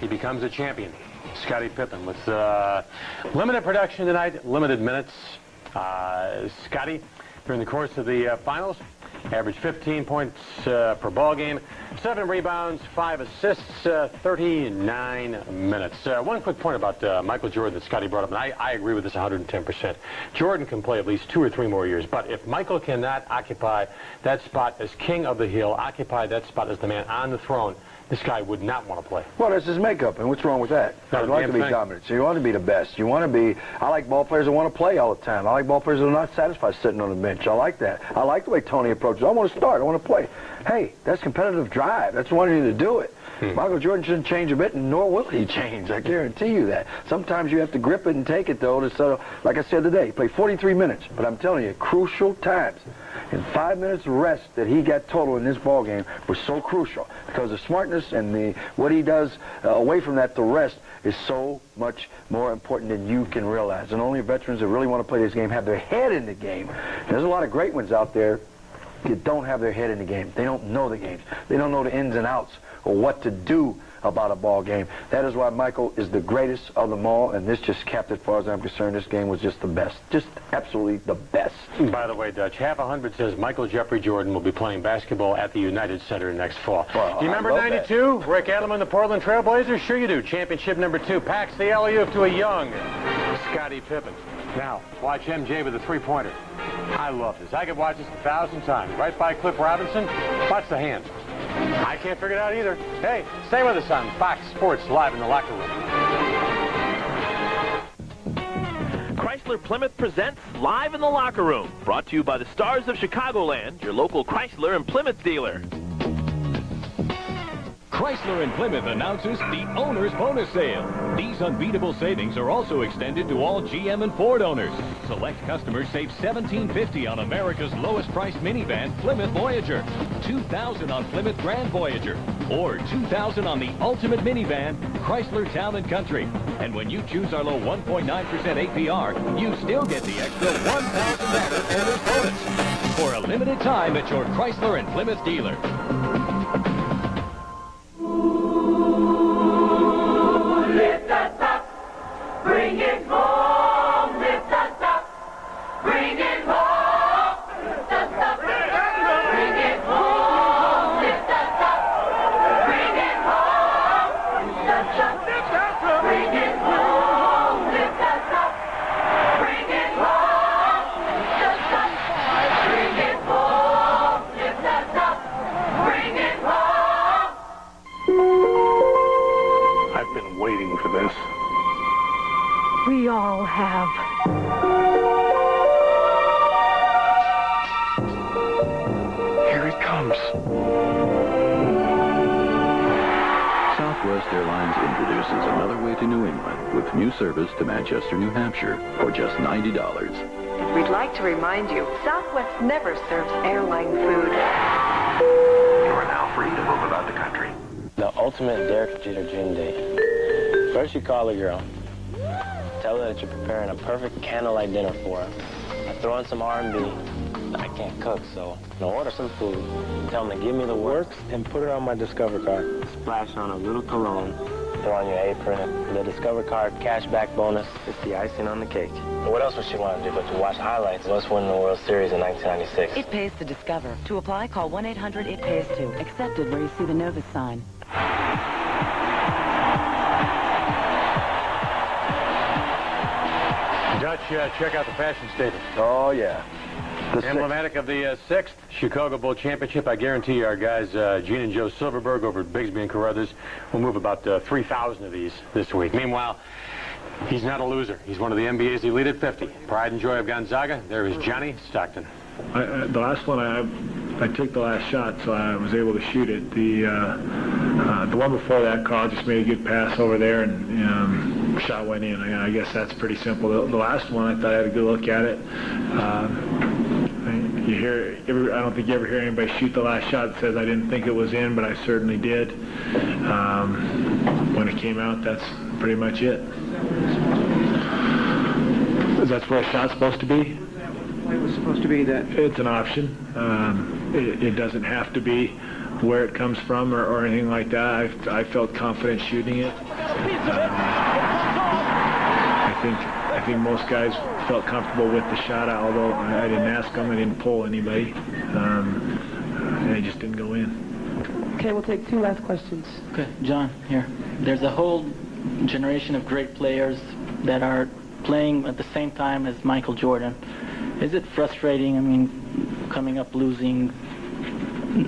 he becomes a champion. Scottie Pippen with limited production tonight, limited minutes. Scottie, during the course of the finals, averaged 15 points per ball game, 7 rebounds, 5 assists, 39 minutes. One quick point about Michael Jordan that Scottie brought up, and I agree with this 110%. Jordan can play at least 2 or 3 more years, but if Michael cannot occupy that spot as king of the hill, occupy that spot as the man on the throne, this guy would not want to play. Well, that's his makeup, and what's wrong with that? I'd like to be dominant, so you want to be the best. You want to be, I like ball players that want to play all the time. I like ball players that are not satisfied sitting on the bench. I like that. I like the way Tony approaches. I want to start. I want to play. Hey, that's competitive drive. That's wanting you to do it. Michael Jordan shouldn't change a bit, and nor will he change. I guarantee you that. Sometimes you have to grip it and take it, though, to sort of, like I said today, he played 43 minutes. But I'm telling you, crucial times. And 5 minutes of rest that he got total in this ball game was so crucial because the smartness and what he does away from that, the rest, is so much more important than you can realize. And only veterans that really want to play this game have their head in the game. There's a lot of great ones out there that don't have their head in the game. They don't know the games. They don't know the ins and outs or what to do about a ball game. That is why Michael is the greatest of them all, and this just capped it. As far as I'm concerned, this game was just the best. Just absolutely the best. By the way, Dutch, half 100 says Michael Jeffrey Jordan will be playing basketball at the United Center next fall. Well, do you remember 92? Rick Adelman, the Portland Trail Blazers? Sure you do. Championship number 2. Packs the alley-oop to a young Scottie Pippen. Now, watch MJ with a three-pointer. I love this. I could watch this 1,000 times. Right by Cliff Robinson. Watch the hand. I can't figure it out either. Hey, stay with us on Fox Sports Live in the Locker Room. Chrysler Plymouth presents Live in the Locker Room, brought to you by the Stars of Chicagoland, your local Chrysler and Plymouth dealer. Chrysler and Plymouth announces the Owner's Bonus Sale. These unbeatable savings are also extended to all GM and Ford owners. Select customers save $1,750 on America's lowest priced minivan, Plymouth Voyager, $2,000 on Plymouth Grand Voyager, or $2,000 on the ultimate minivan, Chrysler Town & Country. And when you choose our low 1.9% APR, you still get the extra $1,000 Owner's Bonus for a limited time at your Chrysler and Plymouth dealer. Lift us up, bring it home. Lift us up, bring it home. Lift us up, bring it home. Lift us up, bring it home. Lift us up, bring it home. Lift us up, bring it home. Lift us up, bring it home. Lift us up, bring it home. I've been waiting for this. We all have. Here it comes. Southwest Airlines introduces another way to New England with new service to Manchester, New Hampshire for just $90. We'd like to remind you, Southwest never serves airline food. You are now free to move about the country. The ultimate Derek Jeter dream date. First you call a girl. Tell her that you're preparing a perfect candlelight dinner for her. I throw in some R&B. I can't cook, so I'll order some food. Tell them to give me the works and put it on my Discover card. Splash on a little cologne. Throw on your apron. The Discover card cashback bonus is the icing on the cake. What else would she want to do but to watch highlights of us winning the World Series in 1996? It pays to Discover. To apply, call 1-800-IT-PAYS-TO. Accepted where you see the Novus sign. Dutch, check out the fashion statement. Oh, yeah. Emblematic of the 6th Chicago Bowl Championship. I guarantee you our guys, Gene and Joe Silverberg over at Bigsby and Carruthers, will move about 3,000 of these this week. Meanwhile, he's not a loser. He's one of the NBA's elite at 50. Pride and joy of Gonzaga. There is Johnny Stockton. The last one, I took the last shot, so I was able to shoot it. The one before that, Carl just made a good pass over there, and shot went in. I guess that's pretty simple. The last one, I thought I had a good look at it. I don't think you ever hear anybody shoot the last shot that says I didn't think it was in, but I certainly did. When it came out, that's pretty much it. That's where a shot's supposed to be? It was supposed to be that. It's an option. It doesn't have to be where it comes from or anything like that. I felt confident shooting it. I think most guys felt comfortable with the shot, although I didn't ask them, I didn't pull anybody, and it just didn't go in. Okay, we'll take 2 last questions. Okay, John, here. There's a whole generation of great players that are playing at the same time as Michael Jordan. Is it frustrating, I mean, coming up losing?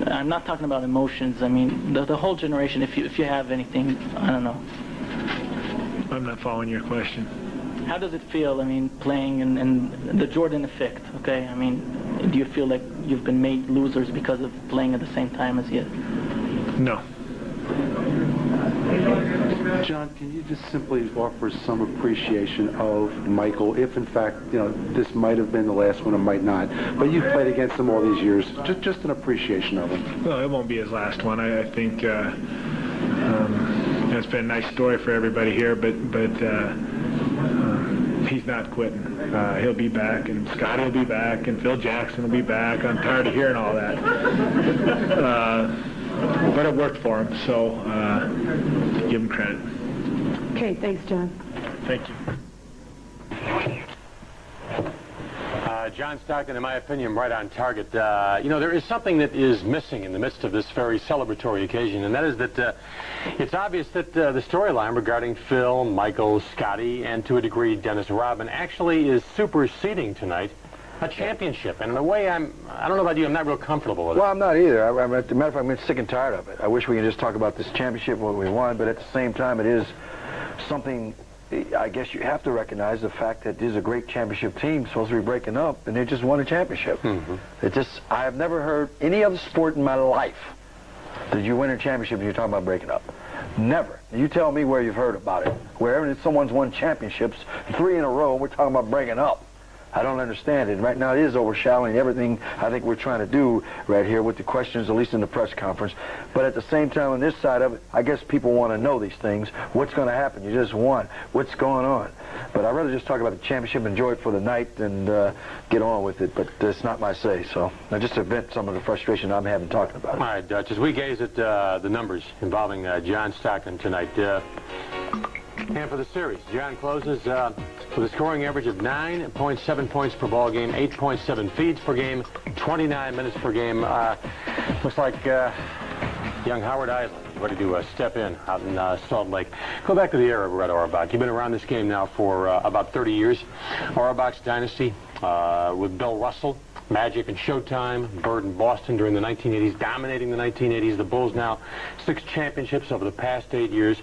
I'm not talking about emotions. I mean, the whole generation, if you have anything, I don't know. I'm not following your question. How does it feel, I mean, playing and the Jordan effect, okay? I mean, do you feel like you've been made losers because of playing at the same time as he is? No. John, can you just simply offer some appreciation of Michael, if in fact, this might have been the last one, it might not, but you've played against him all these years, just an appreciation of him. Well, it won't be his last one. I think it's been a nice story for everybody here, but he's not quitting. He'll be back, and Scotty will be back, and Phil Jackson will be back. I'm tired of hearing all that. But it worked for him, so give him credit. Okay, thanks, John. Thank you. John Stockton, in my opinion, right on target. There is something that is missing in the midst of this very celebratory occasion, and that is that it's obvious that the storyline regarding Phil, Michael, Scotty, and to a degree Dennis Rodman actually is superseding tonight a championship. And in a way, I don't know about you, I'm not real comfortable with it. Well, I'm not either. As a matter of fact, I'm sick and tired of it. I wish we could just talk about this championship, what we won, but at the same time, it is something. I guess you have to recognize the fact that this is a great championship team supposed to be breaking up, and they just won a championship. I have never heard any other sport in my life that you win a championship and you're talking about breaking up. Never. You tell me where you've heard about it. Wherever someone's won championships, 3 in a row, we're talking about breaking up. I don't understand it. Right now it is overshadowing everything I think we're trying to do right here with the questions, at least in the press conference. But at the same time, on this side of it, I guess people want to know these things. What's going to happen? You just won. What's going on? But I'd rather just talk about the championship, enjoy it for the night, and get on with it. But it's not my say, so I just vent some of the frustration I'm having talking about it. All right, Dutch, as we gaze at the numbers involving John Stockton tonight, and for the series, John closes with a scoring average of 9.7 points per ball game, 8.7 feeds per game, 29 minutes per game. Looks like young Howard Island is ready to step in out in Salt Lake. Go back to the era of Red Auerbach. You've been around this game now for about 30 years. Auerbach's dynasty with Bill Russell, Magic and Showtime, Bird and Boston during the 1980s, dominating the 1980s. The Bulls now 6 championships over the past 8 years.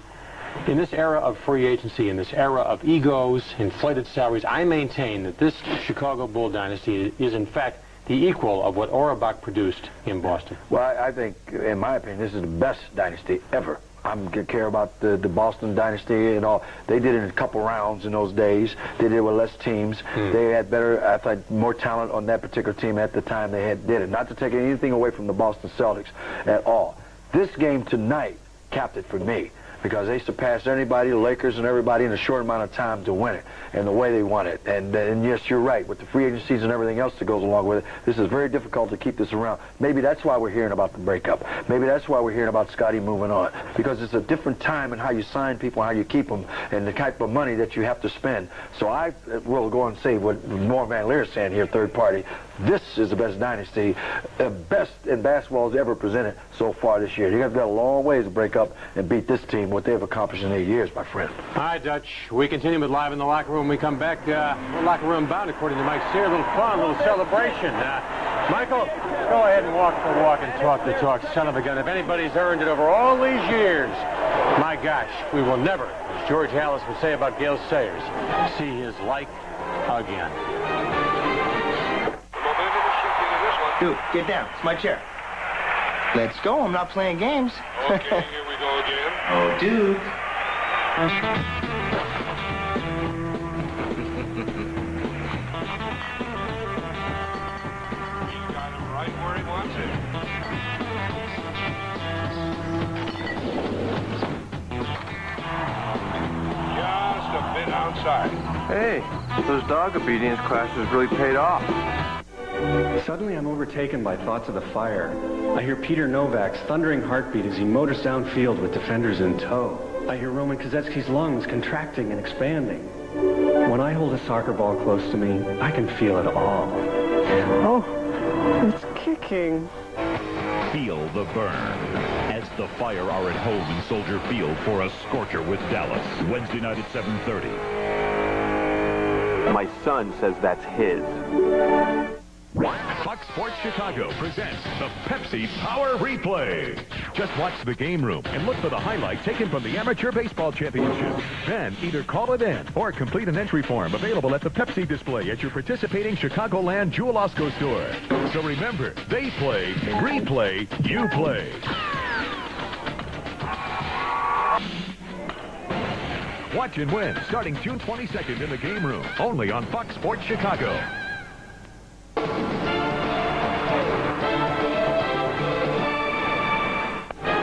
In this era of free agency, in this era of egos, inflated salaries, I maintain that this Chicago Bull dynasty is, in fact, the equal of what Auerbach produced in Boston. Well, I think, in my opinion, this is the best dynasty ever. I don't care about the Boston dynasty and all. They did it in a couple rounds in those days. They did it with less teams. They had better, I thought, more talent on that particular team at the time they did it. Not to take anything away from the Boston Celtics at all. This game tonight capped it for me, because they surpassed anybody, the Lakers and everybody, in a short amount of time to win it, and the way they won it. And yes, you're right, with the free agencies and everything else that goes along with it, this is very difficult to keep this around. Maybe that's why we're hearing about the breakup. Maybe that's why we're hearing about Scotty moving on, because it's a different time in how you sign people, how you keep them, and the type of money that you have to spend. So I will go and say what Norm Van Leer is saying here, third party. This is the best dynasty, best in basketball has ever presented so far this year. You guys got a long ways to break up and beat this team, what they've accomplished in 8 years, my friend. All right, Dutch. We continue with Live in the Locker Room. When we come back, we're locker room bound, according to Mike Sear. A little fun, a little celebration. Michael, go ahead and walk the walk and talk the talk, son of a gun. If anybody's earned it over all these years, my gosh, we will never, as George Halas would say about Gale Sayers, see his like again. Dude, get down. It's my chair. Let's go. I'm not playing games. Okay, here we go again. Oh, dude. side. Hey, those dog obedience classes really paid off. Suddenly I'm overtaken by thoughts of the fire. I hear Peter Novak's thundering heartbeat as he motors downfield with defenders in tow. I hear Roman Kozetsky's lungs contracting and expanding. When I hold a soccer ball close to me, I can feel it all. Oh, it's kicking. Feel the burn as the Fire are at home in Soldier Field for a scorcher with Dallas. Wednesday night at 7:30. My son says that's his. Fox Sports Chicago presents the Pepsi Power Replay. Just watch the game room and look for the highlight taken from the Amateur Baseball Championship. Then either call it in or complete an entry form available at the Pepsi display at your participating Chicagoland Jewel Osco store. So remember, they play, replay, you play. Watch and win starting June 22nd in the game room, only on Fox Sports Chicago.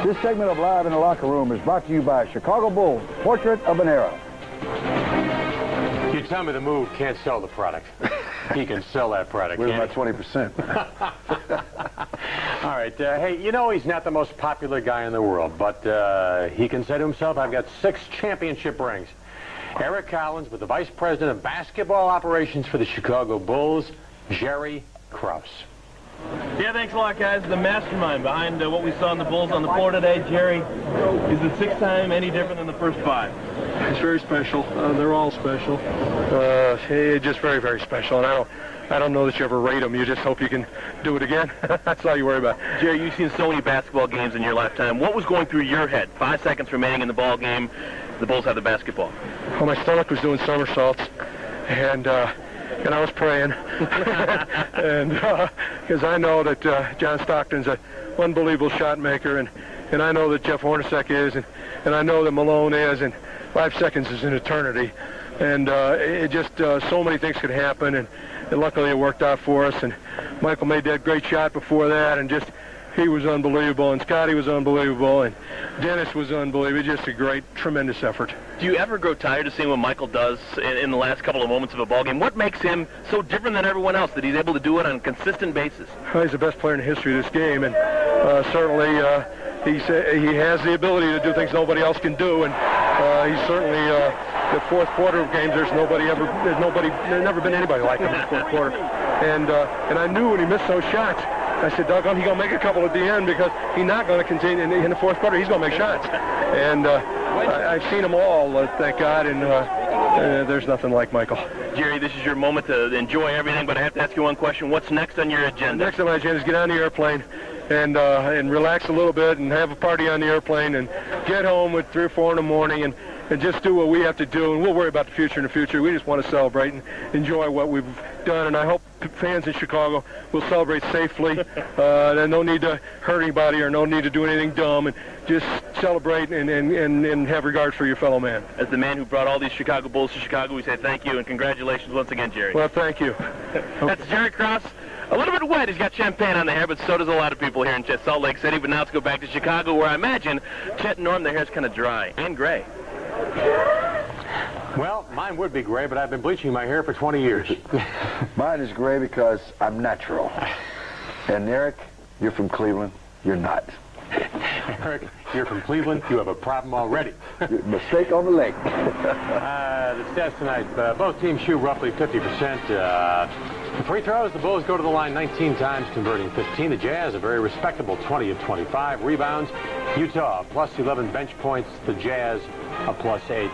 This segment of Live in the Locker Room is brought to you by Chicago Bulls, Portrait of an Era. You tell me the move can't sell the product. He can sell that product. Where's my 20%? All right. Hey, you know he's not the most popular guy in the world, but he can say to himself, I've got 6 championship rings. Eric Collins with the Vice President of Basketball Operations for the Chicago Bulls, Jerry Krause. Yeah, thanks a lot, guys. The mastermind behind what we saw on the Bulls on the floor today, Jerry. Is the 6th time any different than the first 5? It's very special. They're all special. Just very, very special. And I don't know that you ever rate them. You just hope you can do it again. That's all you worry about. Jerry, you've seen so many basketball games in your lifetime. What was going through your head? 5 seconds remaining in the ball game. The Bulls have the basketball. Well, my stomach was doing somersaults, and I was praying, and because I know that John Stockton's an unbelievable shot maker, and I know that Jeff Hornacek is, and I know that Malone is, and 5 seconds is an eternity, and it just so many things could happen, and luckily it worked out for us. And Michael made that great shot before that, and just he was unbelievable, and Scotty was unbelievable, and Dennis was unbelievable. Just a great, tremendous effort. Do you ever grow tired of seeing what Michael does in the last couple of moments of a ball game? What makes him so different than everyone else that he's able to do it on a consistent basis? Well, he's the best player in the history of this game, and certainly he has the ability to do things nobody else can do, and he's certainly the fourth quarter of games. There's never been anybody like him in the fourth quarter, and I knew when he missed those shots, I said, doggone, he's going to make a couple at the end because he's not going to continue in the fourth quarter. He's going to make shots. And I've seen them all, thank God, and there's nothing like Michael. Jerry, this is your moment to enjoy everything, but I have to ask you one question. What's next on your agenda? Next on my agenda is get on the airplane and relax a little bit and have a party on the airplane and get home at 3 or 4 in the morning and just do what we have to do, and we'll worry about the future in the future. We just want to celebrate and enjoy what we've done, and I hope fans in Chicago will celebrate safely. There's no need to hurt anybody or no need to do anything dumb, and just celebrate and have regard for your fellow man. As the man who brought all these Chicago Bulls to Chicago, we say thank you and congratulations once again, Jerry. Well, thank you. That's Jerry Krause. A little bit wet. He's got champagne on the hair, but so does a lot of people here in Salt Lake City. But now let's go back to Chicago, where I imagine Chet and Norm, their hair's kind of dry and gray. Well, mine would be gray, but I've been bleaching my hair for 20 years. Mine is gray because I'm natural. And Eric, you're from Cleveland. You're not. Eric, you're from Cleveland. You have a problem already. Mistake on the lake. The stats tonight, both teams shoot roughly 50%. Free throws, the Bulls go to the line 19 times, converting 15. The Jazz, a very respectable 20 of 25. Rebounds, Utah, plus 11 bench points. The Jazz, a plus 8.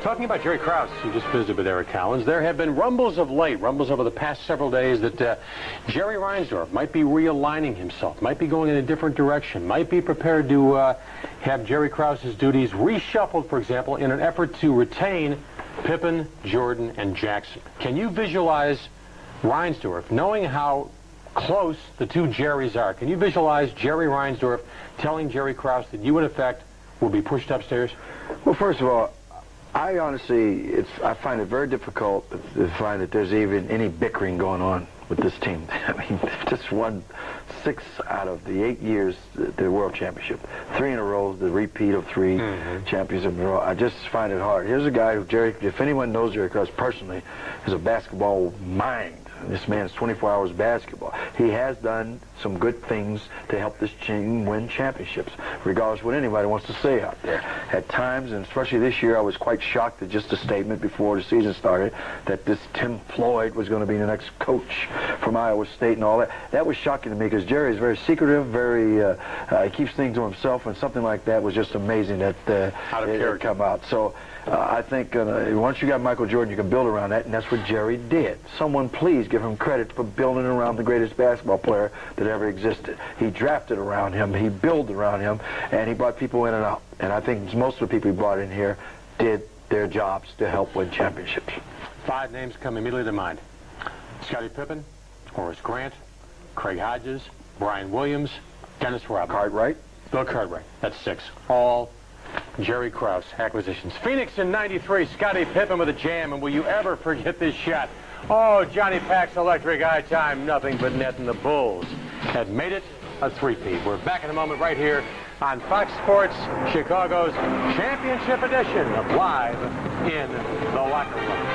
Talking about Jerry Krause, who just visited with Eric Collins, there have been rumbles of late, rumbles over the past several days that Jerry Reinsdorf might be realigning himself, might be going in a different direction, might be prepared to have Jerry Krause's duties reshuffled, for example, in an effort to retain Pippen, Jordan, and Jackson. Can you visualize Reinsdorf, knowing how close the two Jerrys are, can you visualize Jerry Reinsdorf telling Jerry Krause that you, in effect, will be pushed upstairs? Well, first of all, I honestly, I find it very difficult to find that there's even any bickering going on with this team. I mean, they've just won 6 out of the 8 years the World Championship. 3 in a row, the repeat of 3 championships in a row. I just find it hard. Here's a guy who, Jerry, if anyone knows Jerry Krause personally, is a basketball mind. This man's 24 hours basketball. He has done some good things to help this team win championships, regardless of what anybody wants to say out there. At times, and especially this year, I was quite shocked at just a statement before the season started that this Tim Floyd was going to be the next coach from Iowa State and all that. That was shocking to me because Jerry is very secretive, he keeps things to himself, and something like that was just amazing that it had come out. So I think once you got Michael Jordan, you can build around that, and that's what Jerry did. Someone please give him credit for building around the greatest basketball player that ever existed. He drafted around him, he built around him, and he brought people in and out. And I think most of the people he brought in here did their jobs to help win championships. 5 names come immediately to mind. Scottie Pippen, Horace Grant, Craig Hodges, Brian Williams, Dennis Rodman. Cartwright. Bill Cartwright. That's 6. All Jerry Krause acquisitions. Phoenix in '93, Scottie Pippen with a jam, and will you ever forget this shot? Oh, Johnny Pack's electric eye time, nothing but net, and the Bulls had made it a 3-peat. We're back in a moment right here on Fox Sports, Chicago's championship edition of Live in the Locker Room.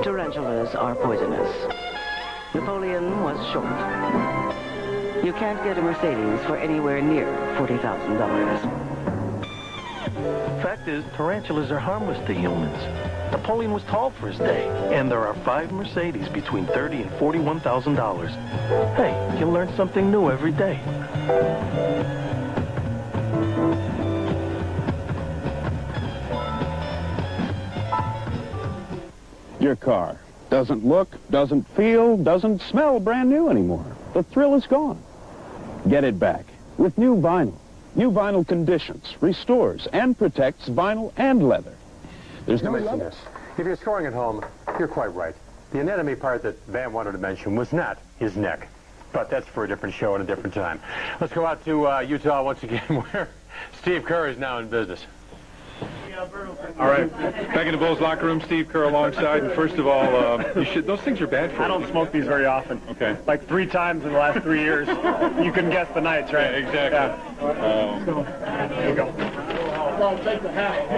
Tarantulas are poisonous. Napoleon was short. You can't get a Mercedes for anywhere near $40,000. Fact is, tarantulas are harmless to humans. Napoleon was tall for his day, and there are 5 Mercedes between $30,000 and $41,000. Hey, you learn something new every day. Your car doesn't look, doesn't feel, doesn't smell brand new anymore. The thrill is gone. Get it back with new vinyl. New vinyl conditions, restores, and protects vinyl and leather. There's no leather. If you're scoring at home, you're quite right. The anatomy part that Van wanted to mention was not his neck. But that's for a different show at a different time. Let's go out to Utah once again, where Steve Kerr is now in business. All right, back in the Bulls locker room, Steve Kerr alongside. And first of all, those things are bad for you. I don't smoke these very often. Okay. Like 3 times in the last 3 years. You can guess the nights, right? Yeah, exactly. Yeah. There you go. I'll take the hat.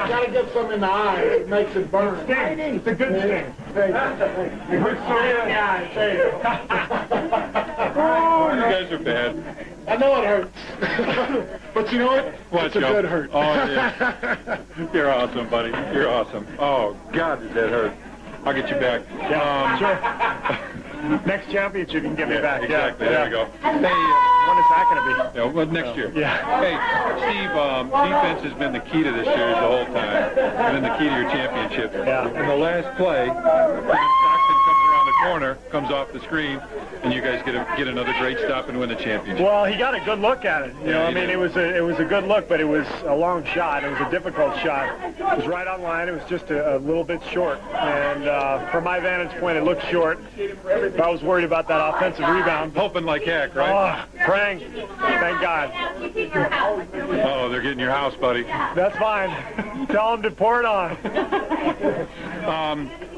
Gotta get some in the eye. It makes it burn. It's a good thing. It hurts so in the eye. Oh, you guys are bad. I know it hurts. But you know what? It's a good hurt. Oh, yeah. You're awesome, buddy. You're awesome. Oh, God, did that hurt. I'll get you back. Yeah, sure. Next championship, you can get me back. Exactly. Yeah. There we go. Hey, when is that going to be? Yeah, well, next year. Yeah. Hey, Steve, defense has been the key to this series the whole time. And been the key to your championship. Yeah. In the last play, Stockton comes around the corner, comes off the screen, and you guys get another great stop and win the championship. Well, he got a good look at it. You know, I mean, it was a good look, but it was a long shot. It was a difficult shot. It was right on line. It was just a little bit short. And from my vantage point, it looked short. But I was worried about that offensive rebound. Hoping like heck, right? Oh, praying. Thank God. Oh, they're getting your house, buddy. That's fine. Tell them to pour it on.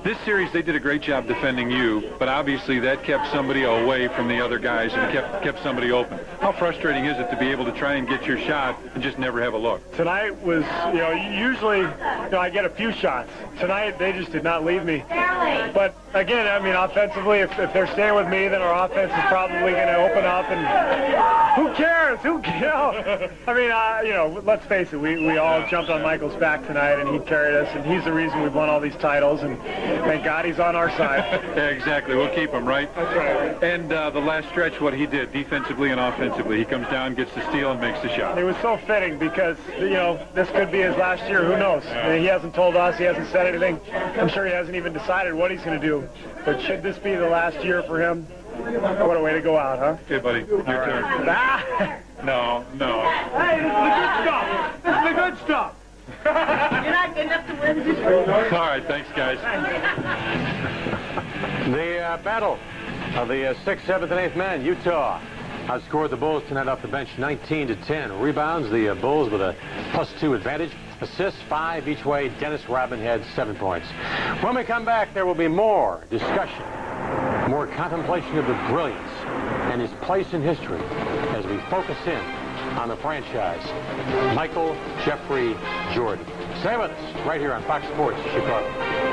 This series, they did a great job defending you, but obviously that kept somebody away from the other guys and kept somebody open. How frustrating is it to be able to try and get your shot and just never have a look? Tonight was, usually, I get a few shots. Tonight, they just did not leave me. But again, I mean, offensively, if they're staying with me, then our offense is probably going to open up. And who cares? I mean, let's face it. We all jumped on Michael's back tonight, and he carried us, and he's the reason we've won all these titles. And thank God he's on our side. Yeah, exactly. We'll keep him, right? That's right. And the last stretch, what he did, defensively and offensively, he comes down, gets the steal, and makes the shot. It was so fitting because, this could be his last year. Who knows? Yeah. He hasn't told us. He hasn't said anything. I'm sure he hasn't even decided what he's going to do. But should this be the last year for him? What a way to go out, huh? Okay, buddy. Your turn. Ah! No. Hey, this is the good stuff. This is the good stuff. You're not good enough to win this one. All right, thanks, guys. The battle of the 6th, 7th, and 8th men, Utah outscored the Bulls tonight off the bench 19-10. Rebounds, the Bulls with a +2 advantage. Assists, 5 each way. Dennis Rodman had 7 points. When we come back, there will be more discussion, more contemplation of the brilliance and his place in history as we focus in on the franchise, Michael Jeffrey Jordan. Stay with us right here on Fox Sports Chicago.